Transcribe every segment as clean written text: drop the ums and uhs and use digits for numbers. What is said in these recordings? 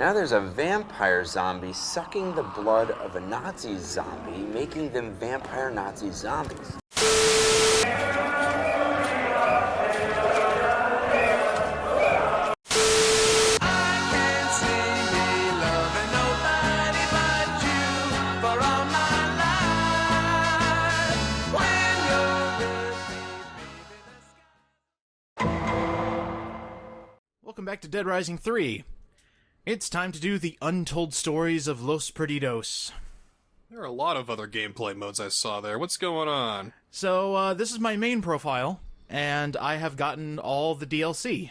Now there's a vampire zombie sucking the blood of a Nazi zombie, making them vampire Nazi zombies. Welcome back to Dead Rising 3. It's time to do the Untold Stories of Los Perdidos. There are a lot of other gameplay modes I saw there. What's going on? So, this is my main profile, and I have gotten all the DLC,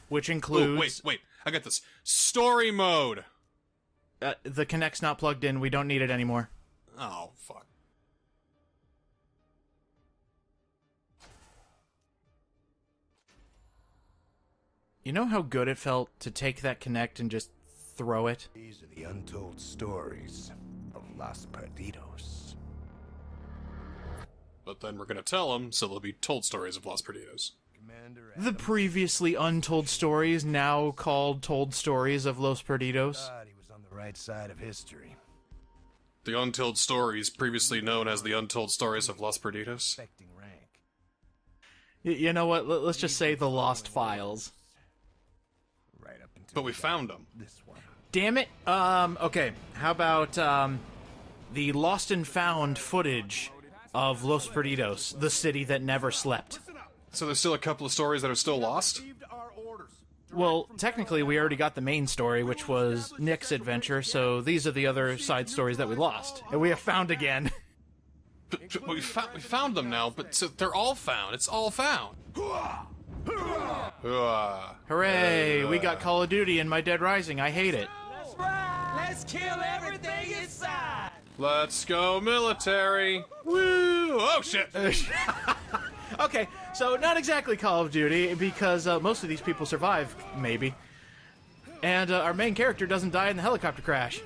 which includes... Ooh, wait, I got this. Story mode! The Kinect's not plugged in, we don't need it anymore. Oh, fuck. You know how good it felt to take that Kinect and just throw it? These are the untold stories of Los Perdidos. But then we're gonna tell them, so they'll be told stories of Los Perdidos. The previously untold stories, now called Told Stories of Los Perdidos. He was on the right side of history. The Untold Stories, previously known as the Untold Stories of Los Perdidos. Expecting rank. You know what, let's just say the Lost Files. Right up until But we found them. this one. Damn it. Okay. How about, the lost and found footage of Los Perdidos, the city that never slept? So there's still a couple of stories that are still lost? Well, technically, we already got the main story, which was Nick's adventure, so these are the other side stories that we lost. And we have found again. But we found them now, but so they're all found. It's all found. Hooray! We got Call of Duty in my Dead Rising. I hate it. That's right. Let's kill everything inside. Let's go military! Woo! Oh shit! Okay, so not exactly Call of Duty, because most of these people survive, maybe. And our main character doesn't die in the helicopter crash.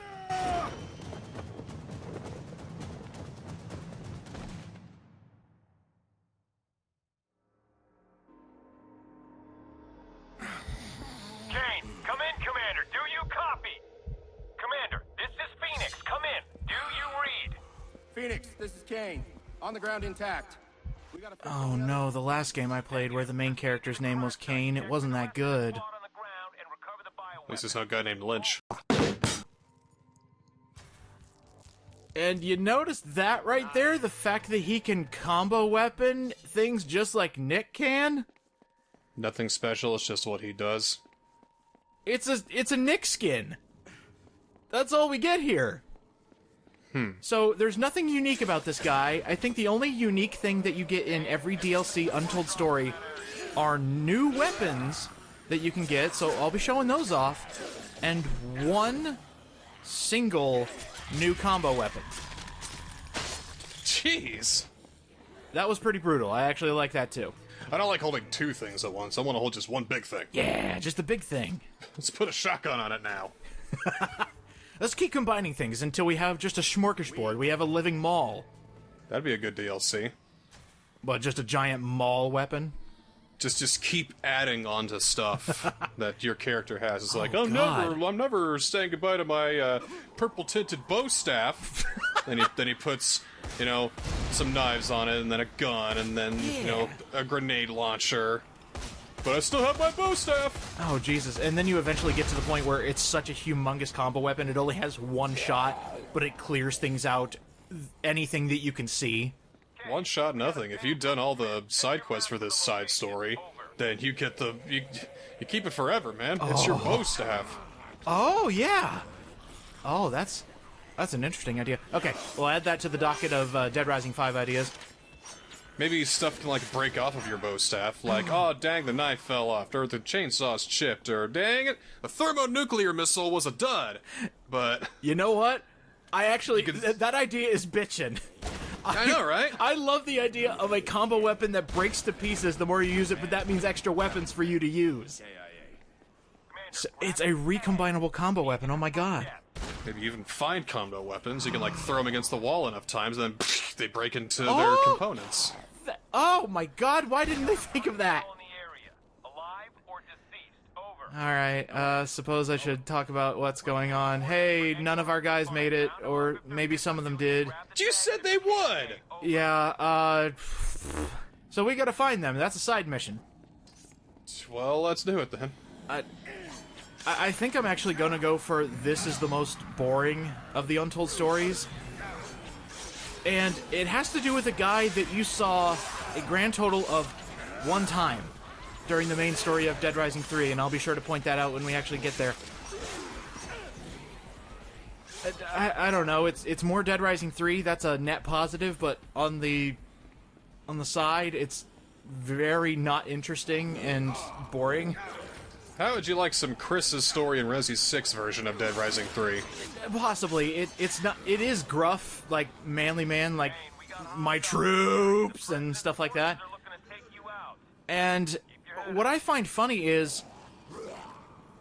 Kane, come in, Commander. Do you copy? Commander, this is Phoenix. Come in. Do you read? Phoenix, this is Kane. On the ground intact. We gotta fix Oh no, the last game I played where the main character's name was Kane, it wasn't that good. On the ground and recover the bioweapon. At least it's not a guy named Lynch. And you notice that right there? The fact that he can combo weapon things just like Nick can? Nothing special, it's just what he does. It's a Nick skin. That's all we get here. So there's nothing unique about this guy. I think the only unique thing that you get in every DLC Untold Story are new weapons that you can get, so I'll be showing those off, and one single new combo weapon. Jeez! That was pretty brutal. I actually like that too. I don't like holding two things at once. I want to hold just one big thing. Yeah, just a big thing. Let's put a shotgun on it now. Let's keep combining things until we have just a smorgasbord. We have a living maul. That'd be a good DLC. But just a giant maul weapon? Just keep adding on to stuff that your character has. It's like, God. I'm never saying goodbye to my purple tinted bow staff. then he puts, you know, some knives on it, and then a gun, and then you know, a grenade launcher. But I still have my bow staff! Oh, Jesus. And then you eventually get to the point where it's such a humongous combo weapon, it only has one shot, but it clears things out, anything that you can see. One shot, nothing. If you've done all the side quests for this side story, then you get the... You keep it forever, man. It's your bow staff. Oh, yeah! Oh, that's an interesting idea. Okay, we'll add that to the docket of Dead Rising 5 ideas. Maybe stuff can, like, break off of your bow staff, like, oh, dang, the knife fell off, or the chainsaw's chipped, or, dang it, the thermonuclear missile was a dud. But... You know what? I actually... That idea is bitchin'. I know, right? I love the idea of a combo weapon that breaks to pieces the more you use it, but that means extra weapons for you to use. So it's a recombinable combo weapon, oh my god. Maybe even find combo weapons, you can, like, throw them against the wall enough times, and then they break into their components. Oh my god, why didn't they think of that? In the area. Alive or deceased. Over. Alright, suppose I should talk about what's going on. Hey, none of our guys made it, or maybe some of them did. You said they would! Yeah, so we gotta find them. That's a side mission. Well, let's do it then. I think I'm actually gonna go for this is the most boring of the Untold stories. And it has to do with a guy that you saw a grand total of 1 time during the main story of Dead Rising 3, and I'll be sure to point that out when we actually get there. I don't know, it's more Dead Rising 3, that's a net positive, but on the side, it's very not interesting and boring. How would you like some Chris's story in Resi's 6 version of Dead Rising 3? Possibly. It is gruff, like manly man, like my troops and stuff like that. And what I find funny is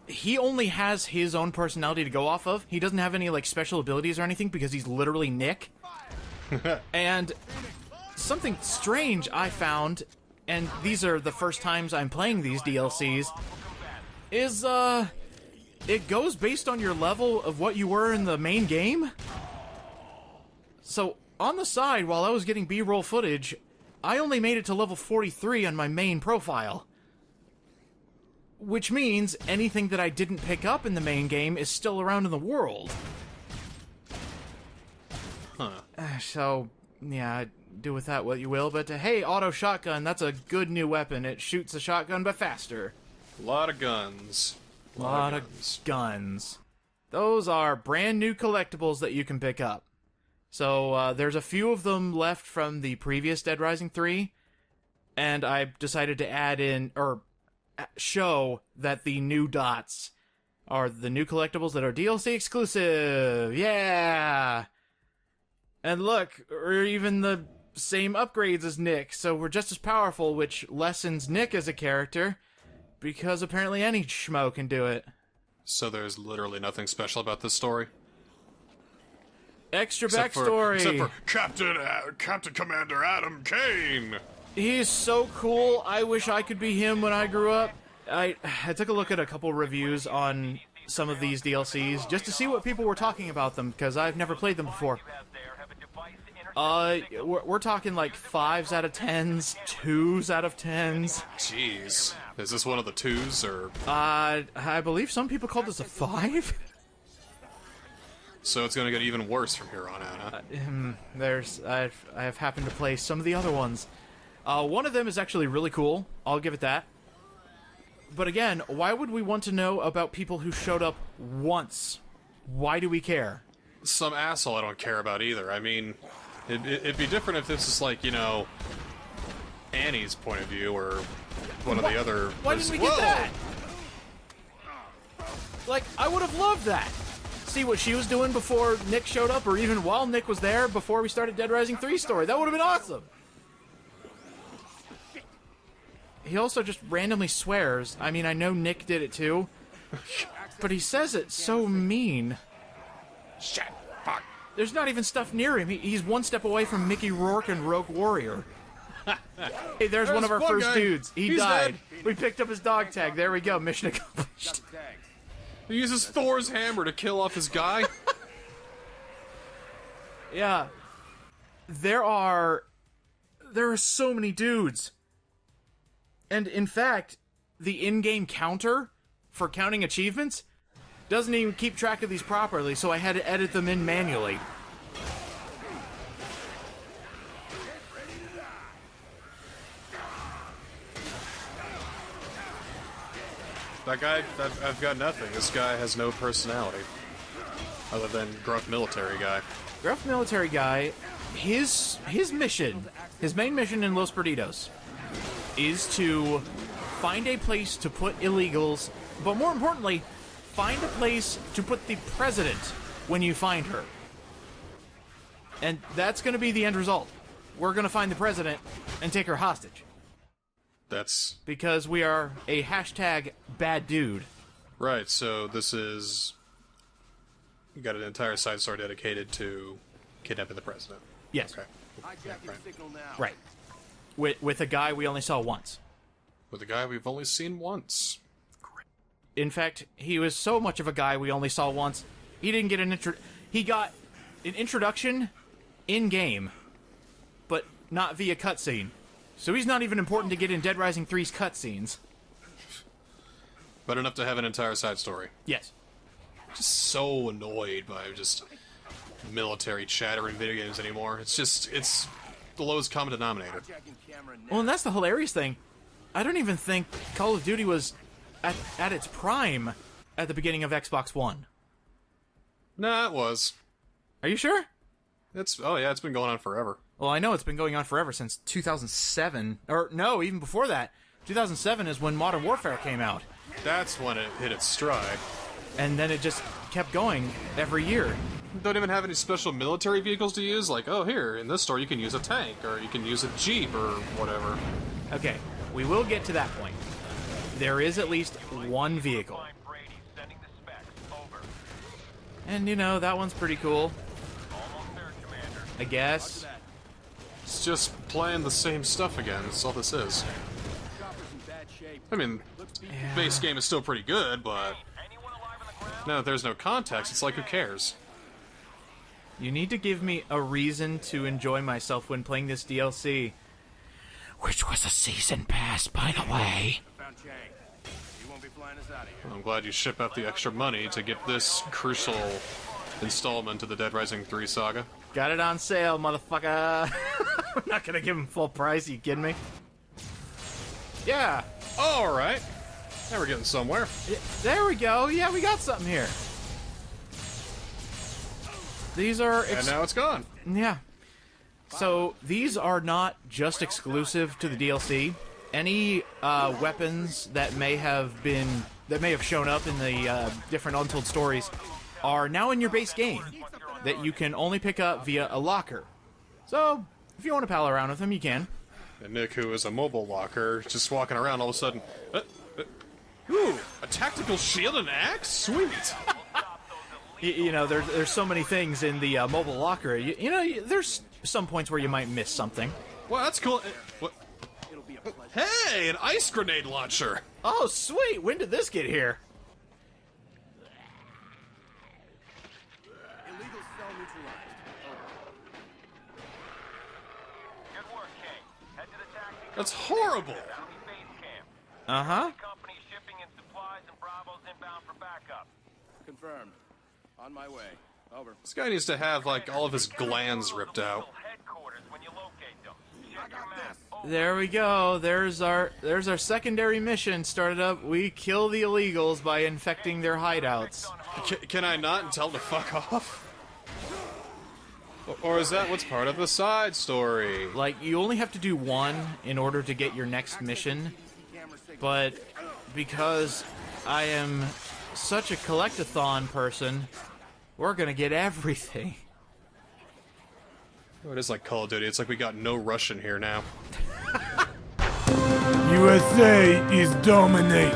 he only has his own personality to go off of. He doesn't have any like special abilities or anything because he's literally Nick. And something strange I found, and these are the first times I'm playing these DLCs, is it goes based on your level of what you were in the main game. So on the side, while I was getting B-roll footage, I only made it to level 43 on my main profile. Which means anything that I didn't pick up in the main game is still around in the world. Huh. So, yeah, do with that what you will, but hey, auto shotgun, that's a good new weapon. It shoots the shotgun, but faster. A lot of guns. Lot of guns. Those are brand new collectibles that you can pick up. So, there's a few of them left from the previous Dead Rising 3, and I decided to add in, or show that the new dots are the new collectibles that are DLC exclusive. Yeah! And look, we're even the same upgrades as Nick, so we're just as powerful, which lessens Nick as a character, because apparently any schmo can do it. So there's literally nothing special about this story? Extra backstory! Except for Captain Commander Adam Kane! He's so cool. I wish I could be him when I grew up. I took a look at a couple reviews on some of these DLCs just to see what people were talking about them, because I've never played them before. We're talking like 5s out of 10s, 2s out of 10s. Jeez. Is this one of the 2s, or...? I believe some people called this a 5? So it's gonna get even worse from here on out, huh? I have happened to play some of the other ones. One of them is actually really cool. I'll give it that. But again, why would we want to know about people who showed up once? Why do we care? Some asshole I don't care about either. I mean, it'd be different if this is like, you know, Annie's point of view, or one of the other... Why didn't we get that? Like, I would have loved that. See what she was doing before Nick showed up, or even while Nick was there before we started Dead Rising 3 story. That would have been awesome. He also just randomly swears. I mean, I know Nick did it too, but he says it so mean. Shit, fuck. There's not even stuff near him. He's one step away from Mickey Rourke and Rogue Warrior. Hey, there's one of our first dudes. He's died. Dead. We picked up his dog tag. There we go. Mission accomplished. He uses Thor's hammer to kill off his guy? Yeah. There are so many dudes. And in fact, the in-game counter for counting achievements doesn't even keep track of these properly, so I had to edit them in manually. That guy, I've got nothing. This guy has no personality. Other than gruff military guy. Gruff military guy, his mission, his main mission in Los Perdidos is to find a place to put illegals, but more importantly, find a place to put the president when you find her. And that's going to be the end result. We're going to find the president and take her hostage. That's... Because we are a hashtag bad dude. Right, so this is... You got an entire side story dedicated to kidnapping the president. Yes. Okay. Right. With a guy we only saw once. With a guy we've only seen once. In fact, he was so much of a guy we only saw once. He didn't get an he got an introduction in-game, but not via cutscene. So he's not even important to get in Dead Rising 3's cutscenes. But enough to have an entire side story. Yes. Just so annoyed by just military chatter in video games anymore. It's the lowest common denominator. Well, and that's the hilarious thing. I don't even think Call of Duty was at its prime at the beginning of Xbox One. Nah, it was. Are you sure? It's been going on forever. Well, I know it's been going on forever since 2007. Or, no, even before that. 2007 is when Modern Warfare came out. That's when it hit its stride. And then it just kept going every year. Don't even have any special military vehicles to use? Like, oh, here, in this store you can use a tank, or you can use a Jeep, or whatever. Okay, we will get to that point. There is at least one vehicle. And, you know, that one's pretty cool. I guess. It's just playing the same stuff again, that's all this is. I mean, base game is still pretty good, but now that there's no context, it's like, who cares? You need to give me a reason to enjoy myself when playing this DLC. Which was a season pass, by the way. I'm glad you ship out the extra money to get this crucial installment of the Dead Rising 3 saga. Got it on sale, motherfucker. I'm not gonna give him full price, you kidding me? Yeah. Alright. Now we're getting somewhere. Yeah, there we go. Yeah, we got something here. These are... And now it's gone. Yeah. So, these are not just exclusive to the DLC. Any weapons that may have shown up in the different Untold stories are now in your base game that you can only pick up via a locker. So, if you want to pal around with them, you can. And Nick, who is a mobile locker, just walking around all of a sudden... ooh, a tactical shield and axe? Sweet! You know, there's so many things in the mobile locker. You know, there's some points where you might miss something. Well, that's cool. What? Hey, an ice grenade launcher! Oh, sweet! When did this get here? Illegal cell neutralized. Good work, King. Head to the taxi. That's horrible! Uh-huh. Company shipping and supplies and Bravo's inbound for backup. Confirmed. On my way. Over. This guy needs to have, like, all of his glands ripped out. Headquarters when you locate them. Check your map. There we go. There's our secondary mission started up. We kill the illegals by infecting their hideouts. Can I not tell them to fuck off? Or is that what's part of the side story? Like, you only have to do one in order to get your next mission. But because I am such a collectathon person, we're gonna get everything. Oh, it is like Call of Duty. It's like we got no Russian here now. USA is dominate.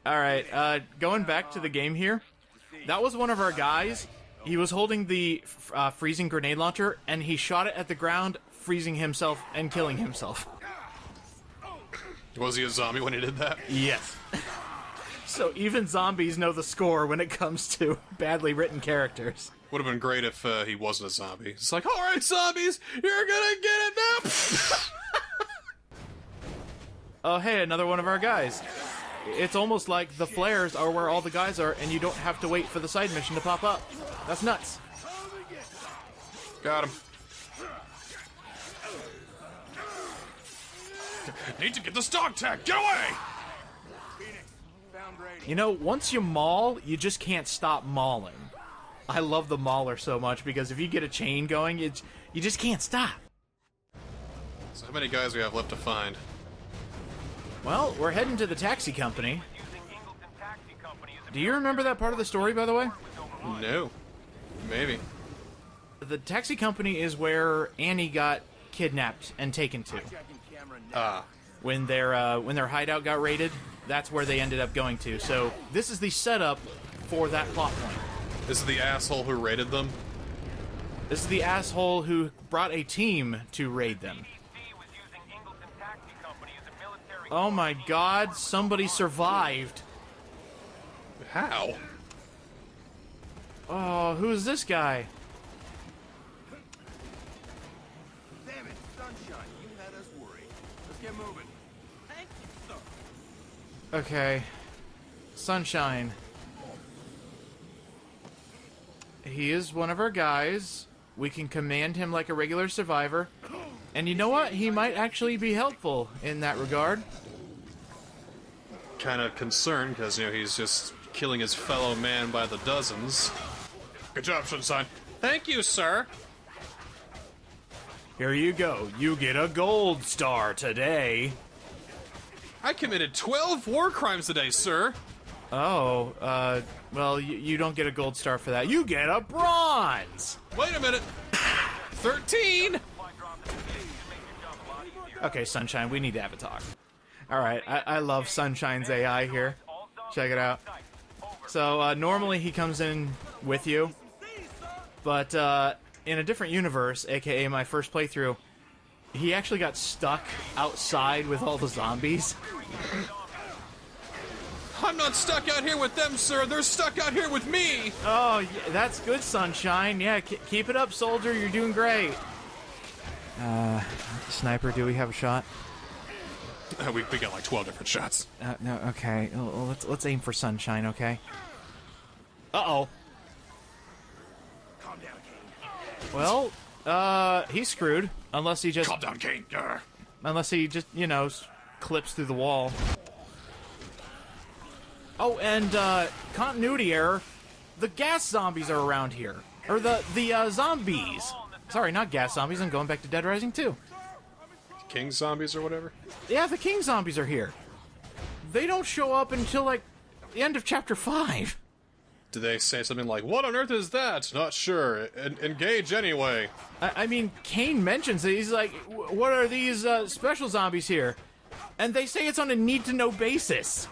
Alright, going back to the game here. That was one of our guys. He was holding the freezing grenade launcher, and he shot it at the ground, freezing himself and killing himself. Was he a zombie when he did that? Yes. So even zombies know the score when it comes to badly written characters. Would have been great if he wasn't a zombie. It's like, alright, zombies, you're gonna get it now! Oh, hey, another one of our guys. It's almost like the flares are where all the guys are, and you don't have to wait for the side mission to pop up. That's nuts. Got him. Need to get this dog tag! Get away! You know, once you maul, you just can't stop mauling. I love the mauler so much because if you get a chain going, you just can't stop. So how many guys we have left to find? Well, we're heading to the taxi company. Do you remember that part of the story, by the way? No. Maybe. The taxi company is where Annie got kidnapped and taken to. Ah. When their hideout got raided, that's where they ended up going to. So this is the setup for that plot point. This is the asshole who raided them? This is the asshole who brought a team to raid them. Oh my god, somebody survived. How? Oh, who's this guy? Damn it, Sunshine, you had us worried. Let's get moving. Thank you, sir. Okay. Sunshine. He is one of our guys. We can command him like a regular survivor. And you know what? He might actually be helpful in that regard. Kind of concerned because, you know, he's just killing his fellow man by the dozens. Good job, Sunshine. Thank you, sir. Here you go. You get a gold star today. I committed 12 war crimes today, sir. Oh, well, you don't get a gold star for that. You get a bronze! Wait a minute. 13. Okay, Sunshine, we need to have a talk. Alright, I love Sunshine's AI here. Check it out. So, normally he comes in with you, but, in a different universe, aka my first playthrough, he actually got stuck outside with all the zombies. I'm not stuck out here with them, sir. They're stuck out here with me. Oh, yeah, that's good, Sunshine. Yeah, keep it up, soldier. You're doing great. Sniper, do we have a shot? We got like 12 different shots. No, okay. Well, let's aim for Sunshine, okay? Uh-oh. Calm down, Kane. Well, he's screwed. Unless he just... Calm down, Kane. Grr. Unless he just, you know, clips through the wall. Oh, and, continuity error. The gas zombies are around here. Or the zombies. Sorry, not gas zombies. I'm going back to Dead Rising 2. King zombies or whatever? Yeah, the king zombies are here. They don't show up until, like, the end of Chapter 5. Do they say something like, what on earth is that? Not sure. Engage anyway. I mean, Kane mentions it. He's like, what are these, special zombies here? And they say it's on a need-to-know basis.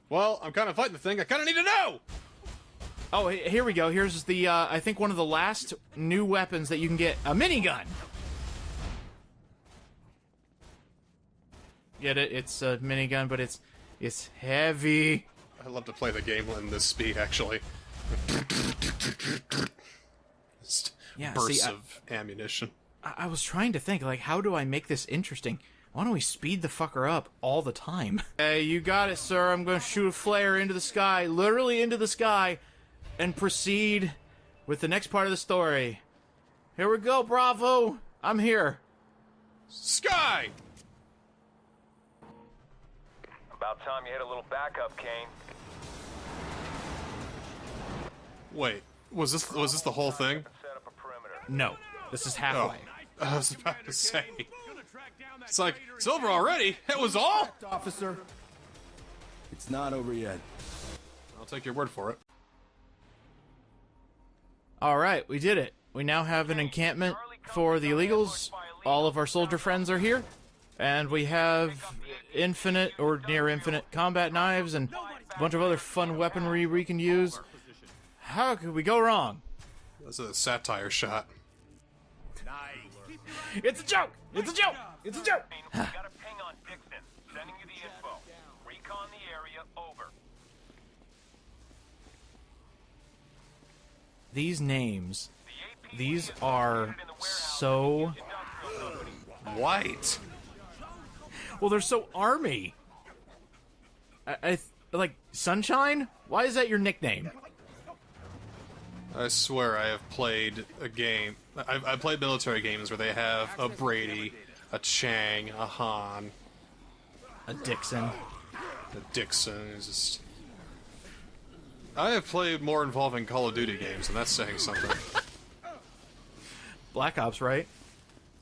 Well, I'm kind of fighting the thing. I kind of need to know! Oh, here we go. Here's the, I think one of the last new weapons that you can get. A minigun! Get it? It's a minigun, but it's heavy. I love to play the game in this speed, actually. Just Yeah, bursts see, of ammunition. I was trying to think, like, how do I make this interesting? Why don't we speed the fucker up all the time? Hey, you got it, sir. I'm going to shoot a flare into the sky, literally into the sky, and proceed with the next part of the story. Here we go, Bravo. I'm here. Sky! About time you hit a little backup, Kane. Wait, was this the whole thing? Set up a perimeter. No, this is Oh, halfway. I was about to say. It's like, it's over already? It was all? Officer, it's not over yet. I'll take your word for it. All right, we did it. We now have an encampment for the illegals. All of our soldier friends are here. And we have infinite or near infinite combat knives and a bunch of other fun weaponry we can use. How could we go wrong? That's a satire shot. It's a joke! It's a joke! It's a joke! We got a ping on Dixon. Sending you the info. Recon the area, over. These names, these are so... White. Well, they're so army. Like, Sunshine? Why is that your nickname? I swear I have played a game. I've played military games where they have a Brady, a Chang, a Han, A Dixon. a Dixon. It's just... I have played more involving Call of Duty games, and that's saying something. Black Ops, right?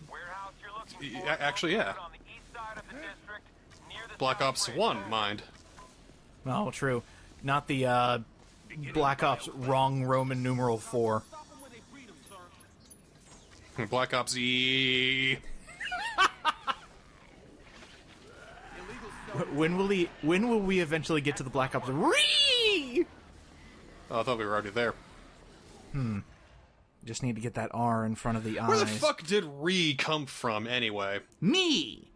Warehouse you're looking for. Actually, yeah. On the east side of the district, near the Black Ops 1, mind. Oh, true. Not the, Black Ops wrong Roman numeral 4. Black Ops E. When will we eventually get to the Black Ops? Ree! Oh, I thought we were already there. Just need to get that R in front of the Where the eyes. fuck did Re come from, anyway? Me!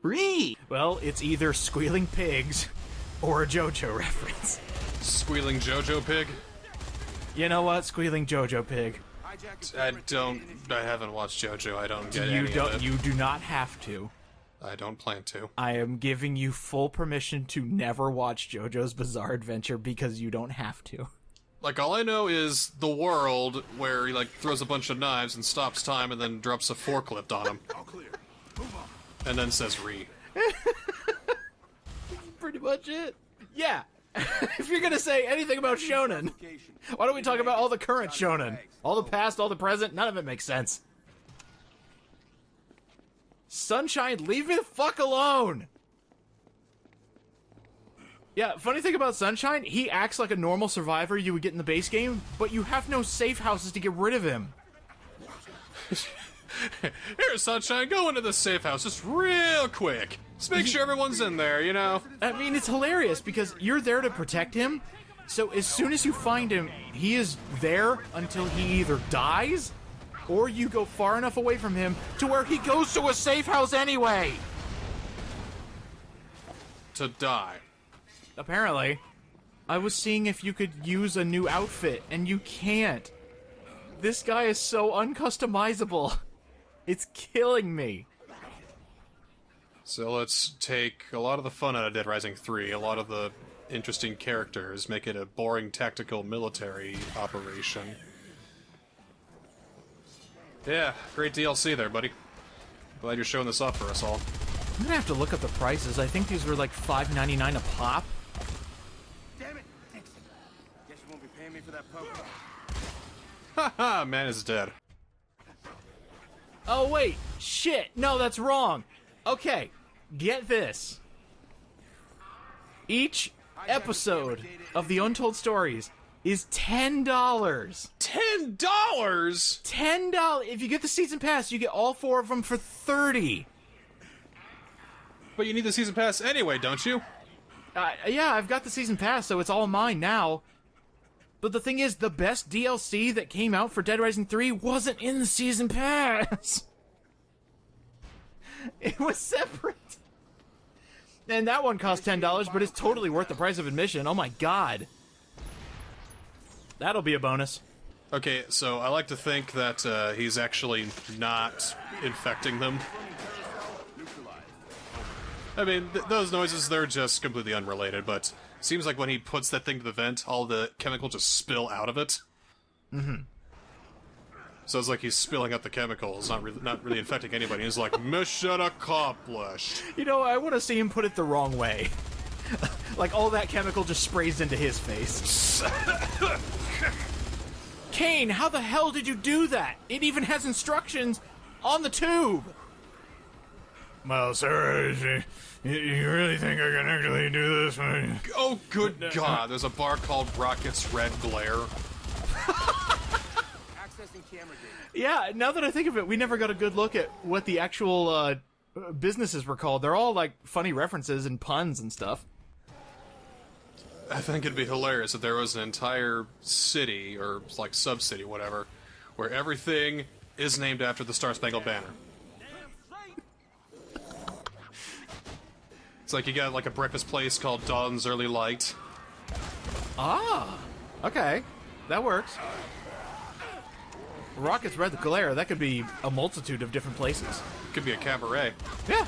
Well, it's either squealing pigs or a JoJo reference. Squealing JoJo pig? You know what? Squealing JoJo pig. I haven't watched JoJo. I don't get You any don't. of it. You do not have to. I don't plan to. I am giving you full permission to never watch JoJo's Bizarre Adventure because you don't have to. Like, all I know is the world where he, like, throws a bunch of knives and stops time and then drops a forklift on him. All clear. Move on. And then says re. Pretty much it. Yeah. If you're gonna say anything about shonen, why don't we talk about all the current shonen? All the past, all the present, none of it makes sense. Sunshine, leave me the fuck alone! Yeah, funny thing about Sunshine, he acts like a normal survivor you would get in the base game, but you have no safe houses to get rid of him. Here, Sunshine, go into the safe house just real quick. Just make sure everyone's in there, you know? I mean, it's hilarious because you're there to protect him, so as soon as you find him, he is there until he either dies, or you go far enough away from him to where he goes to a safe house anyway! To die. Apparently. I was seeing if you could use a new outfit, and you can't. This guy is so uncustomizable. It's killing me. So let's take a lot of the fun out of Dead Rising 3, a lot of the interesting characters, make it a boring tactical military operation. Yeah, great DLC there, buddy. Glad you're showing this off for us all. I'm gonna have to look up the prices. I think these were like $5.99 a pop. Damn it, Dixon. Guess you won't be paying me for that poke. Haha, man is dead. Oh wait, shit, no, that's wrong. Okay, get this. Each episode of the Untold Stories is $10. $10?! $10. If you get the season pass, you get all 4 of them for $30. But you need the season pass anyway, don't you? Yeah, I've got the season pass, so it's all mine now. But the thing is, the best DLC that came out for Dead Rising 3 wasn't in the season pass. It was separate. And that one cost $10, but it's totally worth the price of admission. Oh my god. That'll be a bonus. Okay, so I like to think that he's actually not infecting them. I mean, those noises, they're just completely unrelated, but seems like when he puts that thing to the vent, all the chemical just spill out of it. Mm-hmm. So it's like he's spilling out the chemicals, not really infecting anybody. He's like, mission accomplished. You know, I want to see him put it the wrong way. Like all that chemical just sprays into his face. Kane, how the hell did you do that? It even has instructions on the tube. Well, sir, you really think I can actually do this? Oh, good God, there's a bar called Rocket's Red Glare. Accessing camera data. Yeah, now that I think of it, we never got a good look at what the actual businesses were called. They're all like funny references and puns and stuff. I think it'd be hilarious if there was an entire city, or like sub-city, whatever, where everything is named after the Star Spangled Banner. It's like you got like a breakfast place called Dawn's Early Light. Ah, okay. That works. Rocket's Red Glare, that could be a multitude of different places. Could be a cabaret. Yeah.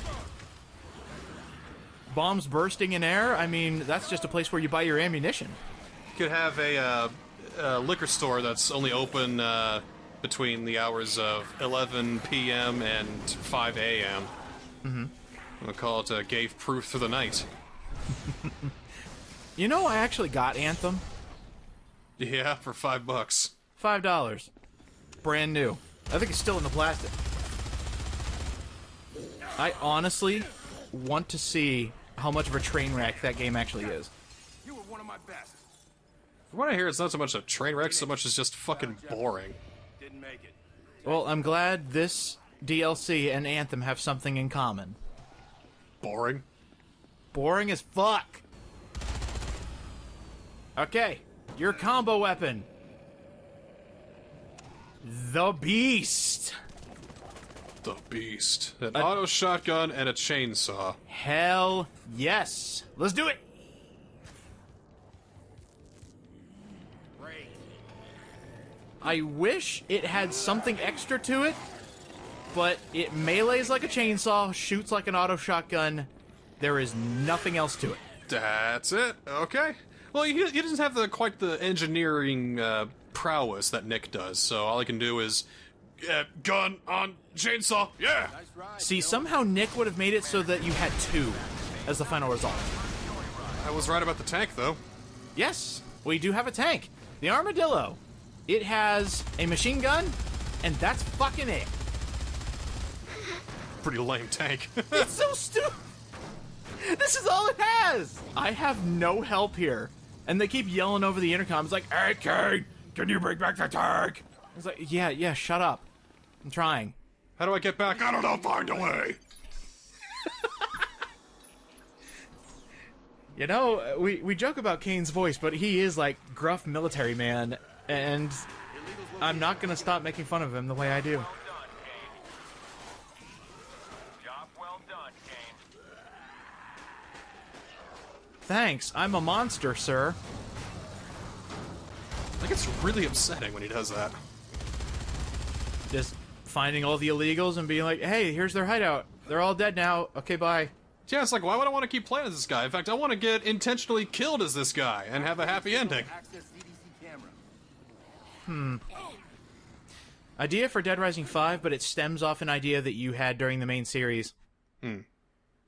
Bombs bursting in air, I mean, that's just a place where you buy your ammunition. Could have a liquor store that's only open between the hours of 11 p.m. and 5 a.m. Mm-hmm. We'll call it Gave Proof Through the Night. You know, I actually got Anthem. Yeah, for $5. $5. Brand new. I think it's still in the plastic. I honestly want to see how much of a train wreck that game actually is. You were one of my best. From what I hear, it's not so much a train wreck, so much as just fucking boring. Didn't make it. Well, I'm glad this DLC and Anthem have something in common. Boring? Boring as fuck. Okay, your combo weapon. The Beast. The beast. An auto shotgun and a chainsaw. Hell yes. Let's do it. I wish it had something extra to it, but it melees like a chainsaw, shoots like an auto shotgun. There is nothing else to it. That's it. Okay. Well, he doesn't have quite the engineering prowess that Nick does, so all he can do is gun on chainsaw. Yeah. See, somehow Nick would have made it so that you had 2 as the final result. I was right about the tank, though. Yes, we do have a tank. The Armadillo. It has a machine gun, and that's fucking it. Pretty lame tank. It's so stupid. This is all it has. I have no help here. And they keep yelling over the intercom. It's like, hey, Kane, can you bring back the tank? It's like, yeah, shut up. I'm trying. How do I get back? I don't know. Find a way. You know, we joke about Kane's voice, but he is like gruff military man. And I'm not going to stop making fun of him the way I do. Job well done, Kane. Thanks, I'm a monster, sir. Like, it's really upsetting when he does that. Just finding all the illegals and being like, hey, here's their hideout. They're all dead now. Okay, bye. Yeah, it's like, why would I want to keep playing as this guy? In fact, I want to get intentionally killed as this guy and have a happy ending. Access CDC camera. Idea for Dead Rising 5, but it stems off an idea that you had during the main series.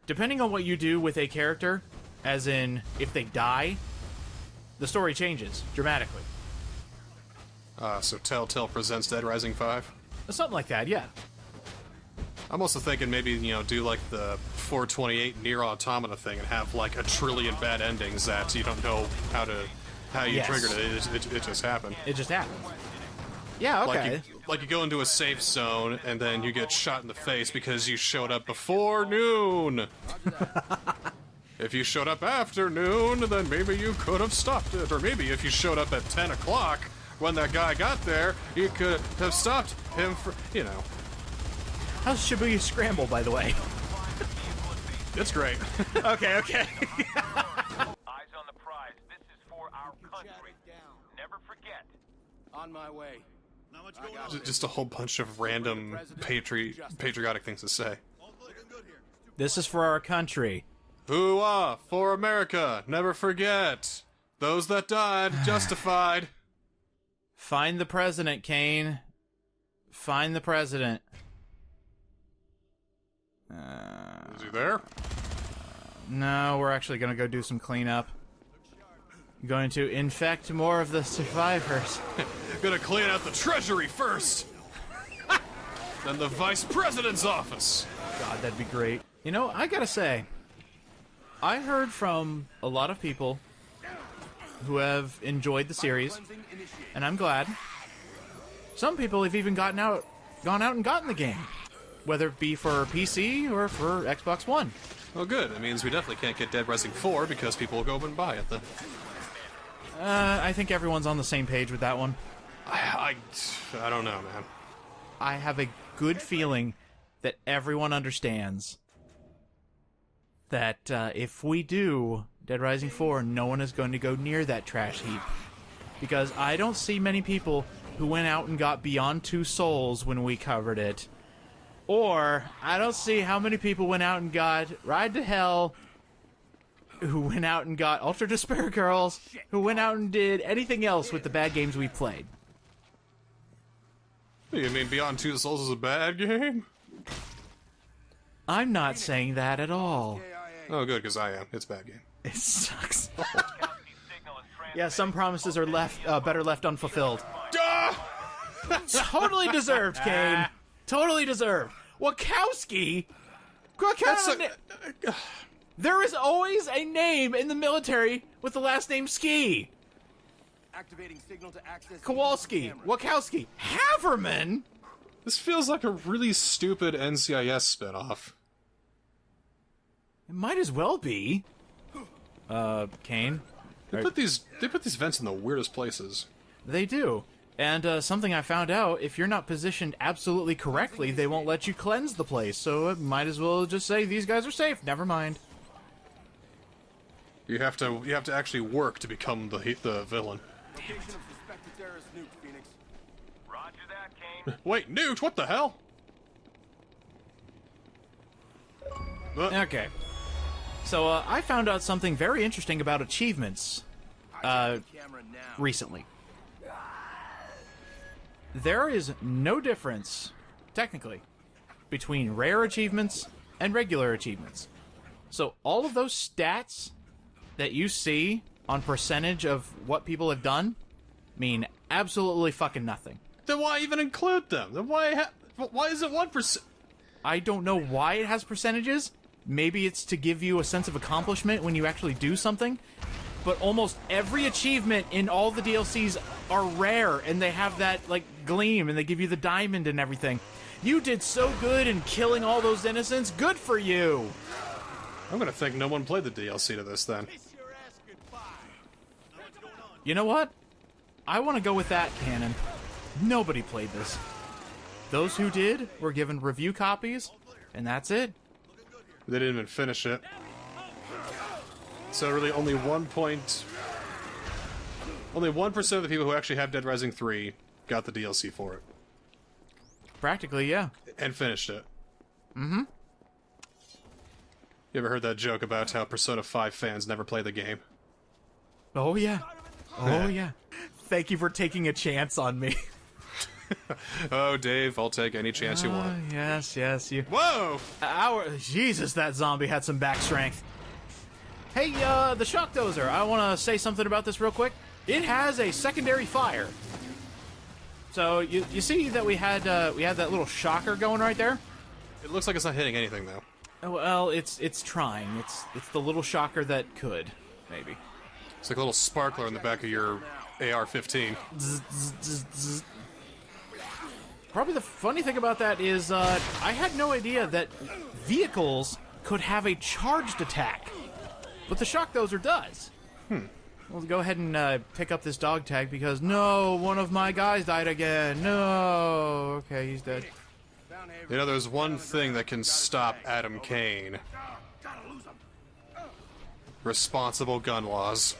Depending on what you do with a character, as in, if they die, the story changes dramatically. So Telltale presents Dead Rising 5? Something like that, yeah. I'm also thinking maybe, do like the 428 Nier Automata thing and have like a trillion bad endings that you don't know how you Yes. triggered it. It just happened. It just happens. Yeah, okay. Like you go into a safe zone and then you get shot in the face because you showed up before noon. If you showed up after noon, then maybe you could have stopped it. Or maybe if you showed up at 10 o'clock when that guy got there, you could have stopped him for, How's Shibuya Scramble, by the way? It's great. Okay. Eyes on the prize. This is for our country. Never forget. On my way. Just a whole bunch of random patriotic things to say. This is for our country. Hoo-ah, for America, never forget. Those that died, justified. Find the president, Kane. Find the president. Is he there? No, we're actually going to go do some cleanup. Going to infect more of the survivors. Gonna clean out the treasury first. Then the vice president's office. God, that'd be great. You know, I gotta say, I heard from a lot of people who have enjoyed the series, and I'm glad. Some people have even gone out and gotten the game, whether it be for PC or for Xbox One. Well, good. That means we definitely can't get Dead Rising 4 because people will go and buy it then. I think everyone's on the same page with that one. I don't know, man. I have a good feeling that everyone understands that if we do Dead Rising 4, no one is going to go near that trash heap. Because I don't see many people who went out and got Beyond Two Souls when we covered it. Or, I don't see how many people went out and got Ride to Hell, who went out and got Ultra Despair Girls, who went out and did anything else with the bad games we played. You mean Beyond Two Souls is a bad game? I'm not saying that at all. Oh, good, because I am. It's a bad game. It sucks. Yeah, some promises are better left unfulfilled. Totally deserved, Kane. Totally deserved. Wachowski? There is always a name in the military with the last name Ski. Activating signal to access Kowalski. Wachowski. Haverman? This feels like a really stupid NCIS spinoff. It might as well be. Kane? They put these vents in the weirdest places. They do. And something I found out, if you're not positioned absolutely correctly, they won't let you cleanse the place, so it might as well just say, these guys are safe, never mind. You have to actually work to become the villain. Location of suspected terrorist nuke, Phoenix. Roger that, Kane. Wait, nuked? What the hell? Okay. So, I found out something very interesting about achievements, Camera now. recently. There is no difference, technically, between rare achievements and regular achievements. So all of those stats that you see on percentage of what people have done mean absolutely fucking nothing. Then why even include them? Then why is it 1%? I don't know why it has percentages. Maybe it's to give you a sense of accomplishment when you actually do something. But almost every achievement in all the DLCs are rare, and they have that, like, gleam, and they give you the diamond and everything. You did so good in killing all those innocents. Good for you! I'm gonna think no one played the DLC to this then. You know what? I want to go with that canon. Nobody played this. Those who did were given review copies, and that's it. They didn't even finish it. So really only 1% of the people who actually have Dead Rising 3 got the DLC for it. Practically, yeah. And finished it. Mm-hmm. You ever heard that joke about how Persona 5 fans never play the game? Oh, yeah. Oh, yeah. Thank you for taking a chance on me. Oh, Dave, I'll take any chance you want. Yes, you... Whoa! Jesus, that zombie had some back strength. Hey, the Shock Dozer, I want to say something about this real quick. It has a secondary fire. So, you see that we had that little shocker going right there? It looks like it's not hitting anything, though. Well, it's trying. It's the little shocker that could, maybe. It's like a little sparkler in the back of your AR-15. Probably the funny thing about that is, I had no idea that vehicles could have a charged attack. But the Shock Dozer does. We'll go ahead and pick up this dog tag because, no, one of my guys died again. No. Okay, he's dead. You know, there's one thing that can stop Adam Kane. Responsible gun laws.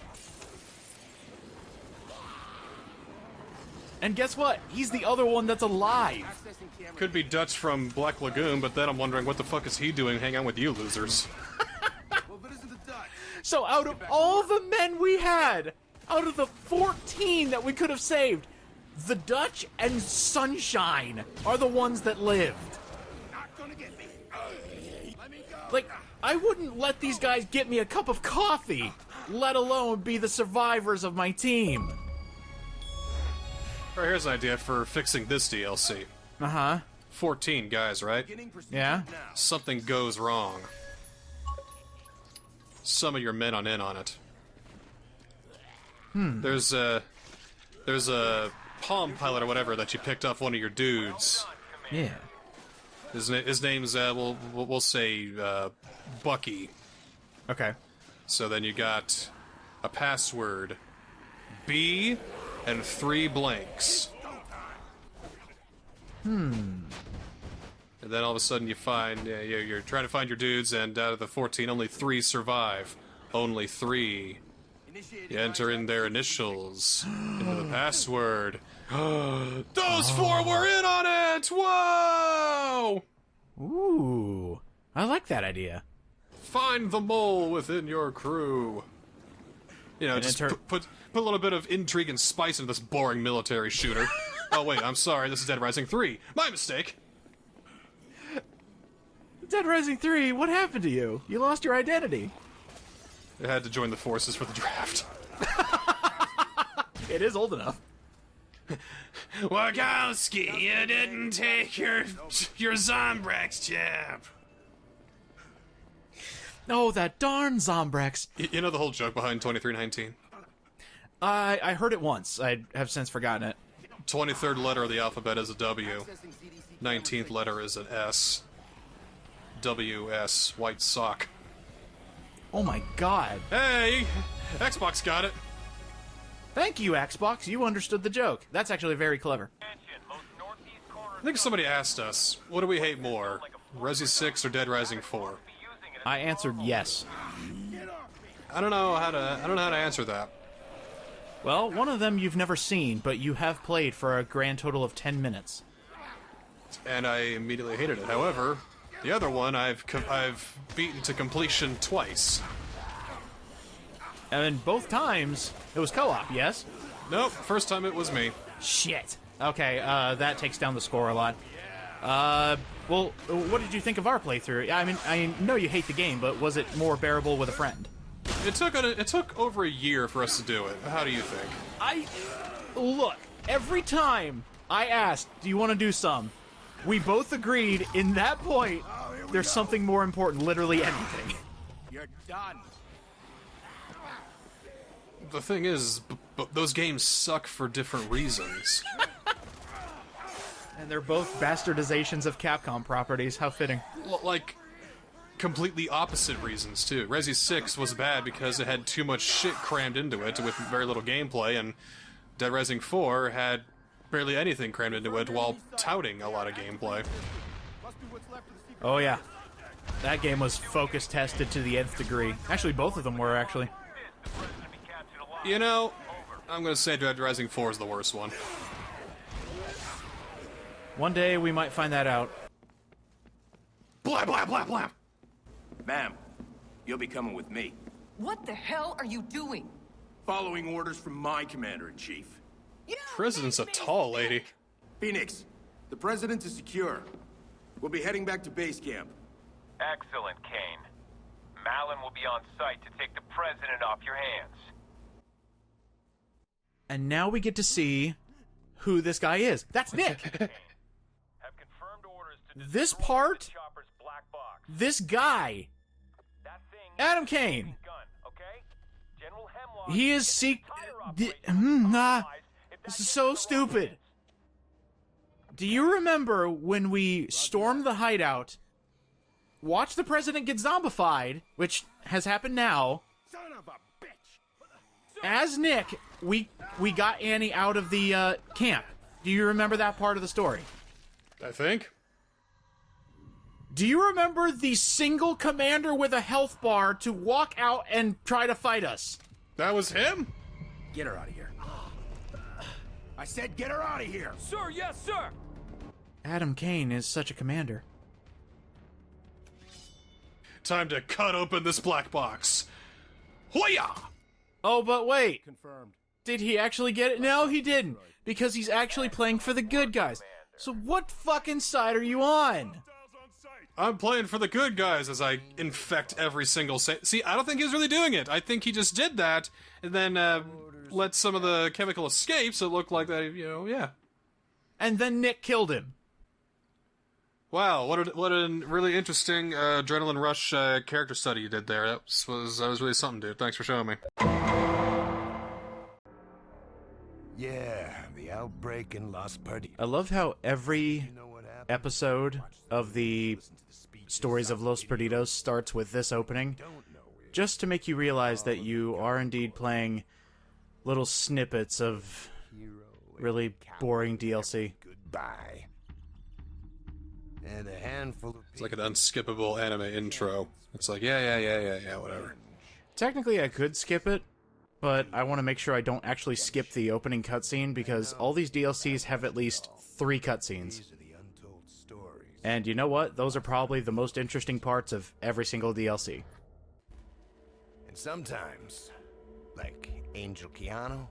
And guess what? He's the other one that's alive. Could be Dutch from Black Lagoon, but then I'm wondering what the fuck is he doing hanging out with you losers? So out of all the men we had, out of the 14 that we could have saved, the Dutch and Sunshine are the ones that lived. Like, I wouldn't let these guys get me a cup of coffee, let alone be the survivors of my team. Alright, here's an idea for fixing this DLC. Uh-huh. 14 guys, right? Yeah? Something goes wrong. Some of your men on in on it. There's a Palm Pilot or whatever that you picked off one of your dudes. Yeah. His name's we'll say Bucky. Okay. So then you got a password, B, and 3 blanks. And then all of a sudden you find, you're trying to find your dudes, and out of the 14, only 3 survive. Only 3. You enter in their initials into the password. Those 4 were in on it! Whoa! Ooh. I like that idea. Find the mole within your crew. You know, And just enter- put a little bit of intrigue and spice into this boring military shooter. Oh wait, I'm sorry, this is Dead Rising 3. My mistake! Dead Rising 3, what happened to you? You lost your identity. I had to join the forces for the draft. It is old enough. Wachowski, you didn't take your Zombrex jab. Oh, that darn Zombrex. You know the whole joke behind 2319? I heard it once. I have since forgotten it. 23rd letter of the alphabet is a W. 19th letter is an S. WS, white sock. Oh my god. Hey! Xbox got it. Thank you, Xbox. You understood the joke. That's actually very clever. I think somebody asked us, what do we hate more, Resi 6 or Dead Rising 4? I answered yes. I don't know how to answer that. Well, one of them you've never seen, but you have played for a grand total of 10 minutes. And I immediately hated it. However, the other one I've beaten to completion twice. And both times, it was co-op, yes? Nope, first time it was me. Shit. Okay, that takes down the score a lot. Well, what did you think of our playthrough? I mean, I know you hate the game, but was it more bearable with a friend? It took over a year for us to do it. How do you think? Look, every time I asked, do you want to do some? We both agreed in that point, there's something more important, literally anything. You're done. The thing is, those games suck for different reasons. And they're both bastardizations of Capcom properties. How fitting. Like, completely opposite reasons, too. Resi 6 was bad because it had too much shit crammed into it with very little gameplay, and Dead Rising 4 had barely anything crammed into it while touting a lot of gameplay. Oh, yeah. That game was focus tested to the nth degree. Actually, both of them were, actually. You know, I'm gonna say Dead Rising 4 is the worst one. One day, we might find that out. Blah, blah, blah, blah! Ma'am, you'll be coming with me. What the hell are you doing? Following orders from my commander-in-chief. President's a tall lady. Phoenix, the president is secure. We'll be heading back to base camp. Excellent, Kane. Malin will be on site to take the president off your hands. And now we get to see who this guy is. That's Nick! Have confirmed orders to This destroy part, the chopper's black box. this guy, That thing Adam is a Kane. gun, okay? General Hemlock He is and his entire operation nah, if this that is gets so in the stupid. hands. Do you remember when we stormed the hideout, watched the president get zombified, which has happened now? Son of a bitch! As Nick, we got Annie out of the camp. Do you remember that part of the story? I think. Do you remember the single commander with a health bar to walk out and try to fight us? That was him? Get her out of here. I said get her out of here! Sir, yes, sir. Adam Kane is such a commander. Time to cut open this black box. Hoya! Oh, but wait. Confirmed. Did he actually get it? No, he didn't. Because he's actually playing for the good guys. So what fucking side are you on? I'm playing for the good guys as I infect every single See, I don't think he was really doing it. I think he just did that and then let some of the chemical escape so it looked like that, you know, yeah. And then Nick killed him. Wow, what a really interesting adrenaline rush character study you did there. That was really something, dude. Thanks for showing me. Yeah, the outbreak in Los Perdidos. I love how every You know what happened? episode Watch of the listen to the speeches Stories of Los Zombies Perdidos starts with this opening, don't know it. just to make you realize that you are indeed playing little snippets of Hero really boring DLC. Goodbye. And a handful of It's like an unskippable anime intro. It's like, yeah, whatever. Technically, I could skip it, but I want to make sure I don't actually skip the opening cutscene because all these DLCs have at least 3 cutscenes. These are the untold stories. And you know what? Those are probably the most interesting parts of every single DLC. And sometimes, like Angel Keanu,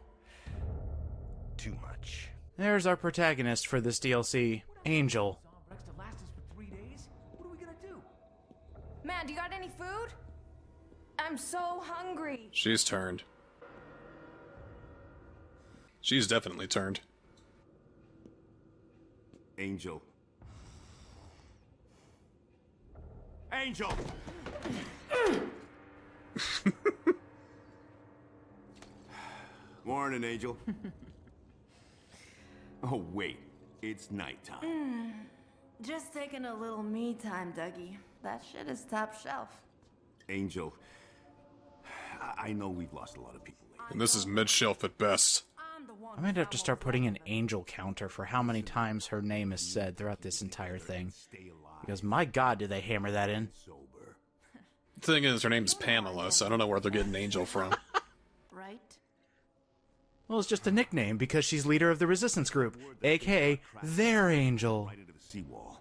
too much. There's our protagonist for this DLC, Angel. Rex to last us for 3 days? What are we gonna do? Man, do you got any food? I'm so hungry. She's turned. She's definitely turned. Angel. Angel! Morning, Angel. Oh, wait. It's nighttime. Just taking a little me time, Dougie. That shit is top shelf. Angel, I know we've lost a lot of people lately. And this is mid-shelf at best. I might have to start putting an angel counter for how many times her name is said throughout this entire thing. Because my god, did they hammer that in. The thing is, her name's Pamela, so I don't know where they're getting Angel from. Right? Well, it's just a nickname because she's leader of the resistance group, aka their angel. Right into the seawall.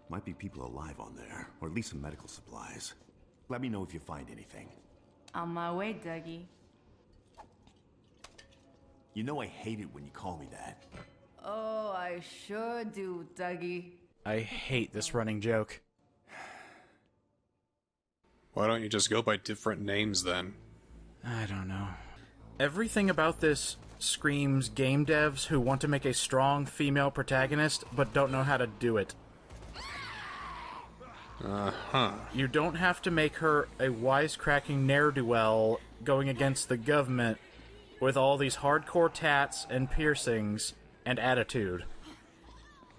Might be people alive on there, or at least some medical supplies. Let me know if you find anything. On my way, Dougie. You know I hate it when you call me that. Oh, I sure do, Dougie. I hate this running joke. Why don't you just go by different names then? I don't know. Everything about this screams game devs who want to make a strong female protagonist but don't know how to do it. Uh-huh. You don't have to make her a wisecracking ne'er-do-well going against the government with all these hardcore tats and piercings and attitude.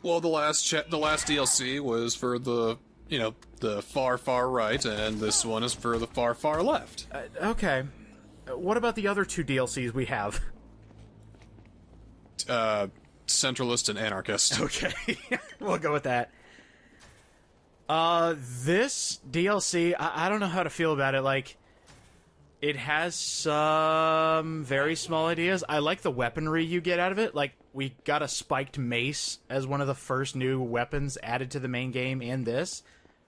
Well, the last DLC was for the, you know, the far, far right, and this one is for the far, far left. Okay. What about the other two DLCs we have? Centralist and anarchist. Okay. We'll go with that. This DLC, I don't know how to feel about it. Like, it has some very small ideas. I like the weaponry you get out of it. Like, we got a spiked mace as one of the first new weapons added to the main game in this.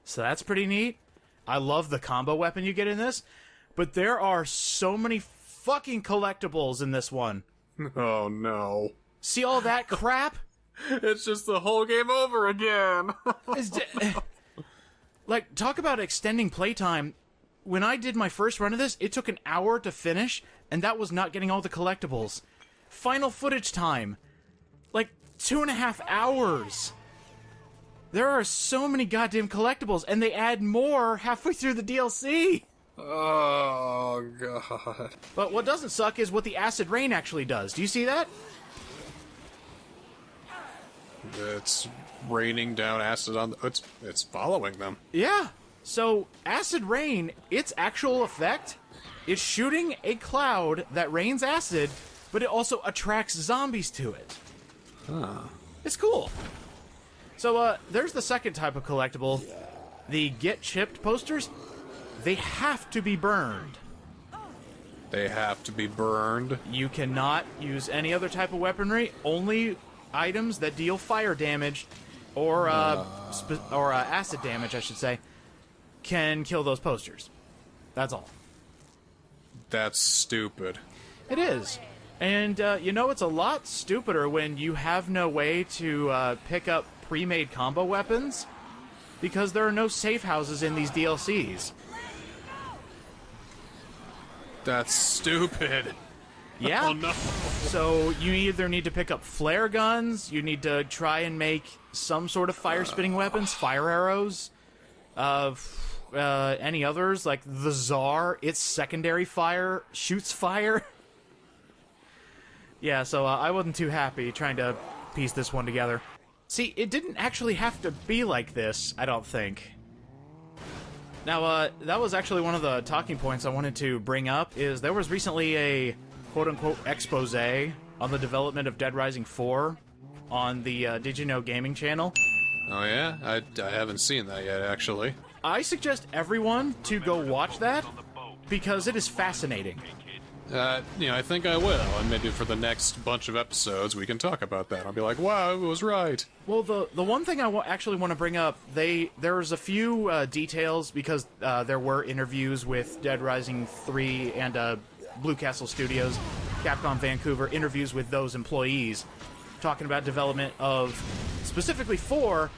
So that's pretty neat. I love the combo weapon you get in this. But there are so many fucking collectibles in this one. Oh, no. See all that crap? It's just the whole game over again. Like, talk about extending playtime. When I did my first run of this, it took an hour to finish, and that was not getting all the collectibles. Final footage time. Like, 2.5 hours. There are so many goddamn collectibles, and they add more halfway through the DLC. Oh, God. But what doesn't suck is what the acid rain actually does. Do you see that? It's raining down acid on... It's following them. Yeah. So, acid rain, its actual effect is shooting a cloud that rains acid, but it also attracts zombies to it. Huh. It's cool. So, there's the second type of collectible. The Get Chipped posters. They have to be burned. They have to be burned. You cannot use any other type of weaponry. Only items that deal fire damage or acid damage, I should say, can kill those posters. That's all. That's stupid. It is. And, you know, it's a lot stupider when you have no way to pick up pre-made combo weapons because there are no safe houses in these DLCs. That's stupid. Yeah. Oh, no. So you either need to pick up flare guns, you need to try and make some sort of fire-spitting weapons, fire arrows, any others, like the Tsar, its secondary fire shoots fire. Yeah, so I wasn't too happy trying to piece this one together. See, it didn't actually have to be like this, I don't think. Now, that was actually one of the talking points I wanted to bring up, is there was recently a quote-unquote expose on the development of Dead Rising 4 on the Did You Know Gaming channel. Oh, yeah? I haven't seen that yet, actually. I suggest everyone to go watch that, because it is fascinating. You know, I think I will, and maybe for the next bunch of episodes we can talk about that. I'll be like, wow, it was right. Well, the one thing I actually want to bring up, there was a few details, because there were interviews with Dead Rising 3 and Blue Castle Studios, Capcom Vancouver, interviews with those employees, talking about development of specifically 4,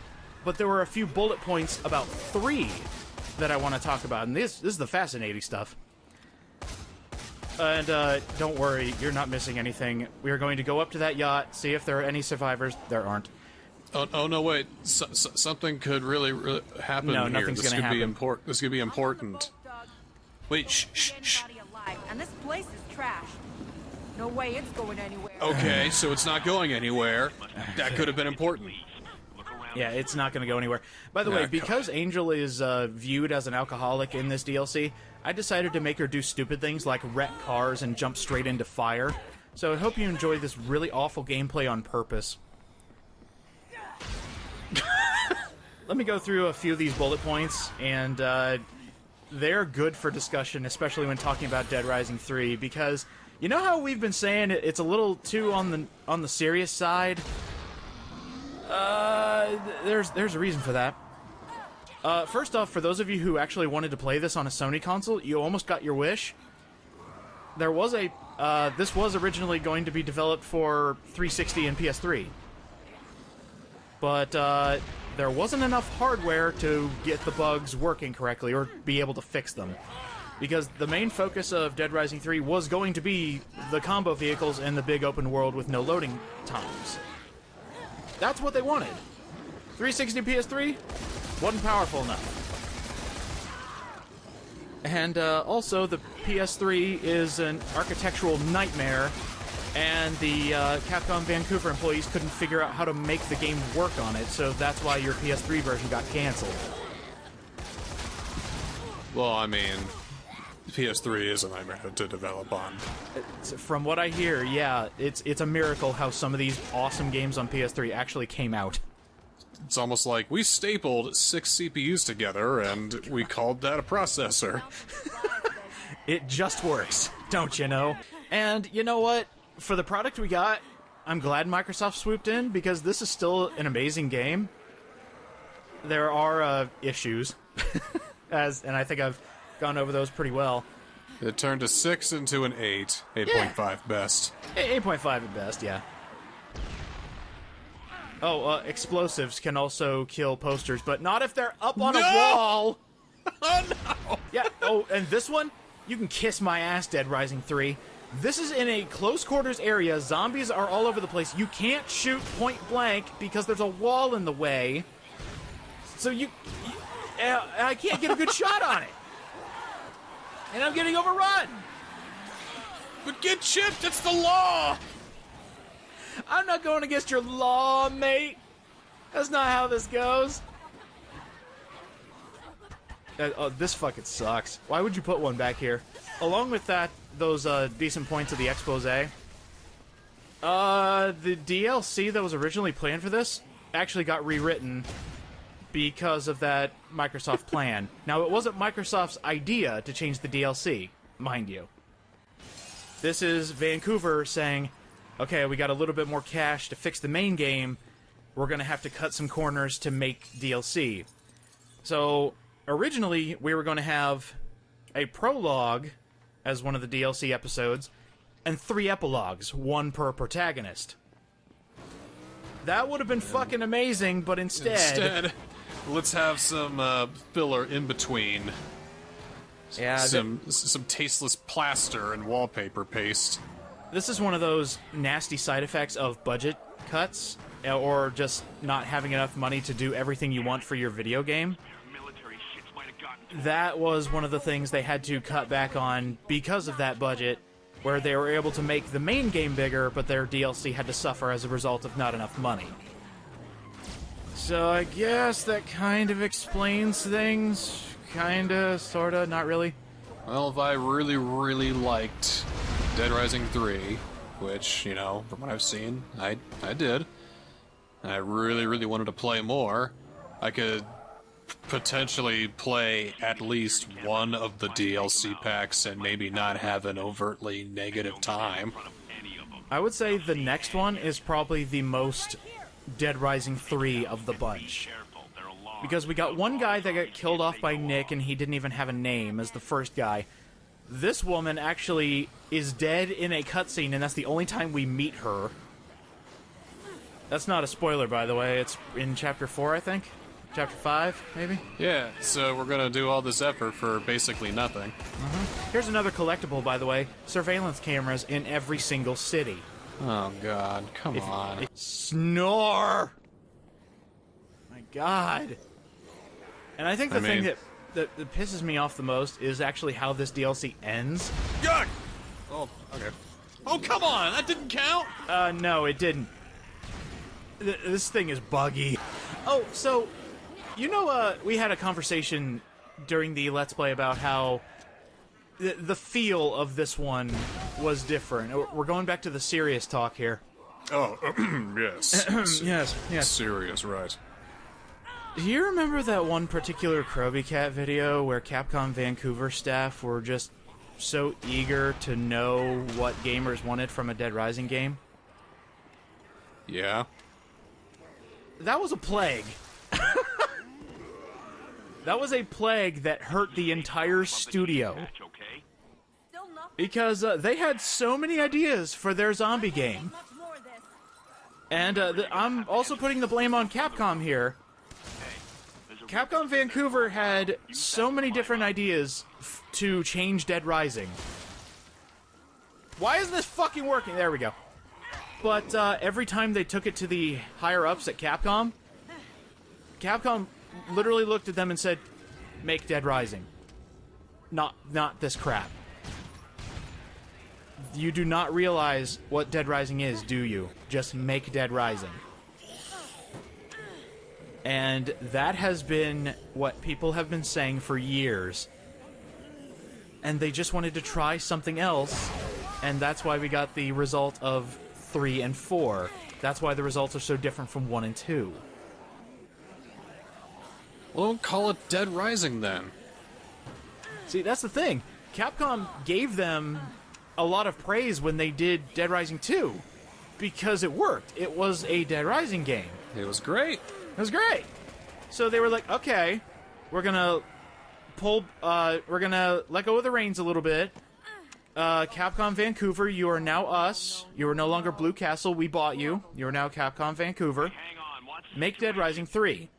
but there were a few bullet points about 3 that I want to talk about, and this is the fascinating stuff. And don't worry, you're not missing anything. We are going to go up to that yacht, see if there are any survivors. There aren't. Oh no, wait. Something could really happen No, here. nothing's This gonna could be happen. This could be important. Wait, shh. And this place is trash. No way it's going anywhere. Okay, so it's not going anywhere. That could have been important. Yeah, it's not going to go anywhere. By the way, because Angel is viewed as an alcoholic in this DLC, I decided to make her do stupid things like wreck cars and jump straight into fire. So I hope you enjoy this really awful gameplay on purpose. Let me go through a few of these bullet points, and they're good for discussion, especially when talking about Dead Rising 3, because you know how we've been saying it's a little too on the serious side? There's a reason for that. First off, for those of you who actually wanted to play this on a Sony console, you almost got your wish. There was this was originally going to be developed for 360 and PS3. But, there wasn't enough hardware to get the bugs working correctly, or be able to fix them. Because the main focus of Dead Rising 3 was going to be the combo vehicles and the big open world with no loading times. That's what they wanted. 360 PS3 wasn't powerful enough. And also, the PS3 is an architectural nightmare, and the Capcom Vancouver employees couldn't figure out how to make the game work on it, so that's why your PS3 version got canceled. Well, I mean, PS3 is a nightmare to develop on. From what I hear, yeah, it's a miracle how some of these awesome games on PS3 actually came out. It's almost like we stapled 6 CPUs together and we called that a processor. It just works, don't you know? And you know what? For the product we got, I'm glad Microsoft swooped in, because this is still an amazing game. There are issues, and I think I've gone over those pretty well. It turned a 6 into an 8. 8.5 best. 8.5 at best, yeah. Oh, explosives can also kill posters, but not if they're up on a wall! Oh, no! Yeah, oh, and this one? You can kiss my ass, Dead Rising 3. This is in a close quarters area. Zombies are all over the place. You can't shoot point blank because there's a wall in the way. So I can't get a good shot on it. And I'm getting overrun. But get chipped, it's the law! I'm not going against your law, mate. That's not how this goes. Oh, this fucking sucks. Why would you put one back here? Along with that, those decent points of the expose. The DLC that was originally planned for this actually got rewritten because of that Microsoft plan. Now, it wasn't Microsoft's idea to change the DLC, mind you. This is Vancouver saying, okay, we got a little bit more cash to fix the main game. We're going to have to cut some corners to make DLC. So, originally, we were going to have a prologue as one of the DLC episodes, and 3 epilogues, 1 per protagonist. That would have been fucking amazing, but instead let's have some filler in between. Yeah, some tasteless plaster and wallpaper paste. This is one of those nasty side effects of budget cuts, or just not having enough money to do everything you want for your video game. That was one of the things they had to cut back on because of that budget, where they were able to make the main game bigger, but their DLC had to suffer as a result of not enough money. So I guess that kind of explains things. Kinda, sorta, not really. Well, if I really, really liked Dead Rising 3, which, you know, from what I've seen, I did, and I really, really wanted to play more, I could potentially play at least one of the DLC packs and maybe not have an overtly negative time. I would say the next one is probably the most Dead Rising 3 of the bunch. Because we got one guy that got killed off by Nick and he didn't even have a name as the first guy. This woman actually is dead in a cutscene, and that's the only time we meet her. That's not a spoiler, by the way. It's in Chapter 4, I think? Chapter 5, maybe? Yeah, so we're gonna do all this effort for basically nothing. Here's another collectible, by the way. Surveillance cameras in every single city. Oh god, come on. Snore! My god. And I think the thing that pisses me off the most is actually how this DLC ends. Yuck! Oh, okay. Oh, come on! That didn't count! No, it didn't. This thing is buggy. Oh, so, you know, we had a conversation during the Let's Play about how the feel of this one was different. We're going back to the serious talk here. Oh, yes. Yes. Serious, right. Do you remember that one particular Krabby Cat video where Capcom Vancouver staff were just so eager to know what gamers wanted from a Dead Rising game? Yeah. That was a plague. That was a plague that hurt the entire studio. Because they had so many ideas for their zombie game. And I'm also putting the blame on Capcom here. Capcom Vancouver had so many different ideas to change Dead Rising. Why isn't this fucking working? There we go. But every time they took it to the higher-ups at Capcom literally looked at them and said, make Dead Rising. Not this crap. You do not realize what Dead Rising is, do you? Just make Dead Rising. And that has been what people have been saying for years. And they just wanted to try something else, and that's why we got the result of 3 and 4. That's why the results are so different from 1 and 2. Well, don't call it Dead Rising, then. See, that's the thing. Capcom gave them a lot of praise when they did Dead Rising 2. Because it worked. It was a Dead Rising game. It was great. It was great. So they were like, okay, we're gonna we're gonna let go of the reins a little bit. Capcom Vancouver, you are now us. You are no longer Blue Castle, we bought you. You are now Capcom Vancouver. Make Dead Rising 3.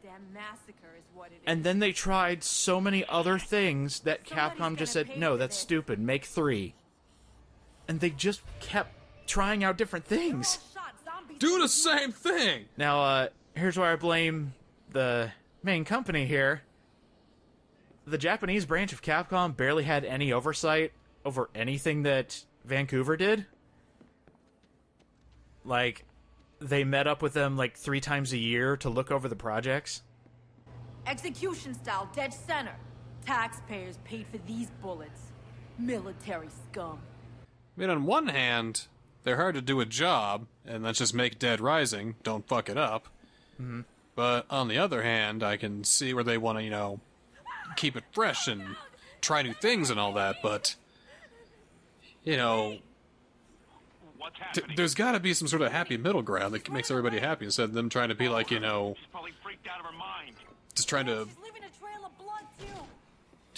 And then they tried so many other things that Capcom just said, no, that's stupid, make 3. And they just kept trying out different things. Do the same thing! Now, here's where I blame the main company here. The Japanese branch of Capcom barely had any oversight over anything that Vancouver did. Like, they met up with them like 3 times a year to look over the projects. Execution style, dead center. Taxpayers paid for these bullets. Military scum. I mean, on one hand, they're hard to do a job, and let's just make Dead Rising, don't fuck it up. Mm-hmm. But on the other hand, I can see where they want to, keep it fresh and try new things and all that, but, there's gotta be some sort of happy middle ground that makes everybody happy instead of them trying to be like, She's probably freaked out of her mind. just trying to... She's leaving a trail of blood, too.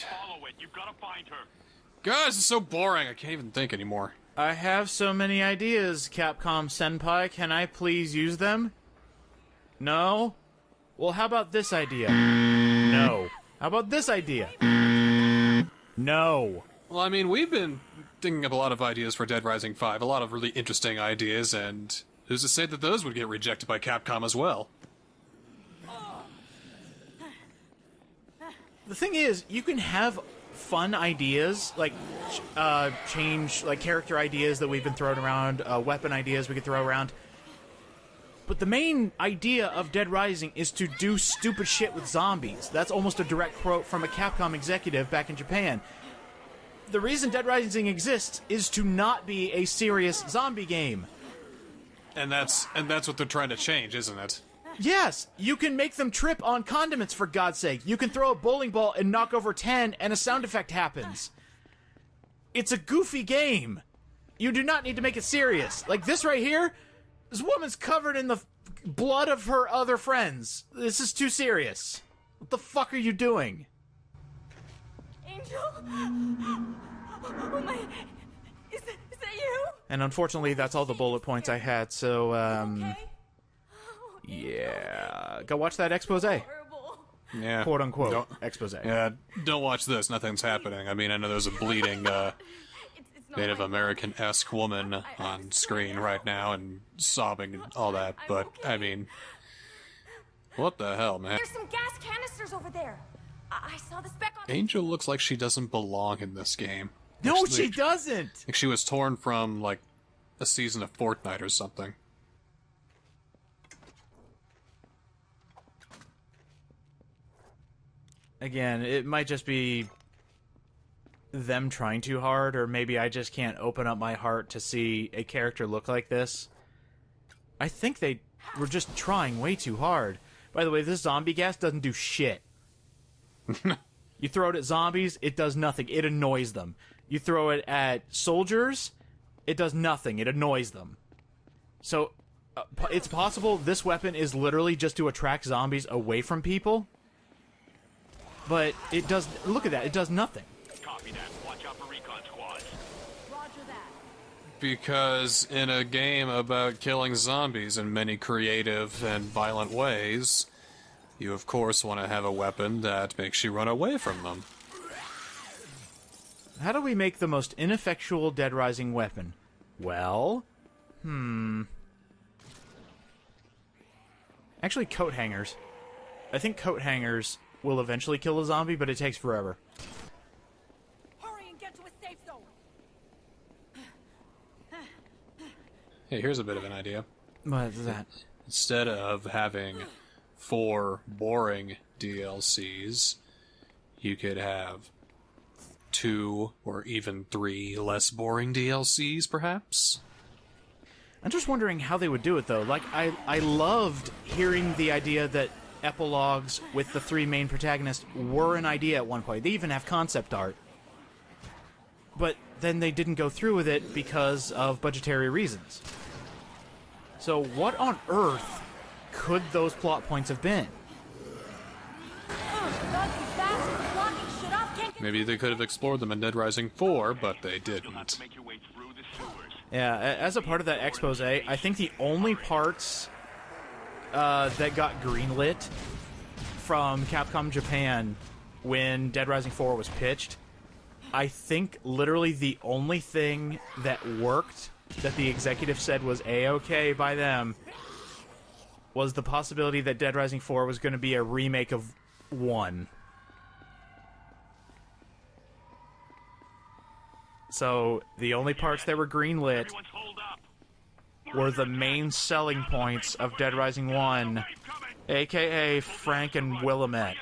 Follow it. You've got to find her. Guys, this is so boring, I can't even think anymore. I have so many ideas, Capcom Senpai. Can I please use them? No? Well, how about this idea? No. How about this idea? No. Well, I mean, we've been thinking of a lot of ideas for Dead Rising 5, a lot of really interesting ideas, and who's to say that those would get rejected by Capcom as well? The thing is, you can have fun ideas, like change, like character ideas that we've been throwing around, weapon ideas we could throw around. But the main idea of Dead Rising is to do stupid shit with zombies. That's almost a direct quote from a Capcom executive back in Japan. The reason Dead Rising exists is to not be a serious zombie game. And that's what they're trying to change, isn't it? Yes, you can make them trip on condiments, for God's sake. You can throw a bowling ball and knock over 10, and a sound effect happens. It's a goofy game. You do not need to make it serious. Like this right here, this woman's covered in the blood of her other friends. This is too serious. What the fuck are you doing? Angel? Oh my... Is that you? And unfortunately, that's all the bullet points I had, so, Okay? yeah. Go watch that expose. Horrible. Yeah. Quote unquote Don't- expose. Yeah, don't watch this. Nothing's happening. I mean, I know there's a bleeding It's not Native my American-esque woman on screen right now and sobbing and all that, but, I mean, what the hell, man? There's some gas canisters over there. I saw the speck on. Angel looks like she doesn't belong in this game. No, Like, she doesn't! Like she was torn from, like, a season of Fortnite or something. Again, it might just be them trying too hard, or maybe I just can't open up my heart to see a character look like this. I think they were just trying way too hard. By the way, this zombie gas doesn't do shit. You throw it at zombies, it does nothing. It annoys them. You throw it at soldiers, it does nothing. It annoys them. So, it's possible this weapon is literally just to attract zombies away from people. But it does... Look at that, it does nothing. Copy that. Watch out for recon squads. Roger that. Because in a game about killing zombies in many creative and violent ways, you of course want to have a weapon that makes you run away from them. How do we make the most ineffectual Dead Rising weapon? Well... Actually, coat hangers. I think coat hangers will eventually kill a zombie, but it takes forever. Hurry and get to a safe zone. Hey, here's a bit of an idea. What is that? Instead of having 4 boring DLCs, you could have 2 or even 3 less boring DLCs, perhaps? I'm just wondering how they would do it, though. Like, I loved hearing the idea that epilogues with the 3 main protagonists were an idea at one point. They even have concept art. But then they didn't go through with it because of budgetary reasons. So what on earth could those plot points have been? Maybe they could have explored them in Dead Rising 4, but they didn't. Yeah, as a part of that expose, I think the only parts that got greenlit from Capcom Japan when Dead Rising 4 was pitched, I think literally the only thing that worked, that the executive said was A-okay by them, was the possibility that Dead Rising 4 was going to be a remake of 1. So, the only parts that were greenlit were the main selling points of Dead Rising 1, a.k.a. Frank and Willamette.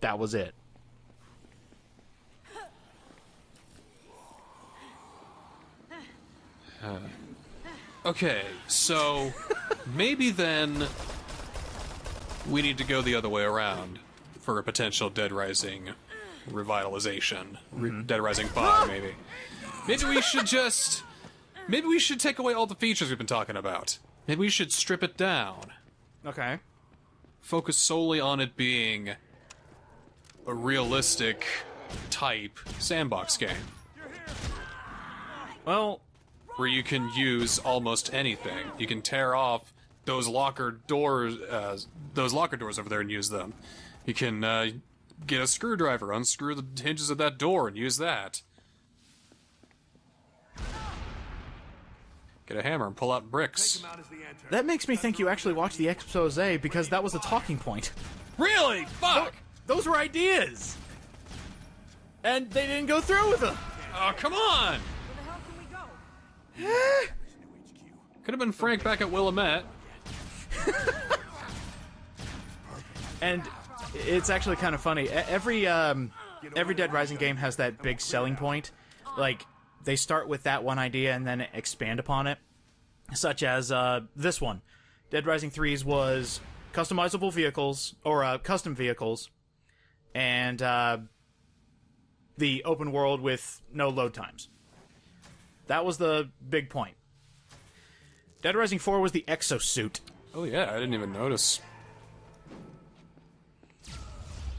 That was it. Okay, so maybe then we need to go the other way around for a potential Dead Rising revitalization. Dead Rising 5, maybe. Maybe we should just... Maybe we should take away all the features we've been talking about. Maybe we should strip it down. Okay. Focus solely on it being a realistic type sandbox game. Well, where you can use almost anything. You can tear off those locker doors over there and use them. You can get a screwdriver, unscrew the hinges of that door, and use that. Get a hammer and pull out bricks. that makes me think you actually watched the expose because that was a talking point. Really? Fuck! Those were ideas! And they didn't go through with them! Oh, come on! Where the hell can we go? Could have been Frank back at Willamette. And it's actually kind of funny. Every Dead Rising game has that big selling point. Like, they start with that one idea and then expand upon it. Such as this one. Dead Rising 3's was customizable vehicles, or custom vehicles, and the open world with no load times. That was the big point. Dead Rising 4 was the exosuit. Oh yeah, I didn't even notice.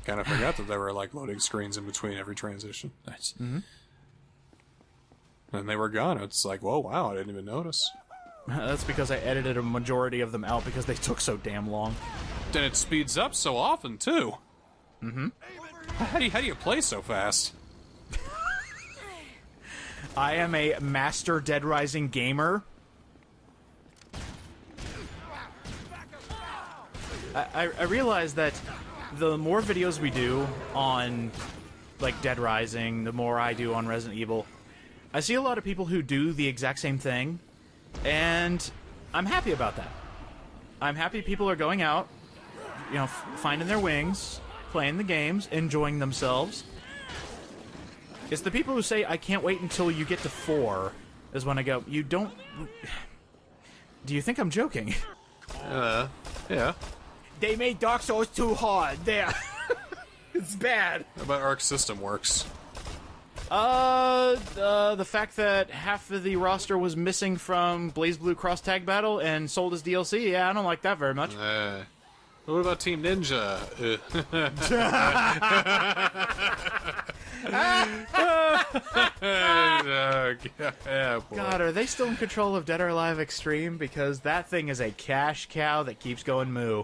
Kind of forgot that there were like loading screens in between every transition. Nice. Mm-hmm. And they were gone. It's like, whoa, wow, I didn't even notice. That's because I edited a majority of them out because they took so damn long. Then it speeds up so often too. Mm-hmm. How do you play so fast? I am a master Dead Rising gamer. I realize that the more videos we do on, like, Dead Rising, the more I do on Resident Evil, I see a lot of people who do the exact same thing, and I'm happy about that. I'm happy people are going out, you know, finding their wings, playing the games, enjoying themselves. It's the people who say, I can't wait until you get to 4, is when I go, you don't... Do you think I'm joking? Yeah. They made Dark Souls too hard. There. It's bad. How about Arc System Works? The fact that half of the roster was missing from BlazBlue Cross Tag Battle and sold as DLC, yeah, I don't like that very much. What about Team Ninja? God, are they still in control of Dead or Alive Extreme? Because that thing is a cash cow that keeps going moo.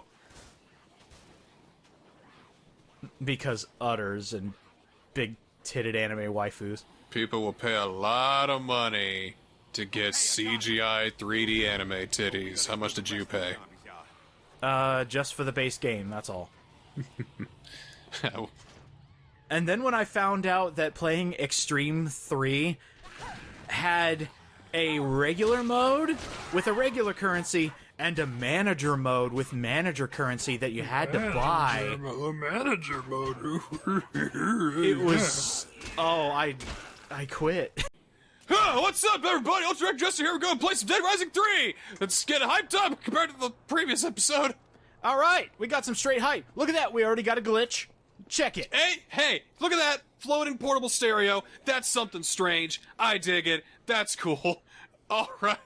Because udders and big-titted anime waifus. People will pay a lot of money to get CGI 3D anime titties. How much did you pay? Just for the base game, that's all. And then when I found out that playing Extreme 3 had a regular mode with a regular currency and a manager mode with manager currency that you had to buy. Manager mode. It was... Oh, I quit. Oh, what's up, everybody? Ultra Direct Jester here. We're going to play some Dead Rising 3. Let's get hyped up compared to the previous episode. All right, we got some straight hype. Look at that. We already got a glitch. Check it. Hey, look at that. Floating portable stereo. That's something strange. I dig it. That's cool. All right.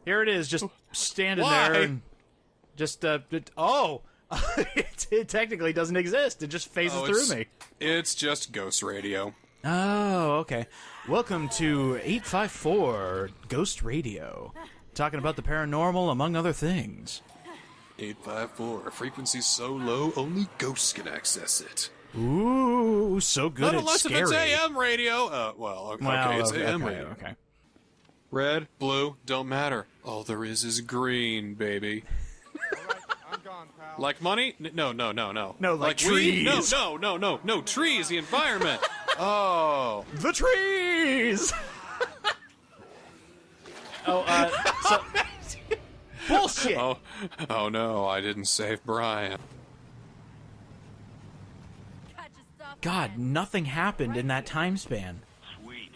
Here it is, just standing Why? there and just, oh! it technically doesn't exist. It just phases through me. It's just Ghost Radio. Oh, okay. Welcome to 854 Ghost Radio. Talking about the paranormal, among other things. 854. A frequency so low, only ghosts can access it. Ooh, so good Not it's unless scary. if it's AM radio. Okay, it's AM radio. Okay. Red, blue, don't matter. All there is green, baby. I'm gone, pal. Like money? No. No, like like trees. weed? No. Trees, the environment. Oh. The trees! So... Bullshit! Oh no, I didn't save Brian. God, nothing happened in that time span. Sweet.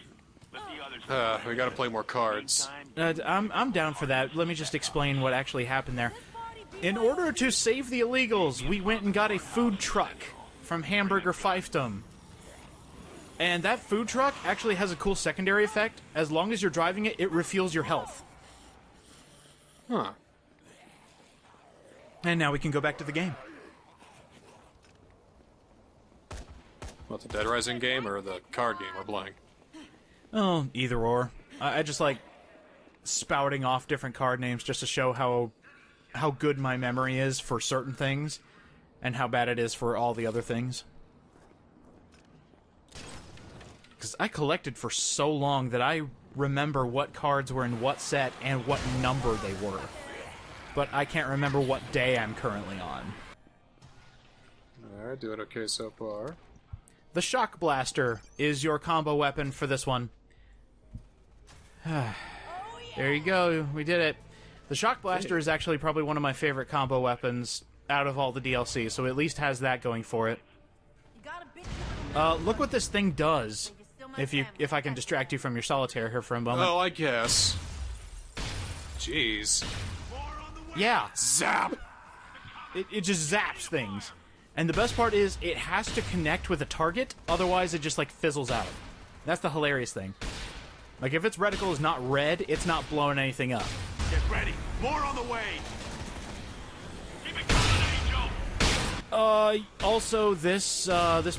Let the others We gotta play more cards. I'm down for that. Let me just explain what actually happened there. In order to save the illegals, we went and got a food truck from Hamburger Fiefdom. And that food truck actually has a cool secondary effect. As long as you're driving it, it refuels your health. Huh. And now we can go back to the game. What, the Dead Rising game or the card game we're playing? Oh, either or. I just like spouting off different card names just to show how good my memory is for certain things and how bad it is for all the other things. Because I collected for so long that I remember what cards were in what set and what number they were. But I can't remember what day I'm currently on. Alright, doing okay so far. The Shock Blaster is your combo weapon for this one. There you go, we did it. The Shock Blaster is actually probably one of my favorite combo weapons out of all the DLC, so it at least has that going for it. Look what this thing does. If I can distract you from your solitaire here for a moment. Oh, I guess. Jeez. Yeah. Zap! It just zaps things. And the best part is, it has to connect with a target, otherwise it just, like, fizzles out. That's the hilarious thing. Like, if its reticle is not red, it's not blowing anything up. Get ready. More on the way. keep it coming, Angel. Also, this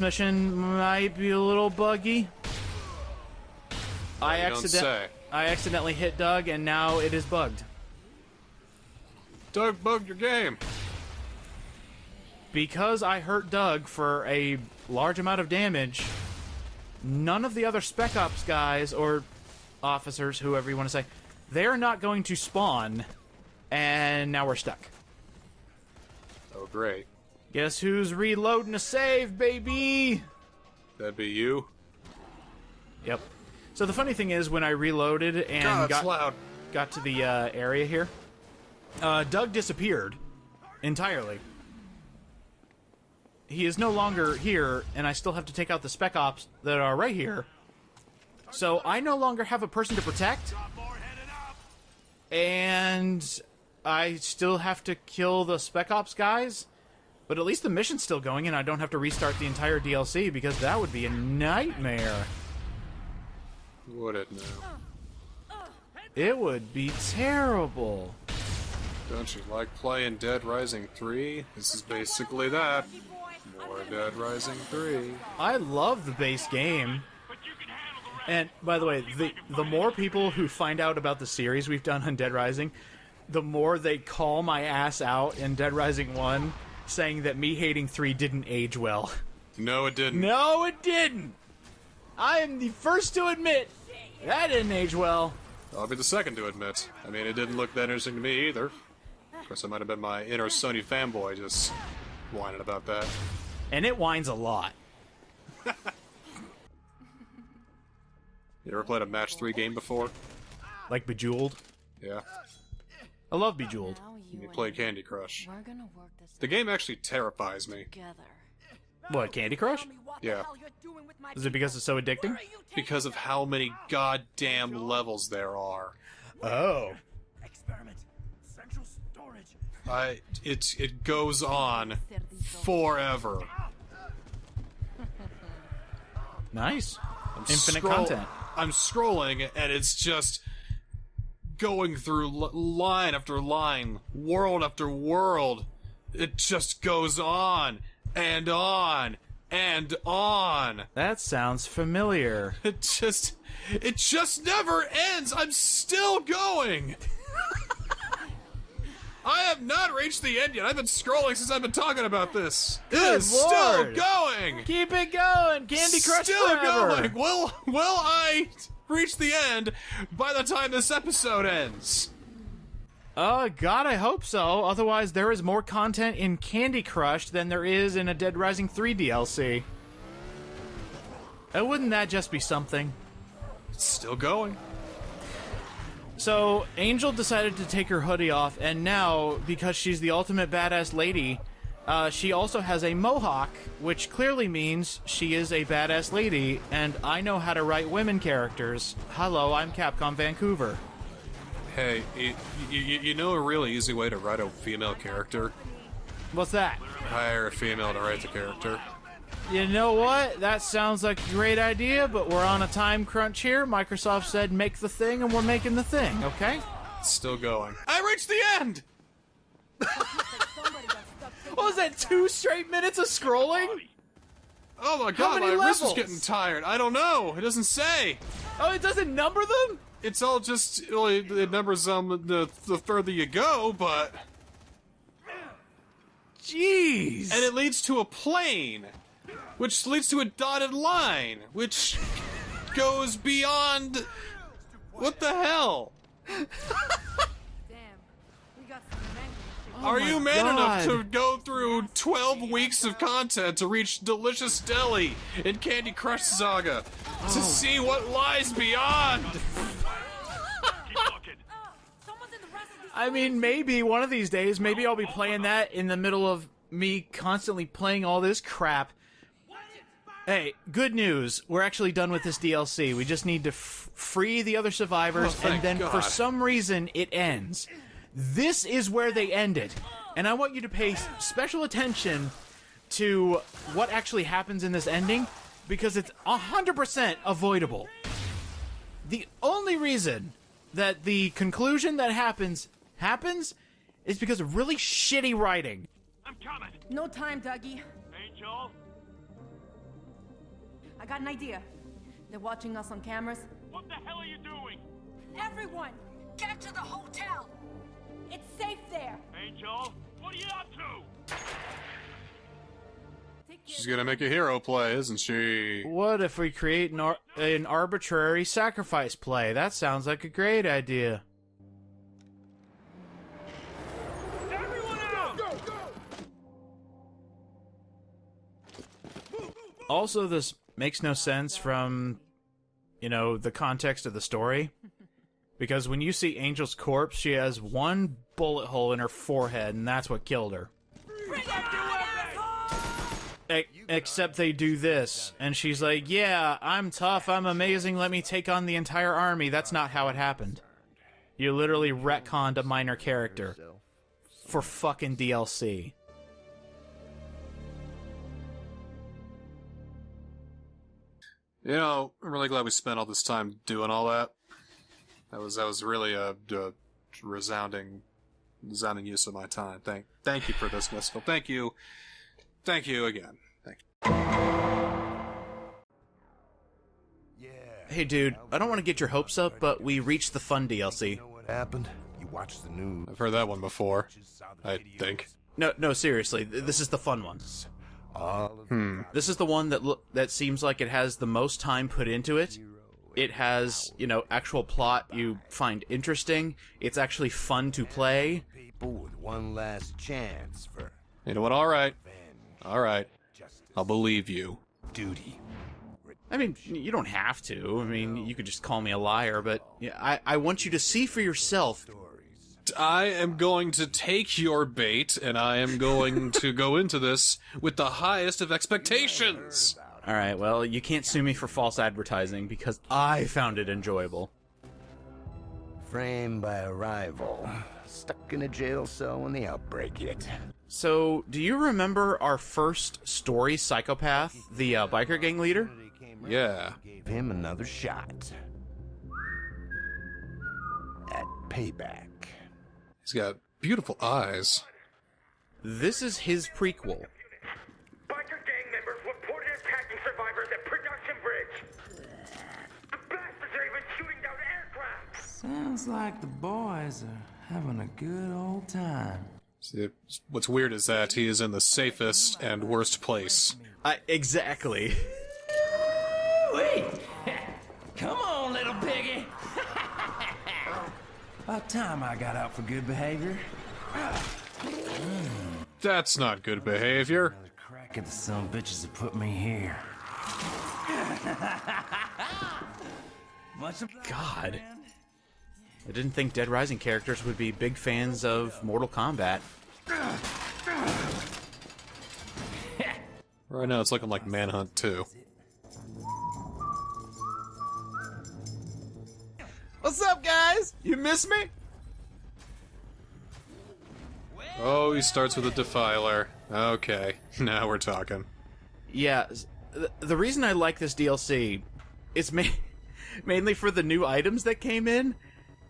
mission might be a little buggy. I accidentally hit Doug, and now it is bugged. Doug bugged your game. Because I hurt Doug for a large amount of damage, none of the other Spec Ops guys, or officers, whoever you want to say, they're not going to spawn, and now we're stuck. Oh, great. Guess who's reloading a save, baby? That'd be you? Yep. So the funny thing is, when I reloaded and God, it's loud. got to the area here, Doug disappeared entirely. he is no longer here, and I still have to take out the Spec Ops that are right here. So I no longer have a person to protect, and I still have to kill the Spec Ops guys, but at least the mission's still going, and I don't have to restart the entire DLC, because that would be a nightmare. Would it now? It would be terrible. Don't you like playing Dead Rising 3? This is basically that. More Dead Rising 3. I love the base game. And, by the way, the more people who find out about the series we've done on Dead Rising, the more they call my ass out in Dead Rising 1, saying that me hating 3 didn't age well. No, it didn't. No, it didn't! I am the first to admit that didn't age well. I'll be the second to admit. I mean, it didn't look that interesting to me either. Of course, it might have been my inner Sony fanboy just whining about that. And it whines a lot. You ever played a match 3 game before? Like Bejeweled? Yeah. I love Bejeweled. You play Candy Crush. We're gonna work this The game actually terrifies me. together. What, Candy Crush? Yeah. Is it because it's so addicting? Because of how many goddamn levels there are. Oh. Experiment. Central storage. It goes on forever. Nice. I'm Infinite content. I'm scrolling, and it's just going through line after line, world after world. It just goes on and on and on. That sounds familiar. It just never ends. I'm still going. I have not reached the end yet. I've been scrolling since I've been talking about this. It Good is still Lord. going. Keep it going! Candy Crush Still forever! going. Will I reach the end by the time this episode ends? God, I hope so. Otherwise, there is more content in Candy Crush than there is in a Dead Rising 3 DLC. And wouldn't that just be something? It's still going. So, Angel decided to take her hoodie off, and now, because she's the ultimate badass lady, she also has a mohawk, which clearly means she is a badass lady, and I know how to write women characters. Hello, I'm Capcom Vancouver. Hey, you know a really easy way to write a female character? What's that? Hire a female to write the character. You know what? That sounds like a great idea, but we're on a time crunch here. Microsoft said make the thing, and we're making the thing, okay? It's still going. I reached the end! What was that, 2 straight minutes of scrolling? Oh my god, many my wrist is levels? getting tired. I don't know. It doesn't say. Oh, it doesn't number them? It's all just, well, it numbers the further you go, but... Jeez. And it leads to a plane, which leads to a dotted line, which goes beyond... What the hell? Damn. We got some mango. Are you man enough God. to go through 12 weeks of content to reach Delicious Deli in Candy Crush Saga to see what lies beyond? I mean, maybe one of these days, maybe I'll be playing that in the middle of me constantly playing all this crap. Hey, good news. We're actually done with this DLC. We just need to free the other survivors, Oh, thank and then God. for some reason, it ends. This is where they end it. And I want you to pay special attention to what actually happens in this ending, because it's 100% avoidable. The only reason that the conclusion that happens is because of really shitty writing. I'm coming. No time, Dougie. Angel, I got an idea. They're watching us on cameras. what the hell are you doing? Everyone, get to the hotel. It's safe there. Angel, what are you up to? Take care. She's gonna make a hero play, isn't she? What if we create an arbitrary sacrifice play? That sounds like a great idea. Everyone out! Also, this makes no sense from, the context of the story. Because when you see Angel's corpse, she has one bullet hole in her forehead, and that's what killed her. Except they do this. And she's like, yeah, I'm tough, I'm amazing, let me take on the entire army. That's not how it happened. You literally retconned a minor character. For fucking DLC. You know, I'm really glad we spent all this time doing all that. That was really a resounding use of my time. Thank you for this, Niskel. Thank you again. Thank you. Hey dude, I don't want to get your hopes up, but we reached the fun DLC. You know what happened? You watched the news. I've heard that one before. I think. No, seriously, this is the fun one. This is the one that seems like it has the most time put into it. It has, you know, actual plot you find interesting. It's actually fun to play. People with one last chance for You know what? All right. I'll believe you. duty. I mean, you don't have to. I mean, you could just call me a liar, but yeah, I want you to see for yourself. I am going to take your bait, and I am going to go into this with the highest of expectations. Alright, well, you can't sue me for false advertising, because I found it enjoyable. Framed by a rival. Stuck in a jail cell when the outbreak hit. So, do you remember our first story psychopath, the biker gang leader? Yeah. Gave him another shot. At payback. He's got beautiful eyes. This is his prequel. Biker gang members reported attacking survivors at Production Bridge. The bastards are even shooting down aircraft. Sounds like the boys are having a good old time. See, what's weird is that he is in the safest and worst place. Exactly. Wait! Come on, little piggy! About time I got out for good behavior. That's not good behavior. Another crack at the son of bitches that put me here. Much obliged, God. man. I didn't think Dead Rising characters would be big fans of Mortal Kombat. Right now it's looking like Manhunt 2. What's up, guys? You miss me? Oh, he starts with a defiler. Okay, now we're talking. Yeah, the reason I like this DLC is mainly for the new items that came in,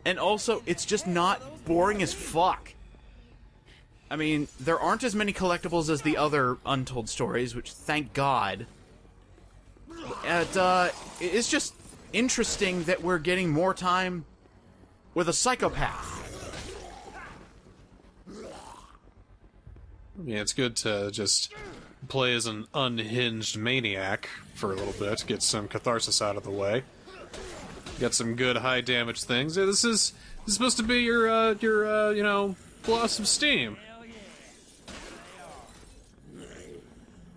and also it's just not boring as fuck. I mean, there aren't as many collectibles as the other Untold stories, which thank God. It's just interesting that we're getting more time with a psychopath. Yeah, it's good to just play as an unhinged maniac for a little bit, get some catharsis out of the way. Get some good high damage things. Yeah, this is supposed to be your you know, blow off some steam.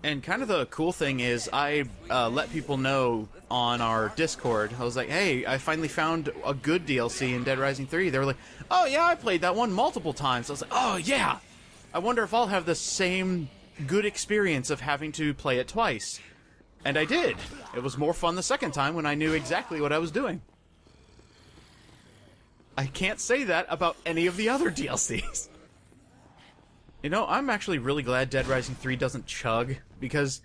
And kind of the cool thing is, I let people know on our Discord. I was like, hey, I finally found a good DLC in Dead Rising 3. They were like, oh yeah, I played that one multiple times. I was like, oh yeah! I wonder if I'll have the same good experience of having to play it twice. And I did. It was more fun the second time when I knew exactly what I was doing. I can't say that about any of the other DLCs. You know, I'm actually really glad Dead Rising 3 doesn't chug, because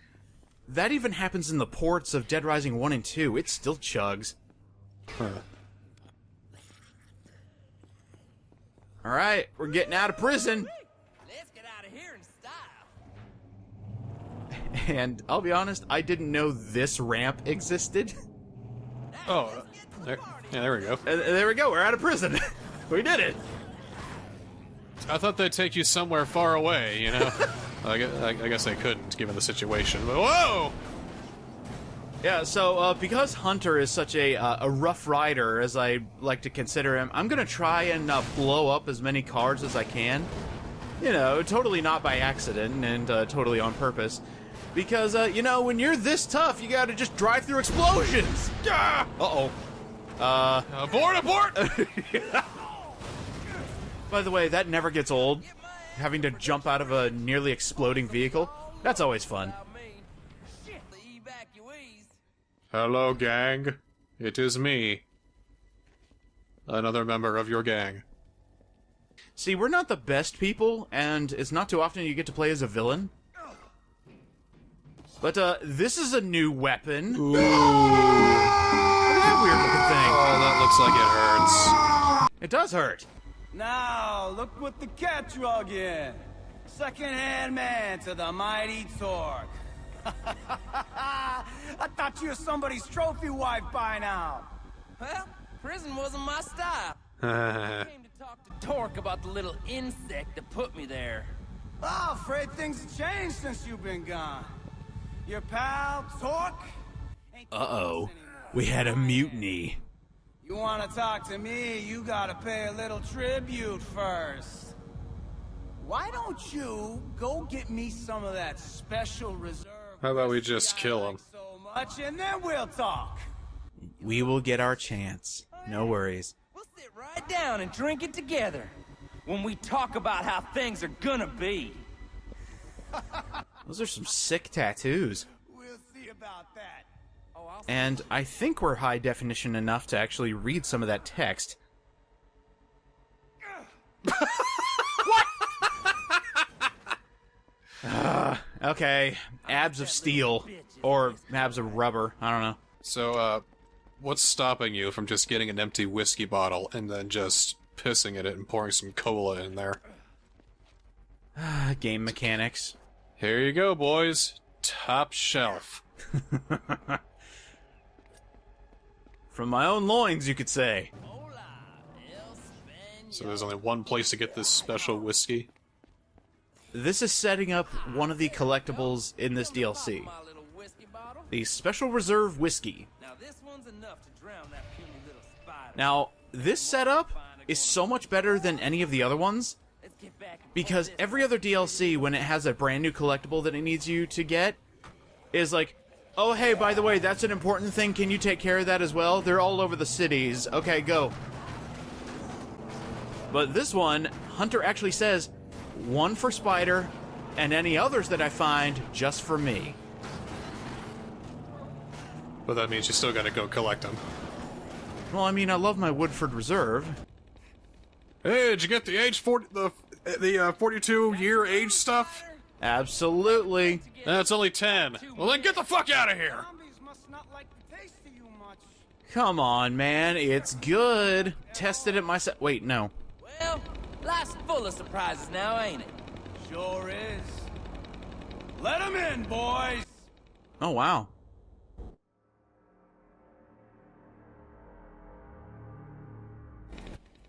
that even happens in the ports of Dead Rising 1 and 2. It still chugs. Huh. Alright, we're getting out of prison. Let's get out of here in style. And I'll be honest, I didn't know this ramp existed. Oh, there we go. There we go, we're out of prison. We did it. I thought they'd take you somewhere far away, you know? I guess they couldn't, given the situation, but whoa! Yeah, so because Hunter is such a rough rider, as I like to consider him, I'm gonna try and blow up as many cars as I can. You know, totally not by accident and totally on purpose. Because, you know, when you're this tough, you gotta just drive through explosions! Ah! Uh-oh. Abort! By the way, that never gets old. Having to jump out of a nearly exploding vehicle. That's always fun. Hello, gang. It is me. Another member of your gang. See, we're not the best people, and it's not too often you get to play as a villain. But, this is a new weapon. Ooh. Look at that weird-looking thing. Oh, that looks like it hurts. It does hurt. Now, look what the cat drug in. Second-hand man to the mighty Torque. I thought you were somebody's trophy wife by now. Well, prison wasn't my style. I came to talk to Torque about the little insect that put me there. Oh, afraid things have changed since you've been gone. Your pal, Torque? Uh-oh. We had a mutiny. You want to talk to me, you gotta pay a little tribute first. Why don't you go get me some of that special reserve? How about we just kill him? So much, and then we'll talk. We will get our chance. No worries. We'll sit right down and drink it together when we talk about how things are gonna be. Those are some sick tattoos. We'll see about that. And I think we're high definition enough to actually read some of that text. Okay. Abs of steel. Or abs of rubber. I don't know. So, what's stopping you from just getting an empty whiskey bottle and then just pissing in it and pouring some cola in there? Game mechanics. Here you go, boys. Top shelf. From my own loins, you could say. So there's only one place to get this special whiskey? This is setting up one of the collectibles in this DLC. The Special Reserve Whiskey. Now, this setup is so much better than any of the other ones, because every other DLC, when it has a brand new collectible that it needs you to get, is like, oh hey, by the way, that's an important thing, can you take care of that as well? They're all over the cities. Okay, go. But this one, Hunter actually says, one for Spider, and any others that I find, just for me. But that means you still gotta go collect them. Well, I mean, I love my Woodford Reserve. Hey, did you get the age 42-year age stuff? Absolutely. That's only 10. Well, then get the fuck out of here! Come on, man, it's good. Tested it myself. Wait, no. Well, life's full of surprises now, ain't it? Sure is. Let 'em in, boys! Oh, wow.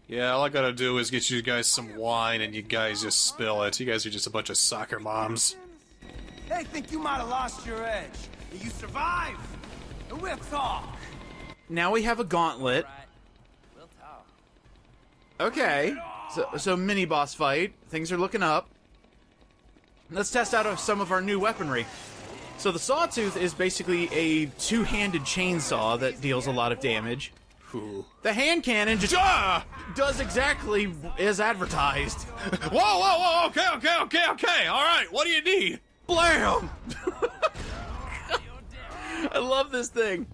Yeah, all I gotta do is get you guys some wine and you guys just spill it. You guys are just a bunch of soccer moms. They think you might have lost your edge. You survived. And we'll talk. Now we have a gauntlet. Okay. So mini boss fight. Things are looking up. Let's test out some of our new weaponry. So the Sawtooth is basically a two-handed chainsaw that deals a lot of damage. Ooh. The hand cannon just does exactly as advertised. Whoa, okay, alright, what do you need? Blam! I love this thing.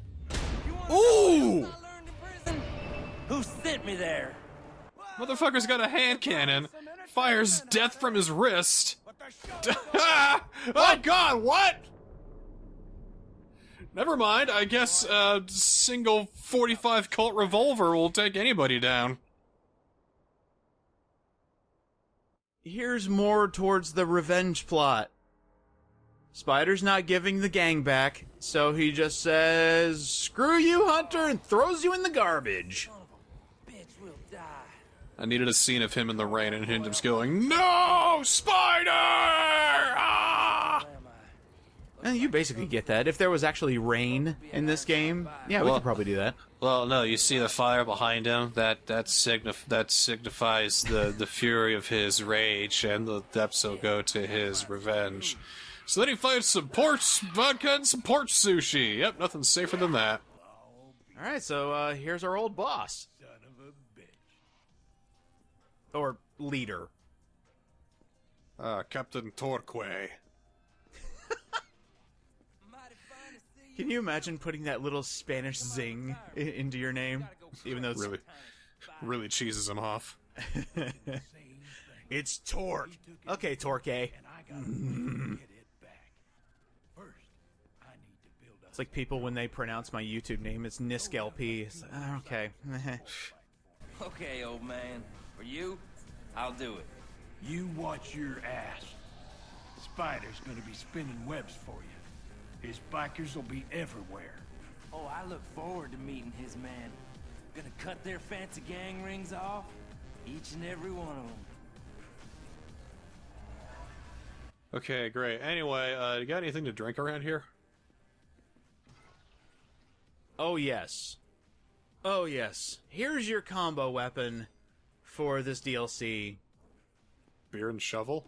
Ooh! Who sent me there? Motherfucker's got a hand cannon, fires death from his wrist. Oh god, what? Never mind, I guess a single 45 Colt revolver will take anybody down. Here's more towards the revenge plot. Spider's not giving the gang back, so he just says, "Screw you, Hunter," and throws you in the garbage. I needed a scene of him in the rain and him just going, "No, Spider!" Ah! And you basically get that. If there was actually rain in this game, yeah, we could probably do that. Well, no, you see the fire behind him? That signifies the fury of his rage, and the depths will go to his revenge. So then he fights some porch vodka and some porch sushi. Yep, nothing safer than that. Alright, so here's our old boss. Son of a bitch. Or leader. Captain Torque. Can you imagine putting that little Spanish zing into your name? Even though it's... Really cheeses him off. It's Torque. Okay, Torque. It's like people when they pronounce my YouTube name, it's NiskelLP. It's like, oh, okay. Okay, old man. For you, I'll do it. You watch your ass. Spider's gonna be spinning webs for you. His bikers will be everywhere. Oh, I look forward to meeting his man. Gonna cut their fancy gang rings off, each and every one of them. Okay, great. Anyway, you got anything to drink around here? Oh, yes. Oh, yes. Here's your combo weapon for this DLC. Beer and shovel?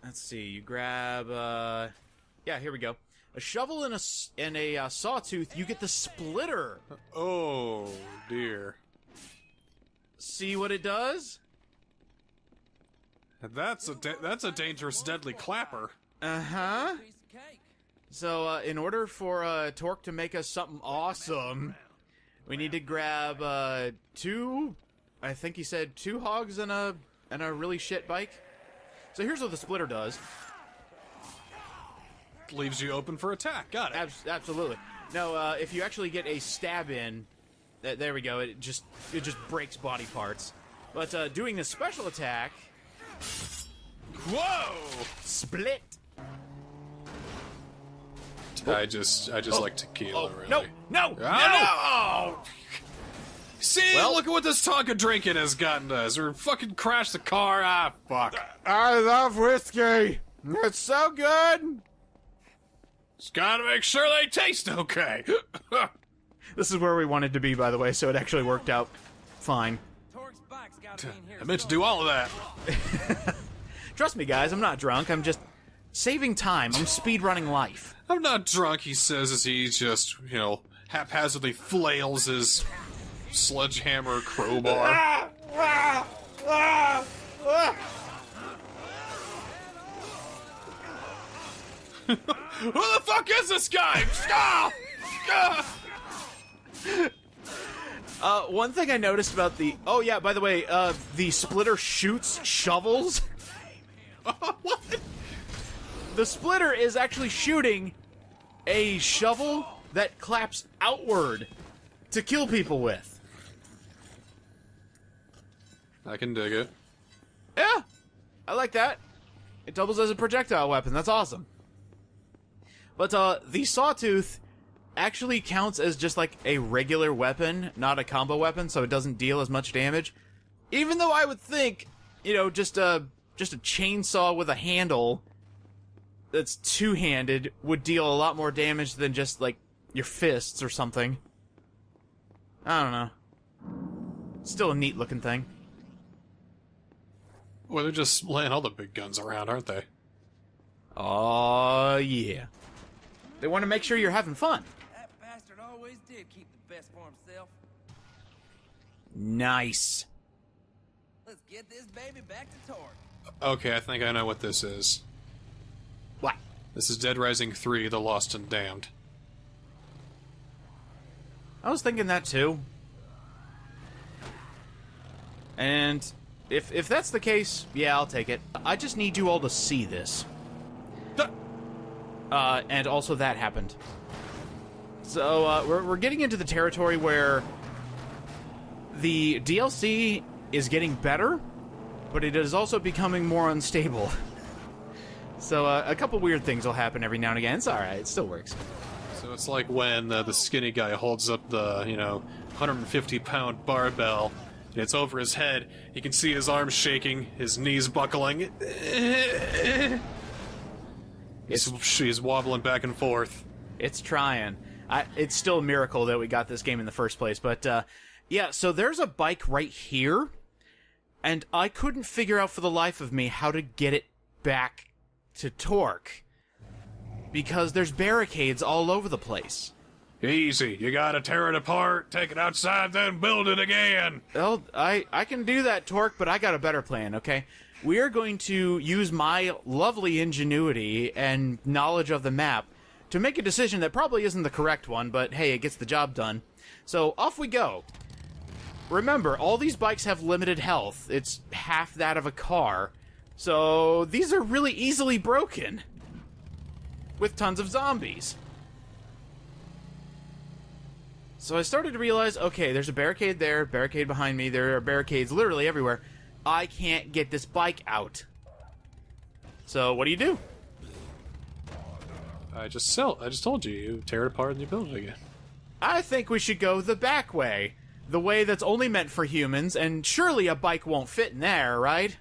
Let's see. You grab, yeah, here we go. A shovel and a sawtooth. You get the splitter. Oh, dear. See what it does? That's a dangerous, deadly clapper. Uh-huh. So, in order for Torque to make us something awesome, we need to grab two. I think he said 2 hogs and a really shit bike. So here's what the splitter does. Leaves you open for attack. Got it. Absolutely. No, if you actually get a stab in, there we go. It just breaks body parts. But doing the special attack. Whoa! Split. I just like tequila. Really. No! See, look at what this Tonka drinking has gotten us. Or fucking crashed the car. Ah, fuck. I love whiskey. It's so good. Just gotta make sure they taste okay. This is where we wanted to be, by the way, so it actually worked out fine. I meant to do all of that. Trust me, guys, I'm not drunk. I'm just saving time. I'm speedrunning life. I'm not drunk, he says, as he just, haphazardly flails his sledgehammer crowbar. Who the fuck is this guy? One thing I noticed about the... Oh, yeah, by the way, the splitter shoots shovels. What? The splitter is actually shooting a shovel that claps outward to kill people with. I can dig it. Yeah, I like that. It doubles as a projectile weapon. That's awesome. But the sawtooth actually counts as just like a regular weapon, not a combo weapon, so it doesn't deal as much damage. Even though I would think, just a chainsaw with a handle that's two-handed would deal a lot more damage than just like your fists or something. I don't know. Still a neat looking thing. Well, they're just laying all the big guns around, aren't they? Oh, yeah. They want to make sure you're having fun. That bastard always did keep the best for himself. Nice. Let's get this baby back to Torque. Okay, I think I know what this is. What? This is Dead Rising 3, The Lost and Damned. I was thinking that too. And if that's the case, yeah, I'll take it. I just need you all to see this. And also that happened. So, we're getting into the territory where the DLC is getting better, but it is also becoming more unstable. So, a couple weird things will happen every now and again. It's alright, it still works. So it's like when the skinny guy holds up the, 150-pound barbell, and it's over his head. You can see his arms shaking, his knees buckling. She's wobbling back and forth. It's trying. It's still a miracle that we got this game in the first place. But, yeah, so there's a bike right here, and I couldn't figure out for the life of me how to get it back to Torque, because there's barricades all over the place. Easy. You gotta tear it apart, take it outside, then build it again. Well, I can do that, Torque, but I got a better plan, okay? We are going to use my lovely ingenuity and knowledge of the map to make a decision that probably isn't the correct one, but hey, it gets the job done. So off we go. Remember, all these bikes have limited health. It's half that of a car. So these are really easily broken. With tons of zombies. So I started to realize, okay, there's a barricade there, barricade behind me, there are barricades literally everywhere. I can't get this bike out. So what do? I just told you, you tear it apart and you build it again. I think we should go the back way. The way that's only meant for humans, and surely a bike won't fit in there, right?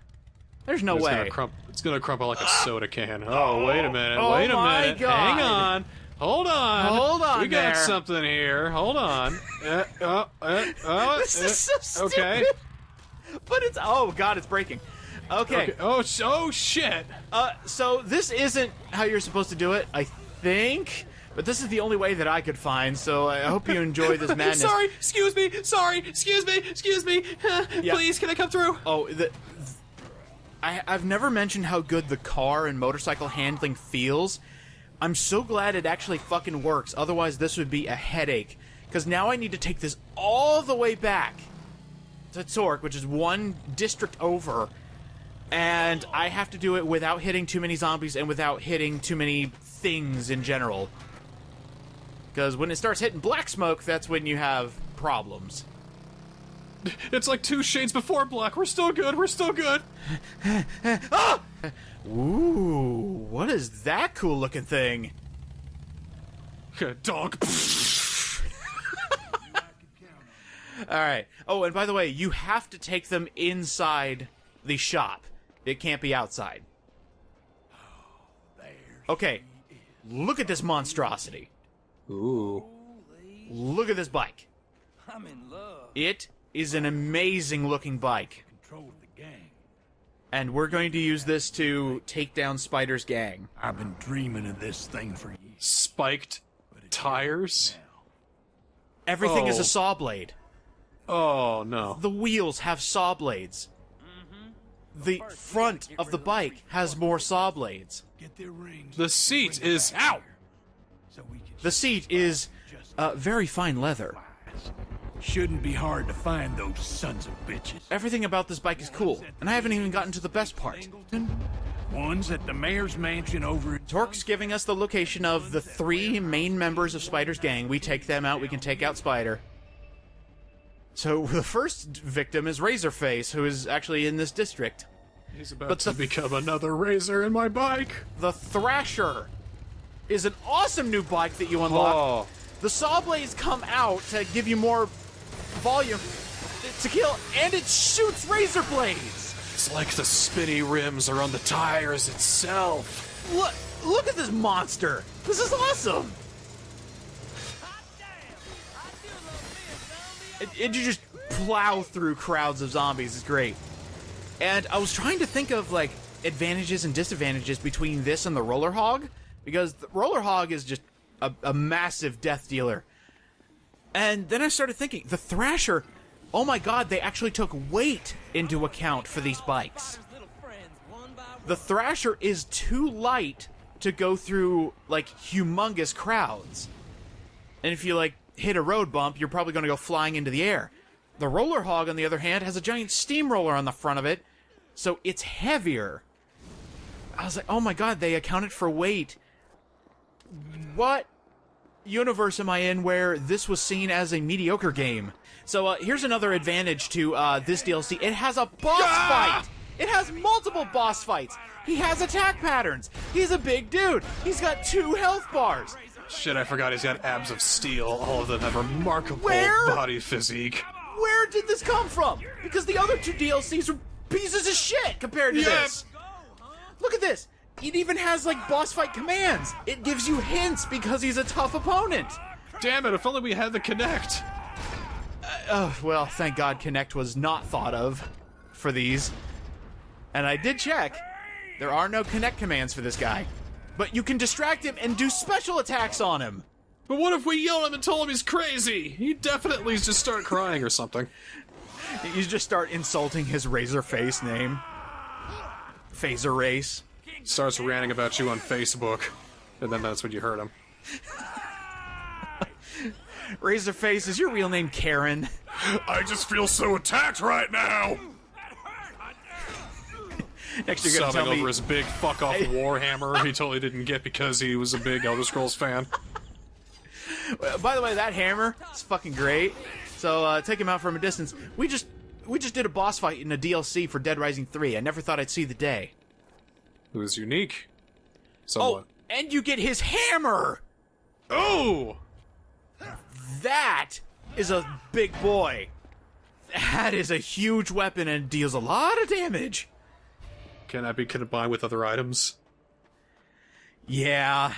There's no way. It's gonna crumple like a soda can. Oh, wait a minute, Oh wait a my minute. God. Hang on. Hold on. We got there. something here. Hold on. This is so stupid. Okay. But it's... Oh, God, it's breaking. Okay. Oh, shit. So this isn't how you're supposed to do it, I think. But this is the only way that I could find, so I hope you enjoy this madness. Sorry, excuse me. Yeah. Please, can I come through? Oh, I've never mentioned how good the car and motorcycle handling feels. I'm so glad it actually fucking works, otherwise this would be a headache. Because now I need to take this all the way back to Torque, which is one district over, and I have to do it without hitting too many zombies and without hitting too many things in general. Because when it starts hitting black smoke, that's when you have problems. It's like 2 shades before black. We're still good. Ah! Ooh, what is that cool looking thing? Dog. Alright. Oh, and by the way, you have to take them inside the shop. It can't be outside. Okay, look at this monstrosity. Ooh. Look at this bike. I'm in love. It is an amazing looking bike. Control the gang. And we're going to use this to take down Spider's gang. I've been dreaming of this thing for years. Spiked tires? Everything is Oh. a saw blade. Oh, no. The wheels have saw blades. The front of the bike has more saw blades. Get their rings. The seat is... Ow! So we can The seat is very fine leather. Shouldn't be hard to find those sons of bitches. Everything about this bike is cool, and I haven't even gotten to the best part. One's at the mayor's mansion over in Torque's giving us the location of the 3 main members of Spider's gang. We take them out, we can take out Spider. So the first victim is Razorface, who is actually in this district. He's about to become another razor in my bike. The Thrasher is an awesome new bike that you unlock. Oh. The saw blades come out to give you more volume to kill, and it shoots razor blades. It's like the spinny rims are on the tires itself. Look at this monster. This is awesome. And you just plow through crowds of zombies. It's great. And I was trying to think of like advantages and disadvantages between this and the Roller Hog, because the Roller Hog is just a massive death dealer. And then I started thinking, the Thrasher, oh my god, they actually took weight into account for these bikes. The Thrasher is too light to go through, like, humongous crowds. And if you, like, hit a road bump, you're probably going to go flying into the air. The Roller Hog, on the other hand, has a giant steamroller on the front of it, so it's heavier. I was like, oh my god, they accounted for weight. What universe am I in where this was seen as a mediocre game? So here's another advantage to this DLC. It has a boss fight! It has multiple boss fights! He has attack patterns! He's a big dude! He's got 2 health bars! Shit, I forgot he's got abs of steel. All of them have remarkable Where? body physique. Where did this come from? Because the other 2 DLCs were pieces of shit compared to this! Look at this! It even has, like, boss fight commands! It gives you hints because he's a tough opponent! Damn it, if only we had the Kinect. Oh, well, thank God Kinect was not thought of for these. And I did check. There are no Kinect commands for this guy. But you can distract him and do special attacks on him! But what if we yell at him and tell him he's crazy? He'd definitely just start crying or something. You just start insulting his Razorface name. Phaser Race. Starts ranting about you on Facebook, and then that's when you hurt him. Razorface, is your real name Karen? I just feel so attacked right now. Next, you're gonna Subbing tell me over his big fuck off Warhammer he totally didn't get because he was a big Elder Scrolls fan. By the way, that hammer is fucking great. So take him out from a distance. We just did a boss fight in a DLC for Dead Rising 3. I never thought I'd see the day. It was unique. Somewhat. Oh, and you get his hammer! Oh! That is a big boy. That is a huge weapon and deals a lot of damage. Can that be combined with other items? Yeah.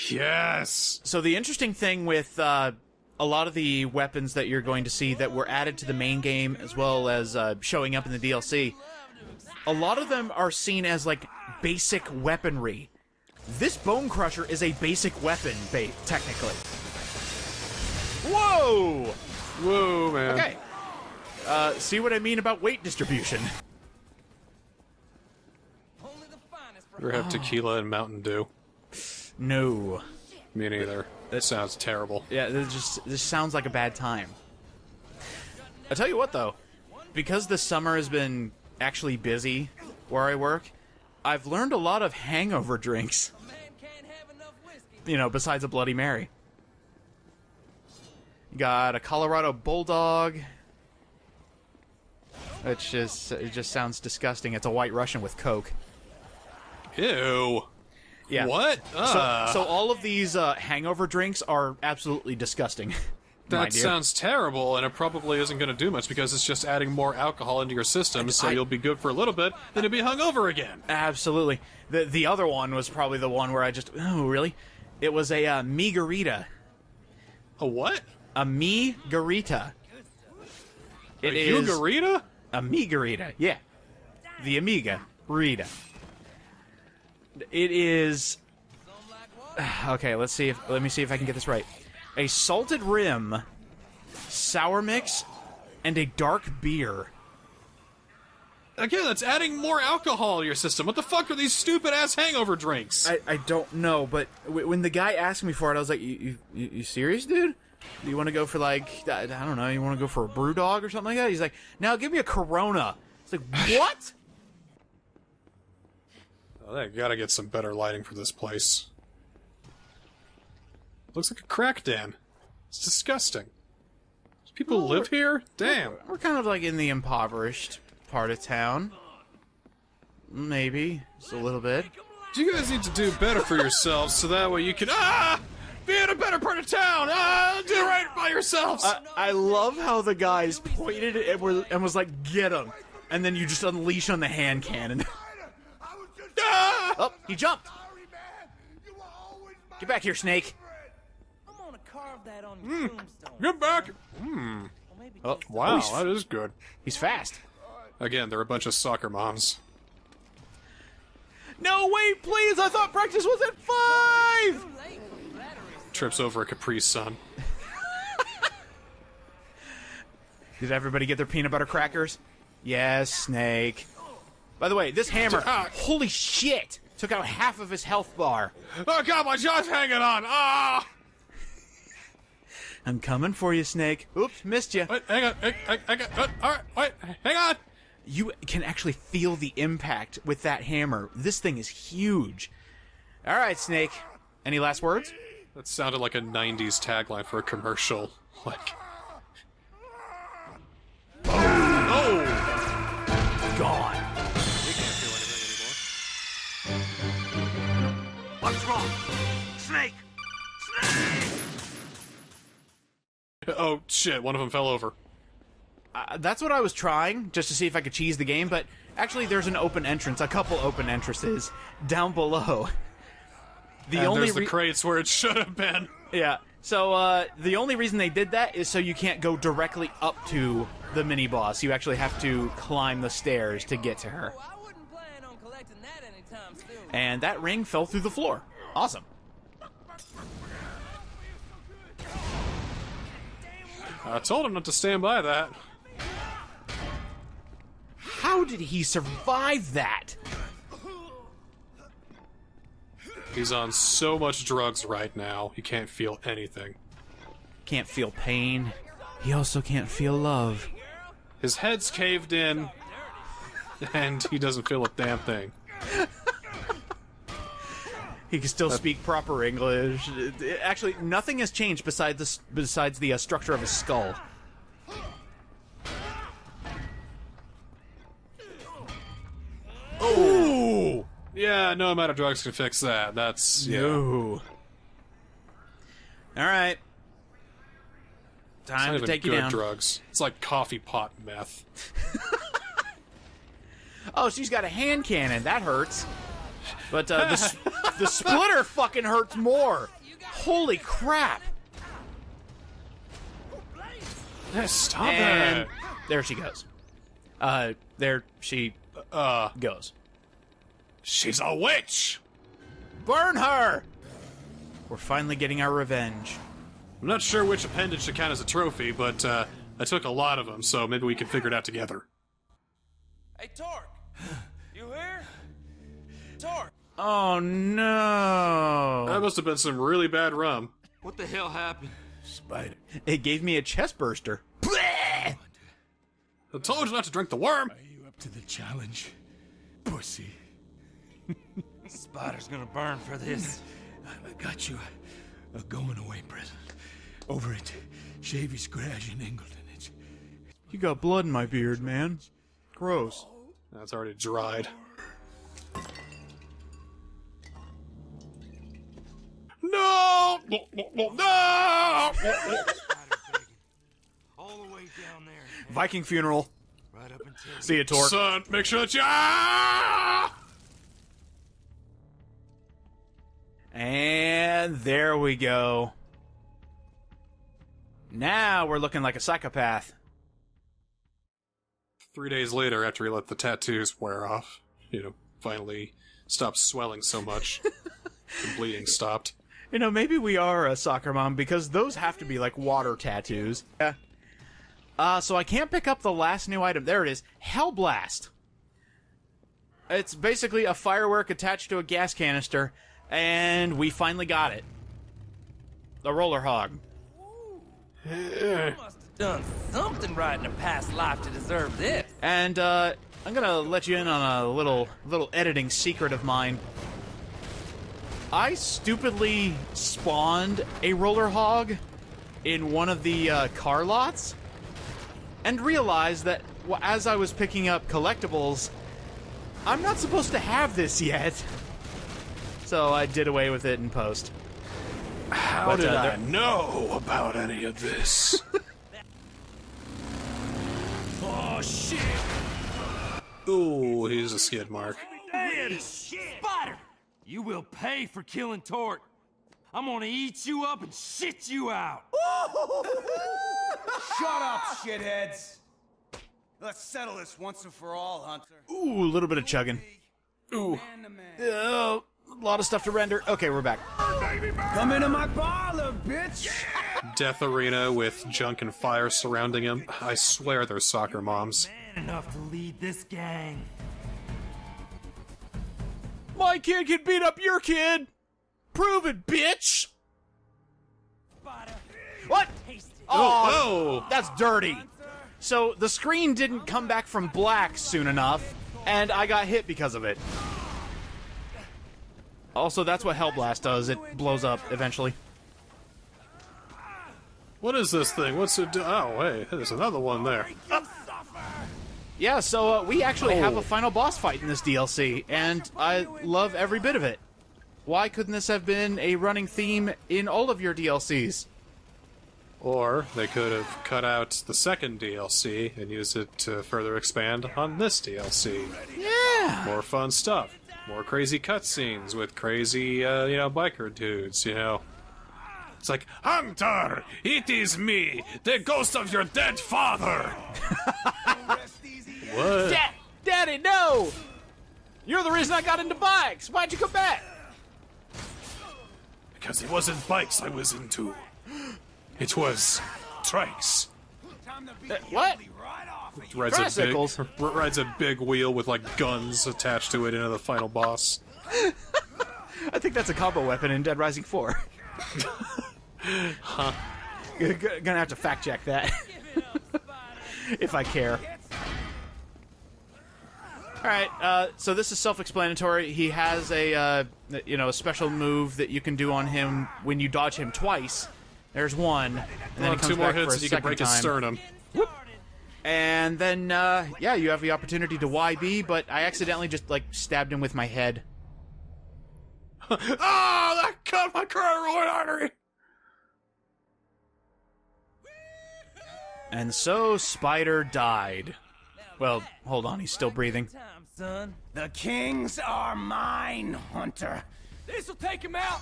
Yes! So the interesting thing with a lot of the weapons that you're going to see that were added to the main game as well as showing up in the DLC, a lot of them are seen as like basic weaponry. This Bone Crusher is a basic weapon, technically. Whoa! Whoa, man. Okay. See what I mean about weight distribution? Ever have tequila and Mountain Dew? No. Me neither. That sounds terrible. Yeah, this sounds like a bad time. I tell you what, though, because this summer has been actually busy where I work, I've learned a lot of hangover drinks. You know, besides a Bloody Mary. Got a Colorado Bulldog. It just sounds disgusting. It's a White Russian with Coke. Ew. Yeah. What? So all of these hangover drinks are absolutely disgusting. That sounds terrible, and it probably isn't going to do much because it's just adding more alcohol into your system, so you'll be good for a little bit, then you'll be hungover again. Absolutely. The other one was probably the one where I just... Oh, really? It was a Migarita. A what? A Migarita. A Yugarita? A Migarita, yeah. The Amiga Rita. It is... Okay, let me see if I can get this right. A salted rim, sour mix, and a dark beer. Again, that's adding more alcohol to your system. What the fuck are these stupid-ass hangover drinks? I don't know, but when the guy asked me for it, I was like, you serious, dude? Do you want to go for, like, I don't know, you want to go for a brew dog or something like that? He's like, now give me a Corona. It's like, what? Oh, they gotta get some better lighting for this place. Looks like a crack den. It's disgusting. Do people live here? Damn. We're kind of like in the impoverished part of town. Maybe. Just a little bit. You guys need to do better for yourselves so that way you can, be in a better part of town! Do right by yourselves! I love how the guys pointed and was like, get him. And then you just unleash on the hand cannon. Oh, he jumped. Get back here, Snake. Get back! Oh, wow, that is good. He's fast. Again, they're a bunch of soccer moms. No, wait, please! I thought practice was at 5! Trips over a Capri Sun. Did everybody get their peanut butter crackers? Yes, Snake. By the way, this hammer, holy shit, took out half of his health bar. Oh god, my jaw's hanging on! Ah! I'm coming for you, Snake. Oops, missed you. Wait, hang on. Alright, wait, hang on! You can actually feel the impact with that hammer. This thing is huge. Alright, Snake. Any last words? That sounded like a 90s tagline for a commercial. Like... Oh! Gone. We can't do anything anymore. What's wrong? Snake! Snake! Oh, shit, one of them fell over. That's what I was trying, just to see if I could cheese the game, but actually there's an open entrance, a couple open entrances, down below. There's the crates where it should have been. Yeah, so the only reason they did that is so you can't go directly up to the mini-boss. You actually have to climb the stairs to get to her. And that ring fell through the floor. Awesome. I told him not to stand by that. How did he survive that? He's on so much drugs right now, he can't feel anything. Can't feel pain. He also can't feel love. His head's caved in, and he doesn't feel a damn thing. He can still speak proper English. Actually, nothing has changed besides the structure of his skull. Oh! Yeah, no amount of drugs can fix that. That's... yeah. No. Alright. Time to take you down. Drugs. It's like coffee pot meth. Oh, she's got a hand cannon. That hurts. But the splitter fucking hurts more. Holy crap. Stop and it. There she goes. There she goes. She's a witch! Burn her! We're finally getting our revenge. I'm not sure which appendage should count as a trophy, but I took a lot of them, so maybe we can figure it out together. Hey, Torque! You here? Torque! Oh, no. That must have been some really bad rum. What the hell happened? Spider. It gave me a chest burster. I told you not to drink the worm! Are you up to the challenge, pussy? Spider's gonna burn for this. I got you a going away present. Over at Shavy's garage in Ingleton. You got blood in my beard, man. Gross. That's already dried. No! No! All the way down there. Viking funeral. Right up until... See ya, Torque. Son, make sure that you... And there we go. Now we're looking like a psychopath. 3 days later, after he let the tattoos wear off, finally stopped swelling so much, the bleeding stopped. Maybe we are a soccer mom because those have to be like water tattoos. Yeah. So I can't pick up the last new item. There it is. Hellblast. It's basically a firework attached to a gas canister, and we finally got it. The roller hog. You must have done something right in a past life to deserve this. And I'm gonna let you in on a little editing secret of mine. I stupidly spawned a roller hog in one of the car lots, and realized that as I was picking up collectibles, I'm not supposed to have this yet. So I did away with it in post. How did I know about any of this? Oh, shit! Ooh, he's a skid mark. Hey, Spider! You will pay for killing Torque. I'm gonna eat you up and shit you out. Shut up, shitheads. Let's settle this once and for all, Hunter. Ooh, a little bit of chugging. Ooh. Man to man. A lot of stuff to render. Okay, we're back. Come into my parlor, bitch! Death arena with junk and fire surrounding him. I swear they're soccer moms. Man enough to lead this gang. My kid can beat up your kid! Prove it, bitch! Spider. What? Oh, that's dirty. So the screen didn't come back from black soon enough, and I got hit because of it. Also, that's what Hellblast does. It blows up eventually. What is this thing? What's it do? Oh, hey, there's another one there. Yeah, so we actually have a final boss fight in this DLC, and I love every bit of it. Why couldn't this have been a running theme in all of your DLCs? Or they could have cut out the second DLC and used it to further expand on this DLC. Yeah! More fun stuff. More crazy cutscenes with crazy, biker dudes, It's like, Hunter, it is me, the ghost of your dead father! What? Daddy, no! You're the reason I got into bikes! Why'd you come back? Because it wasn't bikes I was into. It was trikes. What? Rides a big wheel with, guns attached to it into the final boss. I think that's a combo weapon in Dead Rising 4. Huh. Gonna have to fact check that. If I care. Alright, so this is self-explanatory. He has a, a special move that you can do on him when you dodge him twice. There's one, and then he comes 2 more back hits for a and you can second break his time. sternum. Whoop. And then, yeah, you have the opportunity to YB, but I accidentally just, stabbed him with my head. Oh, that cut my carotid artery! And so Spider died. Well, hold on, he's still breathing. Son. The kings are mine, Hunter. This'll take him out.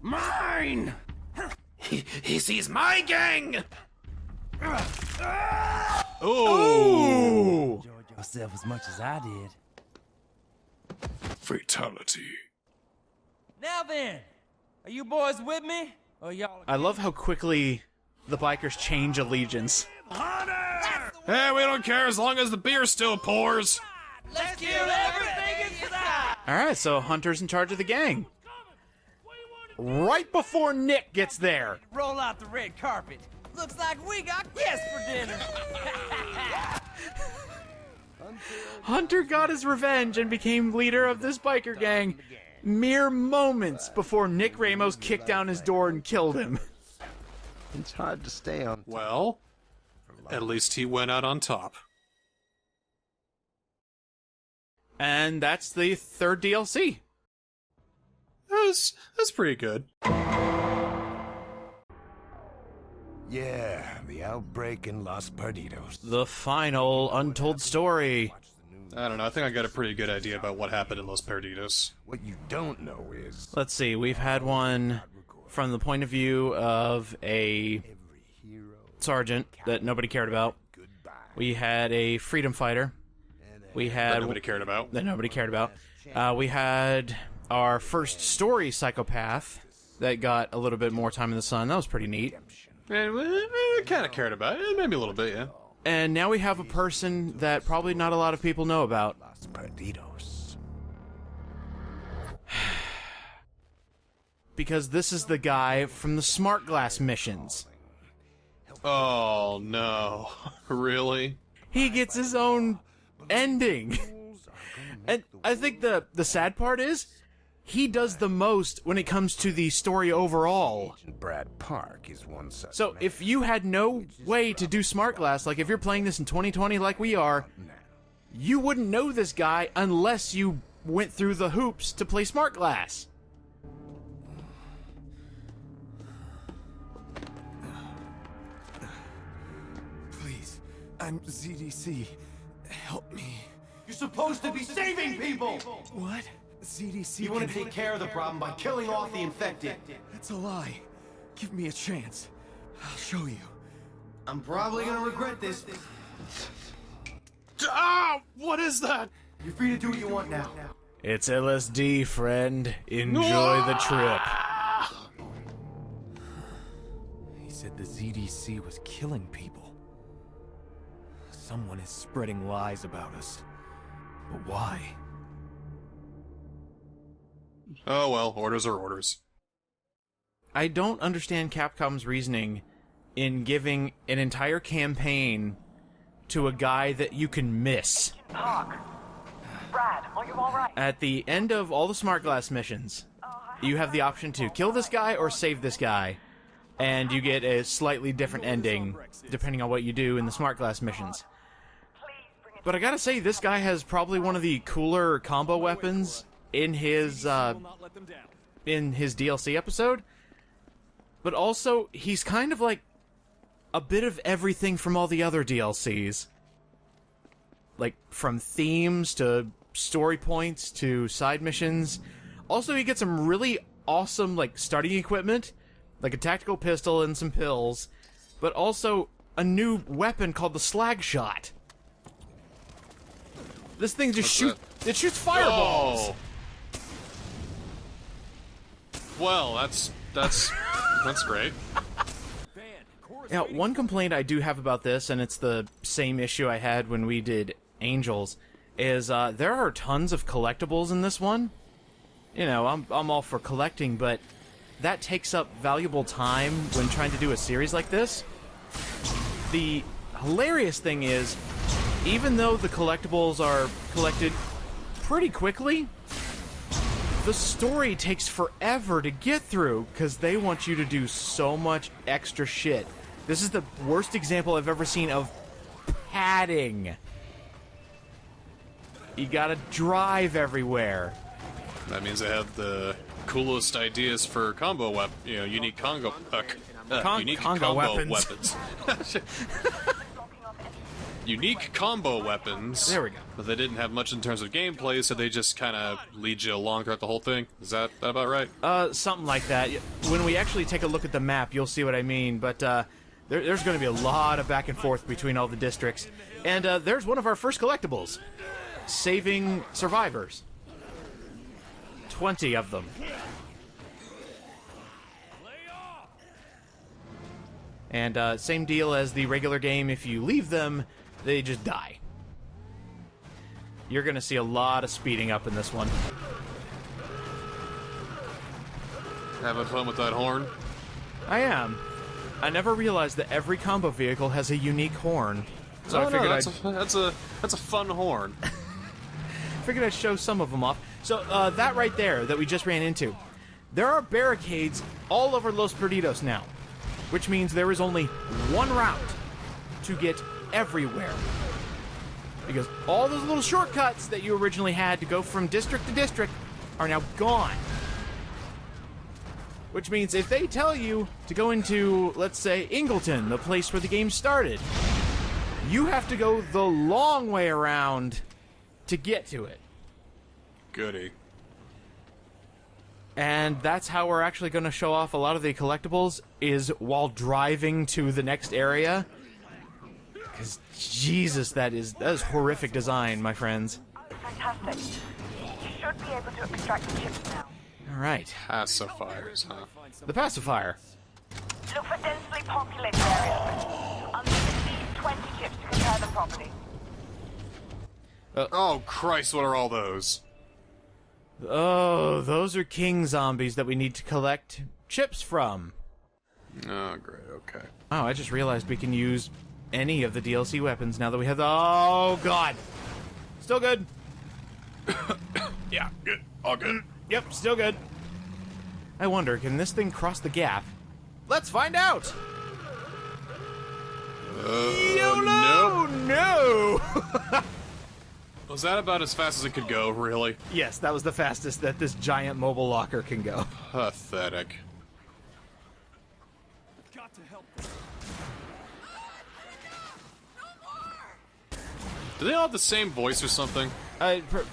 Mine! He sees my gang! Ooh! Enjoyed yourself as much as I did. Fatality. Now then, are you boys with me? Or y'all? I love how quickly the bikers change allegiance. Hey, we don't care as long as the beer still pours. Let's kill everything inside. Alright, so Hunter's in charge of the gang. Right before Nick gets there. Roll out the red carpet. Looks like we got guests for dinner. Hunter got his revenge and became leader of this biker gang mere moments before Nick Ramos kicked down his door and killed him. It's hard to stay on. Well, at least he went out on top. And that's the third DLC. That's pretty good. Yeah, the outbreak in Los Perdidos. The final Untold story. I don't know, I think I got a pretty good idea about what happened in Los Perdidos. What you don't know is... Let's see, we've had one from the point of view of a sergeant that nobody cared about. We had a freedom fighter. We had... That nobody cared about. That nobody cared about. We had our first story psychopath that got a little bit more time in the sun. That was pretty neat. And we kind of cared about it, maybe a little bit, yeah. And now we have a person that probably not a lot of people know about. Los Perdidos. Because this is the guy from the Smart Glass missions. Oh, no. Really? He gets his own ending. And I think the sad part is, he does the most when it comes to the story overall. Brad Park is one such. So if you had no way to do Smart Glass, like if you're playing this in 2020 like we are, you wouldn't know this guy unless you went through the hoops to play Smart Glass. Please, I'm ZDC. Help me. You're supposed to be saving people! What? ZDC. You want to take care of the problem by killing off the infected. That's a lie. Give me a chance. I'll show you. I'm probably gonna regret this. Ah! What is that? You're free to do what you want now. It's LSD, friend. Enjoy the trip. He said the ZDC was killing people. Someone is spreading lies about us. But why? Oh well, orders are orders. I don't understand Capcom's reasoning in giving an entire campaign to a guy that you can miss. Brad, are you alright? At the end of all the Smart Glass missions, you have the option to kill this guy or save this guy, and you get a slightly different ending depending on what you do in the Smart Glass missions. But I gotta say, this guy has probably one of the cooler combo weapons in his DLC episode. But also, he's kind of like a bit of everything from all the other DLCs. Like, from themes to story points to side missions. Also, you get some really awesome, like, starting equipment, like a tactical pistol and some pills, but also a new weapon called the Slag Shot. This thing just it shoots fireballs. Oh. Well, that's great. Now, one complaint I do have about this, and it's the same issue I had when we did Angels, is there are tons of collectibles in this one, you know, I'm all for collecting, but that takes up valuable time when trying to do a series like this. The hilarious thing is, even though the collectibles are collected pretty quickly, the story takes forever to get through because they want you to do so much extra shit. This is the worst example I've ever seen of padding. You gotta drive everywhere. That means they have the coolest ideas for combo unique combo unique Congo combo weapons. Unique combo weapons. There we go. But they didn't have much in terms of gameplay, so they just kind of lead you along throughout the whole thing. Is that about right? Something like that. When we actually take a look at the map, you'll see what I mean, but there's going to be a lot of back and forth between all the districts. And there's one of our first collectibles. Saving survivors. 20 of them. And same deal as the regular game. If you leave them, they just die. You're going to see a lot of speeding up in this one. Having fun with that horn? I am. I never realized that every combo vehicle has a unique horn. So I figured that's a fun horn. Figured I'd show some of them off. So that right there that we just ran into, there are barricades all over Los Perdidos now, which means there is only one route to get everywhere. Because all those little shortcuts that you originally had to go from district to district are now gone. Which means if they tell you to go into, let's say, Ingleton, the place where the game started, you have to go the long way around to get to it. Goody. And that's how we're actually going to show off a lot of the collectibles, is while driving to the next area. Because, Jesus, that is horrific design, my friends. Fantastic. You should be able to extract the chips now. Alright. Pacifiers, huh? The pacifier. Look for densely populated areas. I'll need at least 20 chips to compare them properly. Oh, Christ, what are all those? Oh, those are king zombies that we need to collect chips from. Oh, great, okay. Oh, I just realized we can use any of the DLC weapons now that we have the... Oh, God. Still good. Yeah, good. All good. Yep, still good. I wonder, can this thing cross the gap? Let's find out! YOLO! No! Was that about as fast as it could go, really? Yes, that was the fastest that this giant mobile locker can go. Pathetic. Got to help. Do they all have the same voice or something?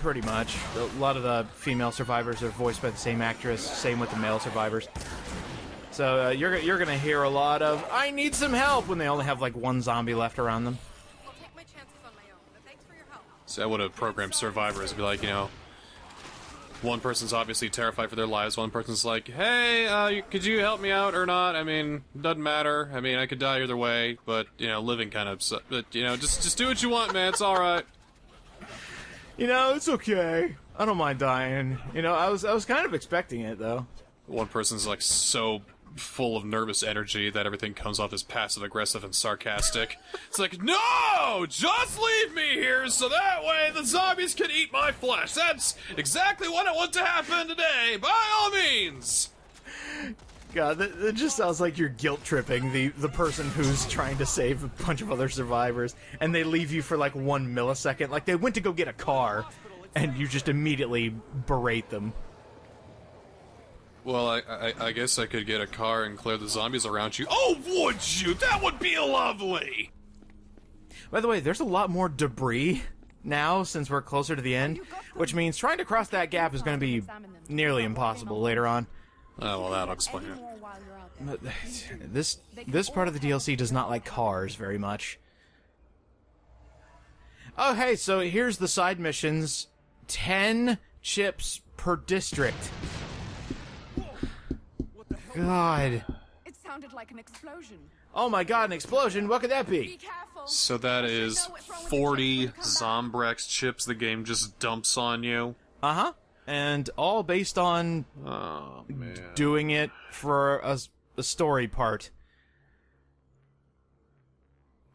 Pretty much. A lot of the female survivors are voiced by the same actress, same with the male survivors. So you're gonna hear a lot of, I need some help, when they only have like one zombie left around them. So I would have programmed survivors to be like, you know, one person's obviously terrified for their lives, one person's like, hey, could you help me out or not? I mean, doesn't matter. I mean, I could die either way, but, you know, living kind of, but, you know, just do what you want, man. It's alright. You know, it's okay. I don't mind dying. You know, I was kind of expecting it, though. One person's, like, so full of nervous energy that everything comes off as passive-aggressive and sarcastic. It's like, no! Just leave me here so that way the zombies can eat my flesh! That's exactly what I want to happen today, by all means! God, that just sounds like you're guilt-tripping the person who's trying to save a bunch of other survivors, and they leave you for like 1 millisecond. Like, they went to go get a car, and you just immediately berate them. Well, I guess I could get a car and clear the zombies around you. Oh, would you? That would be lovely! By the way, there's a lot more debris now since we're closer to the end, which means trying to cross that gap is going to be nearly impossible later on. Oh, well, that'll explain it. But this part of the DLC does not like cars very much. Oh, hey, so here's the side missions. 10 chips per district. God. It sounded like an explosion. Oh my God, an explosion? What could that be? So that is 40 Zombrex chips the game just dumps on you? Uh-huh. And all based on doing it for a story part.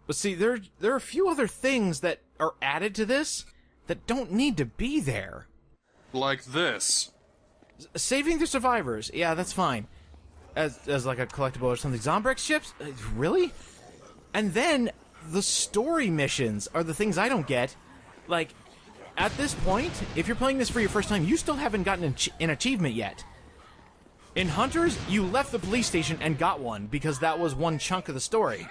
But see, there are a few other things that are added to this that don't need to be there. Like this. Saving the survivors. Yeah, that's fine. As like a collectible or something. Zombrex chips? Really? And then the story missions are the things I don't get. Like, at this point, if you're playing this for your first time, you still haven't gotten an achievement yet. In Hunters, you left the police station and got one because that was one chunk of the story.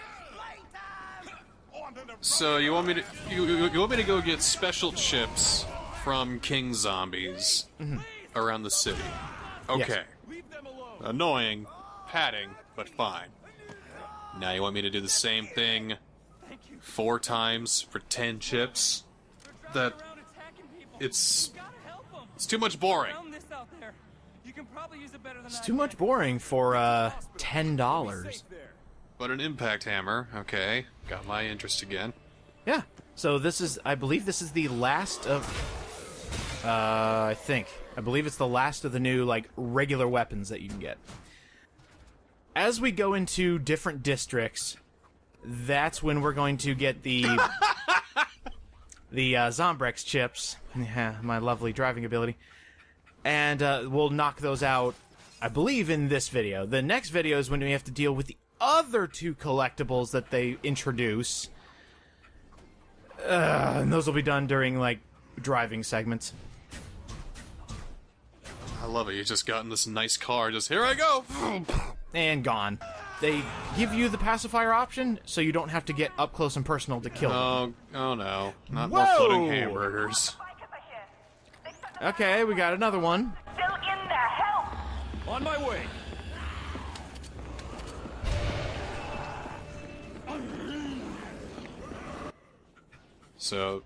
So you want me to you want me to go get special chips from King Zombies around the city? Okay. Yes. Annoying, padding, but fine. Now you want me to do the same thing 4 times for 10 chips? That it's too much boring. It's too much boring for $10. But an impact hammer, okay, got my interest again. Yeah. So this is, I believe this is the last of, I believe it's the last of the new, like, regular weapons that you can get. As we go into different districts, that's when we're going to get the Zombrex chips. Yeah, my lovely driving ability. And we'll knock those out, I believe, in this video. The next video is when we have to deal with the other 2 collectibles that they introduce. And those will be done during, like, driving segments. I love it. You just got in this nice car, just here I go! And gone. They give you the pacifier option, so you don't have to get up close and personal to kill them. Oh no. Not more floating hamburgers. Okay, we got another one. Still in there, help! On my way. So,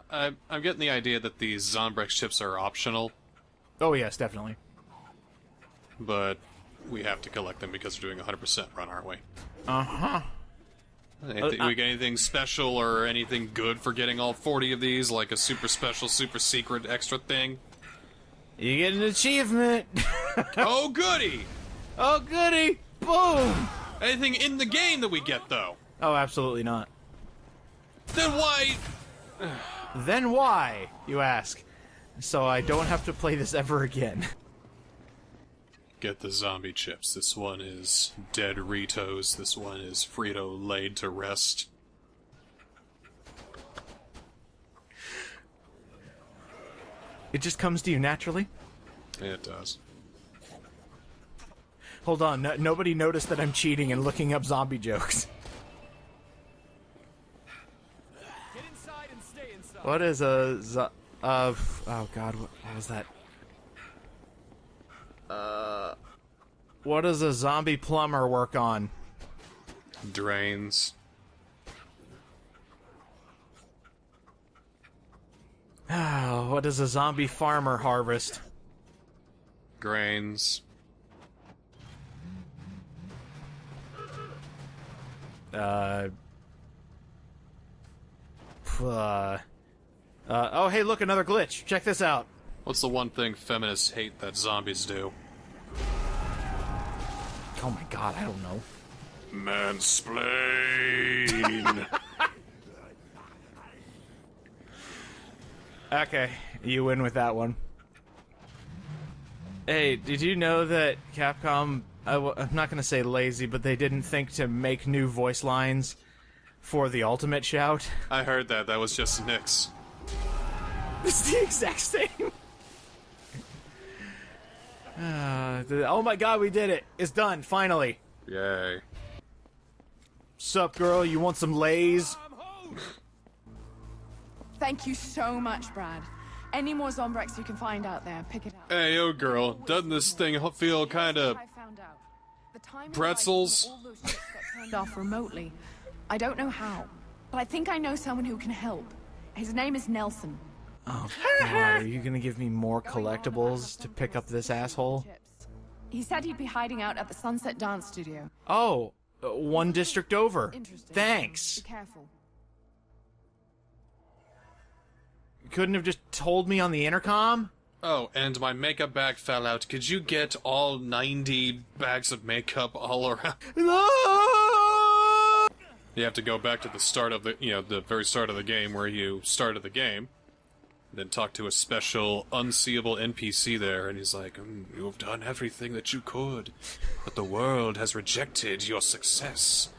I'm getting the idea that these Zombrex chips are optional. Oh yes, definitely. But we have to collect them because we're doing a 100% run, aren't we? Uh-huh. We get anything special or anything good for getting all 40 of these? Like a super special, super secret extra thing? You get an achievement! Oh goody! Oh goody! Boom! Anything in the game that we get, though? Oh, absolutely not. Then why... Then why, you ask? So I don't have to play this ever again. Get the zombie chips. This one is dead Ritos. This one is Frito laid to rest. It just comes to you naturally? It does. Hold on, nobody noticed that I'm cheating and looking up zombie jokes. Get inside and stay inside. What is a oh god, what was that? What does a zombie plumber work on? Drains. What does a zombie farmer harvest? Grains. Oh, hey, look, another glitch. Check this out. What's the one thing feminists hate that zombies do? Oh my god, I don't know. Mansplain. Okay, you win with that one. Hey, did you know that Capcom, I'm not going to say lazy, but they didn't think to make new voice lines for the Ultimate Shout? I heard that. That was just Nick's. It's the exact same. Oh my god, we did it. It's done, finally. Yay. Sup, girl? You want some Lays? Thank you so much, Brad. Any more Zombrex you can find out there, pick it up. Hey, yo, girl. Doesn't this thing feel kind of... I found out. The timing pretzels? device on all those chips got turned off remotely. I don't know how, but I think I know someone who can help. His name is Nelson. Oh god, are you gonna give me more collectibles to pick up this asshole? He said he'd be hiding out at the Sunset Dance Studio. Oh, one district over. Interesting. Thanks. Be careful. Couldn't have just told me on the intercom? Oh, and my makeup bag fell out. Could you get all 90 bags of makeup all around? You have to go back to the start of the, the very start of the game where you started the game. Then talk to a special, unseeable NPC there, and he's like, you have done everything that you could, but the world has rejected your success.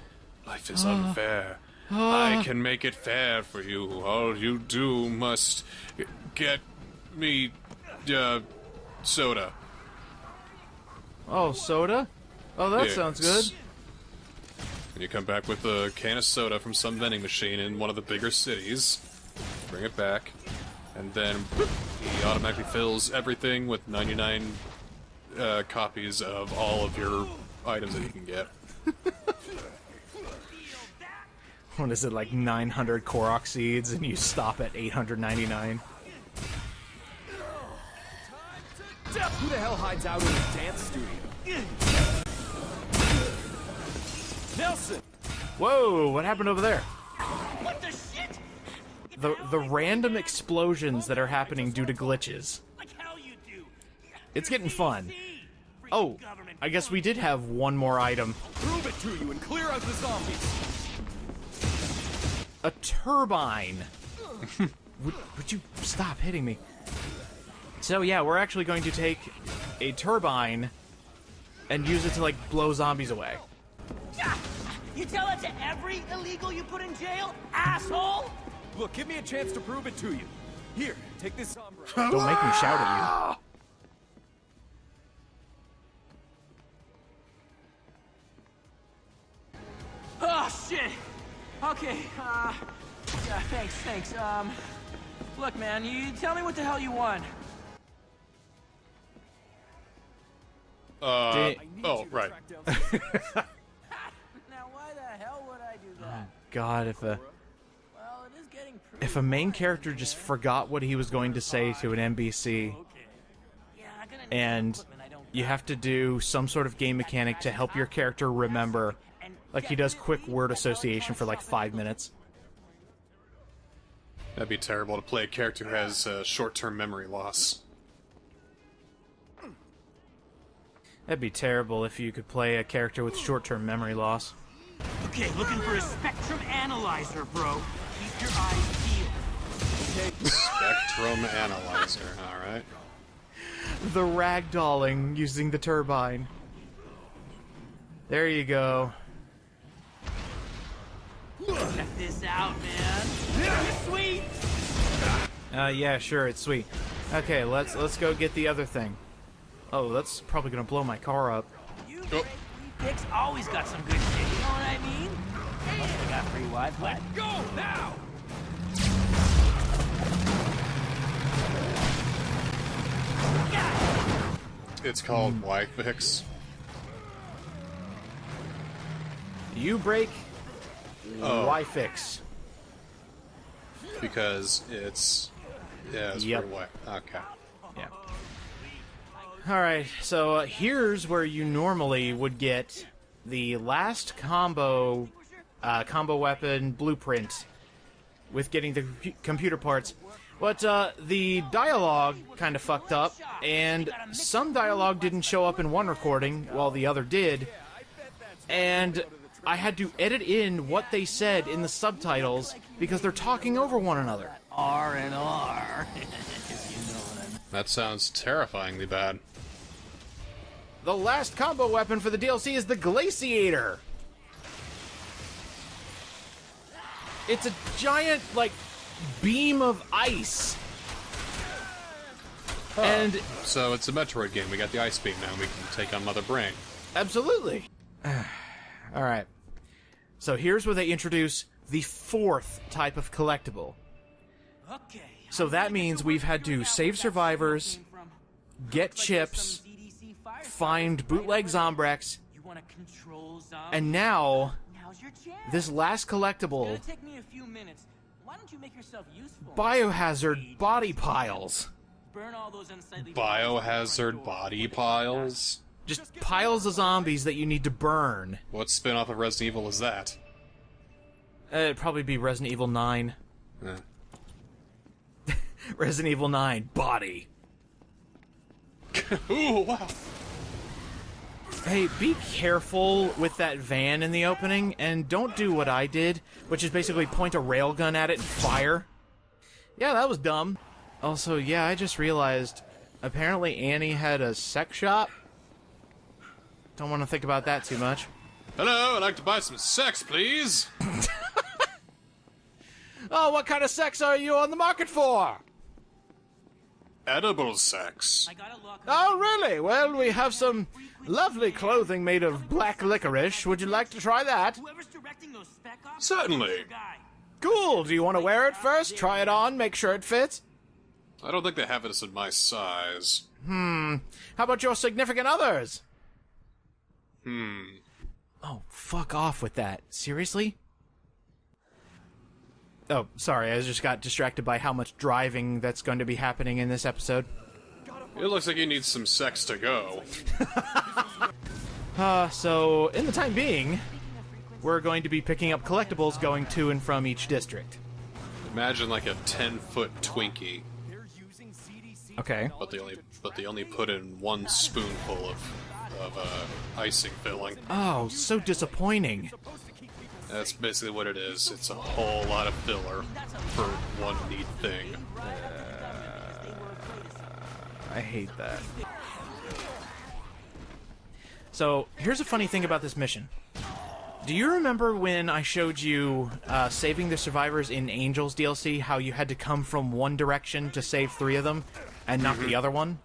Life is unfair. I can make it fair for you. All you do must get me, soda. Oh, soda? Oh, that sounds good. And you come back with a can of soda from some vending machine in one of the bigger cities. Bring it back. And then he automatically fills everything with 99 copies of all of your items that you can get. What is it, like 900 Korok seeds, and you stop at 899? Who the hell hides out in a dance studio? Nelson! Whoa, what happened over there? What the shit? The random explosions that are happening due to glitches. It's getting fun. Oh, I guess we did have one more item. Prove it to you and clear out the zombies. A turbine. Would you stop hitting me? So yeah, we're actually going to take a turbine and use it to, like, blow zombies away. You tell that to every illegal you put in jail, asshole? Look, give me a chance to prove it to you. Here, take this sombrero. Don't make me shout at you. Oh, shit! Okay, yeah, thanks. Look, man, you tell me what the hell you want. Oh, right. Now, why the hell would I do that? God, Well, it is getting pretty if a main character just forgot what he was going to say to an NPC, and you have to do some sort of game mechanic to help your character remember, like he does quick word association for like 5 minutes. That'd be terrible to play a character who has short-term memory loss. That'd be terrible if you could play a character with short-term memory loss. Okay, looking for a spectrum analyzer, bro. Keep your eyes peeled. Spectrum analyzer, alright. The ragdolling using the turbine. There you go. Check this out, man. Sweet. Yeah, sure, it's sweet. Okay, let's go get the other thing. Oh, that's probably gonna blow my car up. You Dick's always got some good shit, you know what I mean? Plus we got free Wi-Fi. Go now! It's called Y-Fix. You break, why fix? Because it's... Yeah, it's Yep. for what? Okay. Yeah. Alright, so here's where you normally would get the last combo weapon blueprint with getting the computer parts. But the dialogue kind of fucked up, and some dialogue didn't show up in one recording, while the other did. And I had to edit in what they said in the subtitles because they're talking over one another. R and R. That sounds terrifyingly bad. The last combo weapon for the DLC is the Glaciator. It's a giant, like, beam of ice. Huh. And so it's a Metroid game. We got the ice beam now. We can take on Mother Brain. absolutely. Alright. So here's where they introduce the fourth type of collectible. Okay. So that means we've had to save survivors, get chips, find bootleg Zombrex, You want to control zombies? and now Now's your chance. this last collectible, It's gonna take me a few minutes. Why don't you make yourself useful? biohazard body piles. Burn all those unsightly Biohazard body piles? Just piles of zombies that you need to burn. What spin-off of Resident Evil is that? It'd probably be Resident Evil 9. Yeah. Resident Evil 9, body. Ooh, wow. Hey, be careful with that van in the opening, and don't do what I did, which is basically point a railgun at it and fire. Yeah, that was dumb. Also, yeah, I just realized, apparently Annie had a sex shop. Don't want to think about that too much. Hello, I'd like to buy some sex, please. Oh, what kind of sex are you on the market for? Edible sex. Oh, really? Well, we have some lovely clothing made of black licorice. Would you like to try that? Certainly. Cool. Do you want to wear it first? Try it on, make sure it fits? I don't think they have this in my size. How about your significant others? Oh, fuck off with that. Seriously? Oh, sorry, I just got distracted by how much driving that's going to be happening in this episode. It looks like you need some sex to go. So, in the time being, we're going to be picking up collectibles going to and from each district. Imagine like a 10-foot Twinkie. Okay. But they only put in 1 spoonful of icing filling. Oh, so disappointing. That's basically what it is. It's a whole lot of filler for one neat thing. I hate that. So, here's a funny thing about this mission. Do you remember when I showed you Saving the Survivors in Angels DLC, how you had to come from one direction to save 3 of them, and not the other one?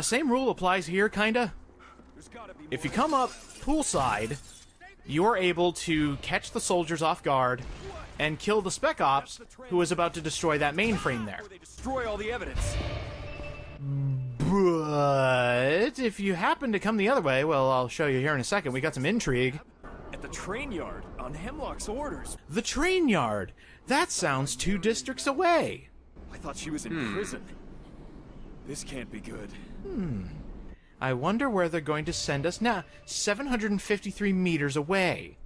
Same rule applies here, kinda. If you come up poolside, you're able to catch the soldiers off guard and kill the Spec Ops who is about to destroy that mainframe there. Destroy all the evidence. But if you happen to come the other way, well, I'll show you here in a second. We got some intrigue. At the train yard, on Hemlock's orders. The train yard! That sounds 2 districts away. I thought she was in prison. This can't be good. I wonder where they're going to send us now. 753 meters away.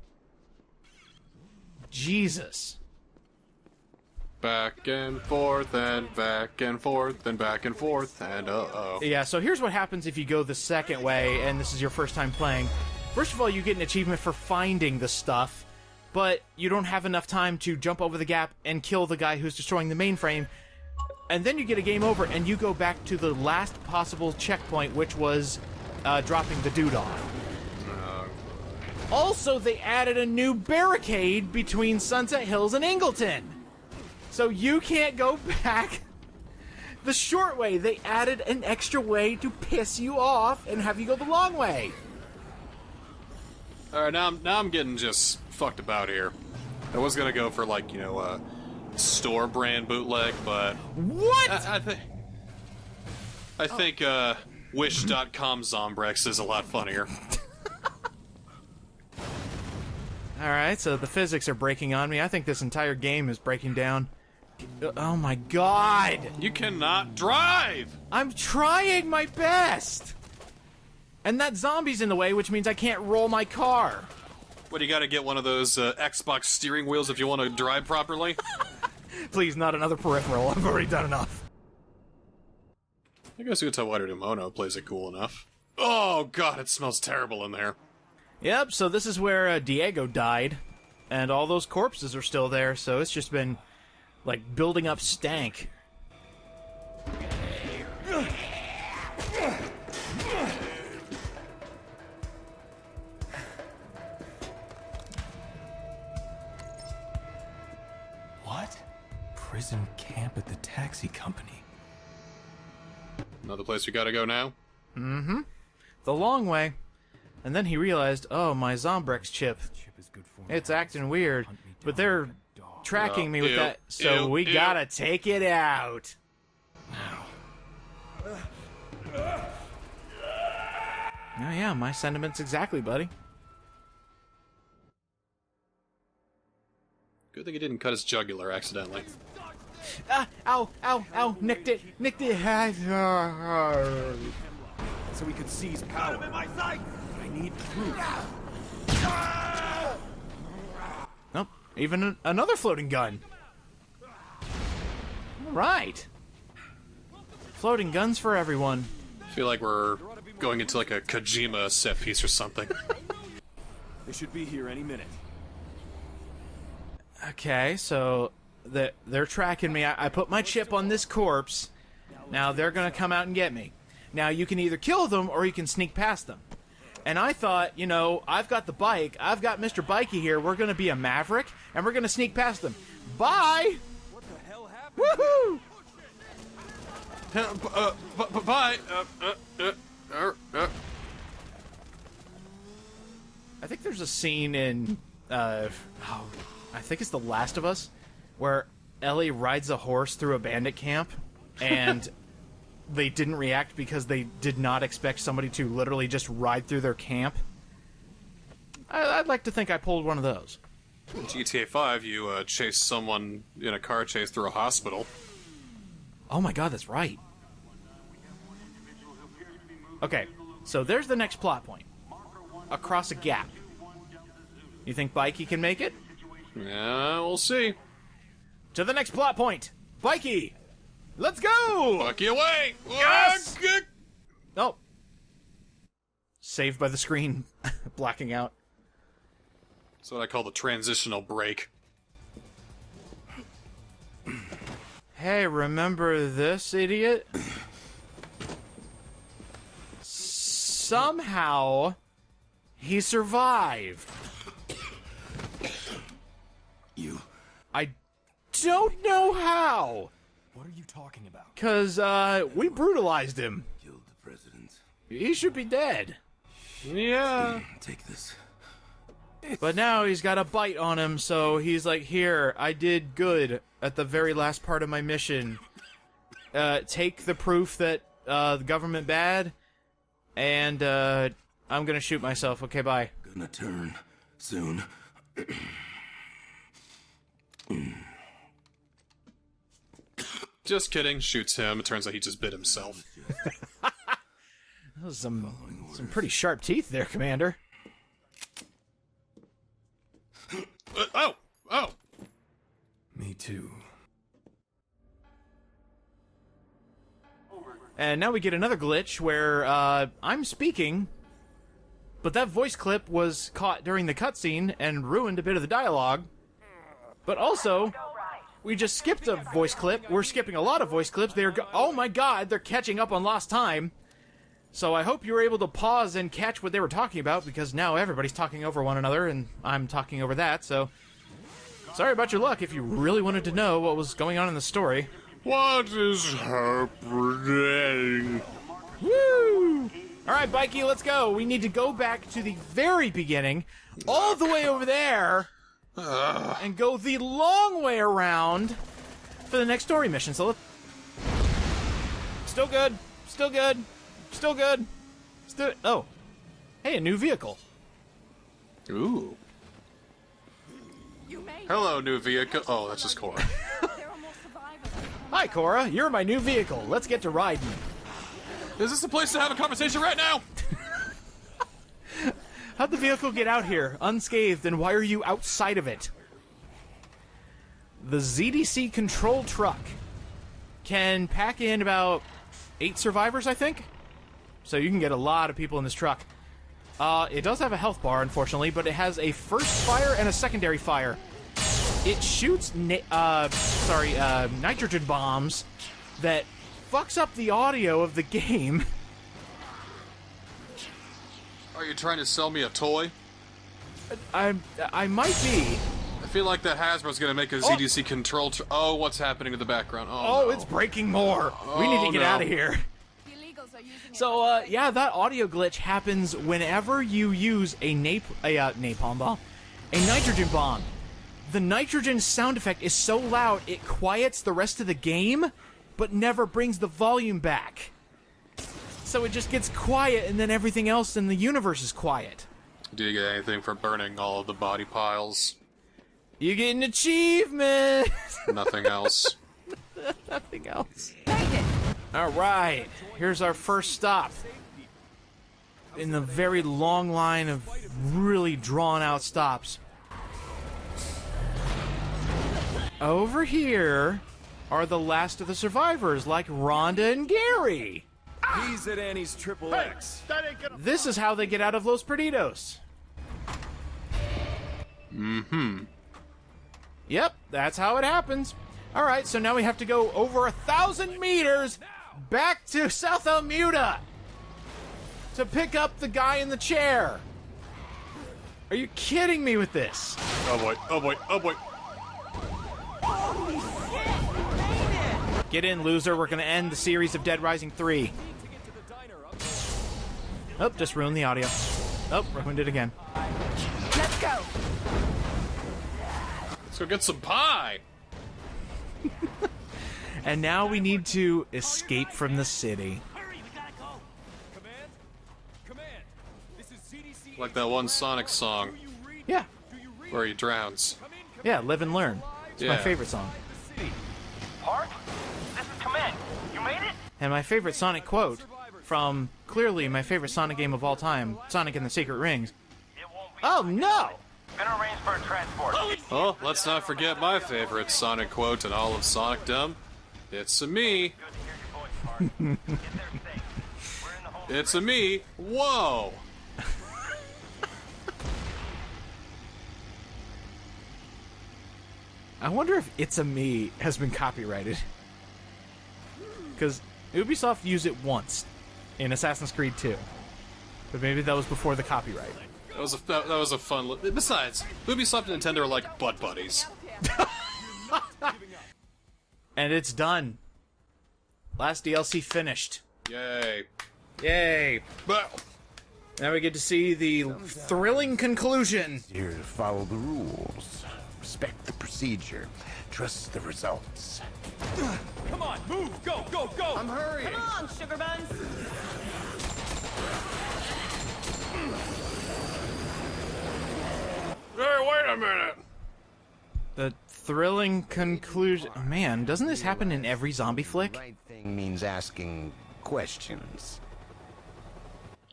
Jesus. Back and forth and back and forth and back and forth and uh-oh. Yeah, so here's what happens if you go the second way, and this is your first time playing. First of all, you get an achievement for finding the stuff, but you don't have enough time to jump over the gap and kill the guy who's destroying the mainframe. And then you get a game over, and you go back to the last possible checkpoint, which was dropping the dude off. Also, they added a new barricade between Sunset Hills and Ingleton. So you can't go back the short way. They added an extra way to piss you off and have you go the long way. Alright, now I'm getting just fucked about here. I was gonna go for, like, you know, store brand bootleg, but what? I think Wish.com Zombrex is a lot funnier. Alright, so the physics are breaking on me. I think this entire game is breaking down. Oh my god! You cannot drive! I'm trying my best! And that zombie's in the way, which means I can't roll my car. What, you gotta get one of those Xbox steering wheels if you want to drive properly? Please, not another peripheral. I've already done enough. I guess Utawaru Mono plays it cool enough. Oh god, it smells terrible in there. Yep, so this is where Diego died, and all those corpses are still there, so it's just been, like, building up stank. What? Prison camp at the taxi company. Another place we gotta go now? Mm-hmm. The long way. And then he realized, oh, my Zombrex chip. It's acting weird, but they're tracking me with that, so we gotta take it out. Oh yeah, my sentiments exactly, buddy. Good thing he didn't cut his jugular accidentally. Ah, ow, ow, ow, nicked it. So we could seize power. In my sight. I need proof. Nope, even another floating gun. All right. Floating guns for everyone. I feel like we're going into like a Kojima set piece or something. They should be here any minute. Okay, so they're tracking me. I put my chip on this corpse. Now they're gonna come out and get me. Now you can either kill them or you can sneak past them. And I thought, you know, I've got the bike. I've got Mr. Bikey here. We're gonna be a maverick and we're gonna sneak past them. Bye! What the hell happened? Woohoo! Bye! I think there's a scene in, I think it's The Last of Us, where Ellie rides a horse through a bandit camp, and they didn't react because they did not expect somebody to literally just ride through their camp. I'd like to think I pulled one of those. In GTA 5, you chase someone in a car chase through a hospital. Oh my god, that's right. Okay, so there's the next plot point. Across a gap. You think Bikey can make it? Yeah, we'll see. To the next plot point. Bikey! Let's go! Bikey away! Yes! Oh. Saved by the screen blacking out. That's what I call the transitional break. Hey, remember this, idiot? Somehow, he survived. You? I don't know how. What are you talking about? 'Cause, we brutalized him. Killed the president. He should be dead. Yeah. Take this. But now he's got a bite on him, so he's like, here, I did good at the very last part of my mission. Take the proof that, the government bad, and, I'm gonna shoot myself. Okay, bye. Gonna turn soon. Just kidding, shoots him. It turns out he just bit himself. That was some pretty sharp teeth there, Commander. Oh! Me too. And now we get another glitch where, I'm speaking, but that voice clip was caught during the cutscene and ruined a bit of the dialogue. But also, we just skipped a voice clip. We're skipping a lot of voice clips. Oh my god, they're catching up on lost time. So I hope you were able to pause and catch what they were talking about, because now everybody's talking over one another, and I'm talking over that, so... Sorry about your luck if you really wanted to know what was going on in the story. What is happening? Woo! Alright, Bikey, let's go. We need to go back to the very beginning, all the way over there, and go the long way around for the next story mission. So let's... Still good. Still good. Still good. Still... Oh. Hey, a new vehicle. Ooh. Hello, new vehicle. Oh, that's just Cora. Hi, Cora. You're my new vehicle. Let's get to riding. Is this the place to have a conversation right now? How'd the vehicle get out here, unscathed, and why are you outside of it? The ZDC control truck can pack in about 8 survivors, I think? So you can get a lot of people in this truck. It does have a health bar, unfortunately, but it has a first fire and a secondary fire. It shoots, nitrogen bombs that fucks up the audio of the game. Are you trying to sell me a toy? I might be. I feel like that Hasbro's gonna make a ZDC control. Oh, what's happening in the background? Oh, no. It's breaking more. We need to get out of here. So, yeah, that audio glitch happens whenever you use a napalm bomb, a nitrogen bomb. The nitrogen sound effect is so loud it quiets the rest of the game, but never brings the volume back. So it just gets quiet, and then everything else in the universe is quiet. Do you get anything for burning all of the body piles? You get an achievement! Nothing else. Nothing else. Alright, here's our first stop. In the very long line of really drawn out stops. Over here are the last of the survivors, like Rhonda and Gary. He's at Annie's Triple X. This is how they get out of Los Perdidos. Mm-hmm. Yep, that's how it happens. All right, so now we have to go over 1,000 meters back to South Almuda to pick up the guy in the chair. Are you kidding me with this? Oh boy, oh boy, oh boy. Get in, loser. We're going to end the series of Dead Rising 3. Oh, just ruined the audio. Oh, ruined it again. Let's go. Let's go get some pie. And now we need to escape from the city. Like that one Sonic song. Yeah. Where he drowns. Yeah, Live and Learn. It's my Yeah. favorite song. Park? This is Command. You made it? And my favorite Sonic quote from clearly my favorite Sonic game of all time, Sonic and the Secret Rings. Oh no! Been arranged for a transport. Oh, let's not forget my favorite Sonic quote in all of Sonicdom. It's a me. It's a me. Whoa! I wonder if It's a Me has been copyrighted. Because Ubisoft used it once in Assassin's Creed 2. But maybe that was before the copyright. That was a fun. Besides, Ubisoft and Nintendo are like butt buddies. And it's done. Last DLC finished. Yay! Yay! Now we get to see the thrilling conclusion. Here to follow the rules. Respect the procedure. Trust the results. Come on, move! Go, go, go! I'm hurrying. Come on, sugar buns. Hey, wait a minute! The thrilling conclusion. Oh, man, doesn't this happen in every zombie flick? Right thing means asking questions.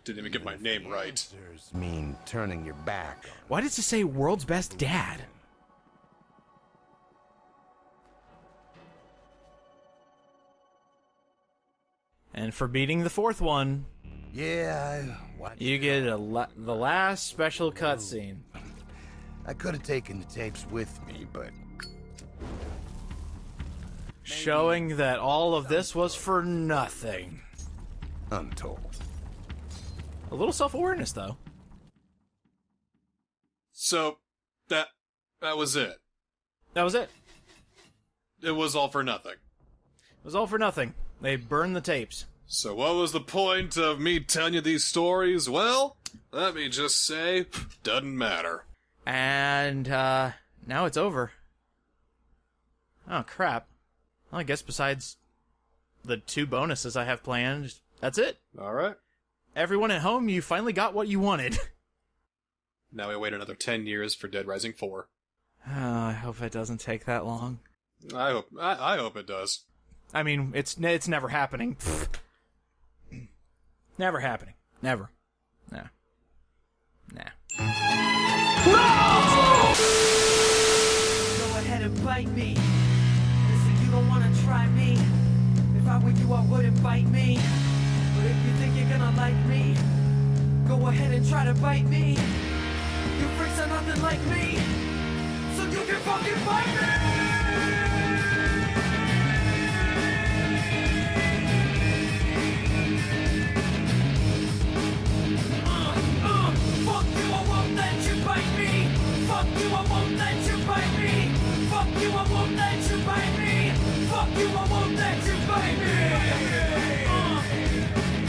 Didn't even get my name right. Answers mean turning your back. Why does it say world's best dad? And for beating the fourth one, Yeah, you get the last special cutscene. I could have taken the tapes with me, but Showing that all of this was for nothing. Untold. A little self-awareness, though. So, that was it. That was it. It was all for nothing. It was all for nothing. They burned the tapes. So what was the point of me telling you these stories? Well, let me just say, doesn't matter. And, now it's over. Oh, crap. Well, I guess besides the 2 bonuses I have planned, that's it. Alright. Everyone at home, you finally got what you wanted. Now we wait another 10 years for Dead Rising 4. Oh, I hope it doesn't take that long. I hope it does. I mean, it's never happening. Never happening. Never. Nah. Go ahead and bite me. Listen, you don't wanna try me. If I were you, I wouldn't bite me. But if you think you're gonna like me, go ahead and try to bite me. You freaks are nothing like me, so you can fucking bite me! Fuck you, I won't let you bite me. Fuck you, I won't let you bite me. Fuck you, I won't let you bite me. Fuck you, I won't let you bite me.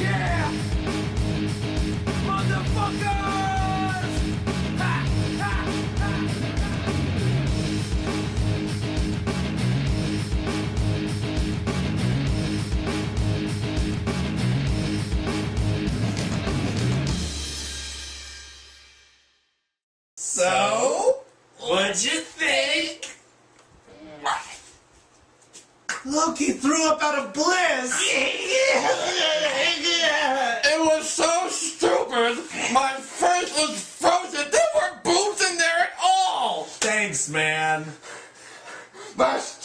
Yeah, motherfuckers! Ha, ha, ha. So, what'd you think? Loki threw up out of bliss! It was so stupid! My face was frozen! There weren't boobs in there at all! Thanks, man. But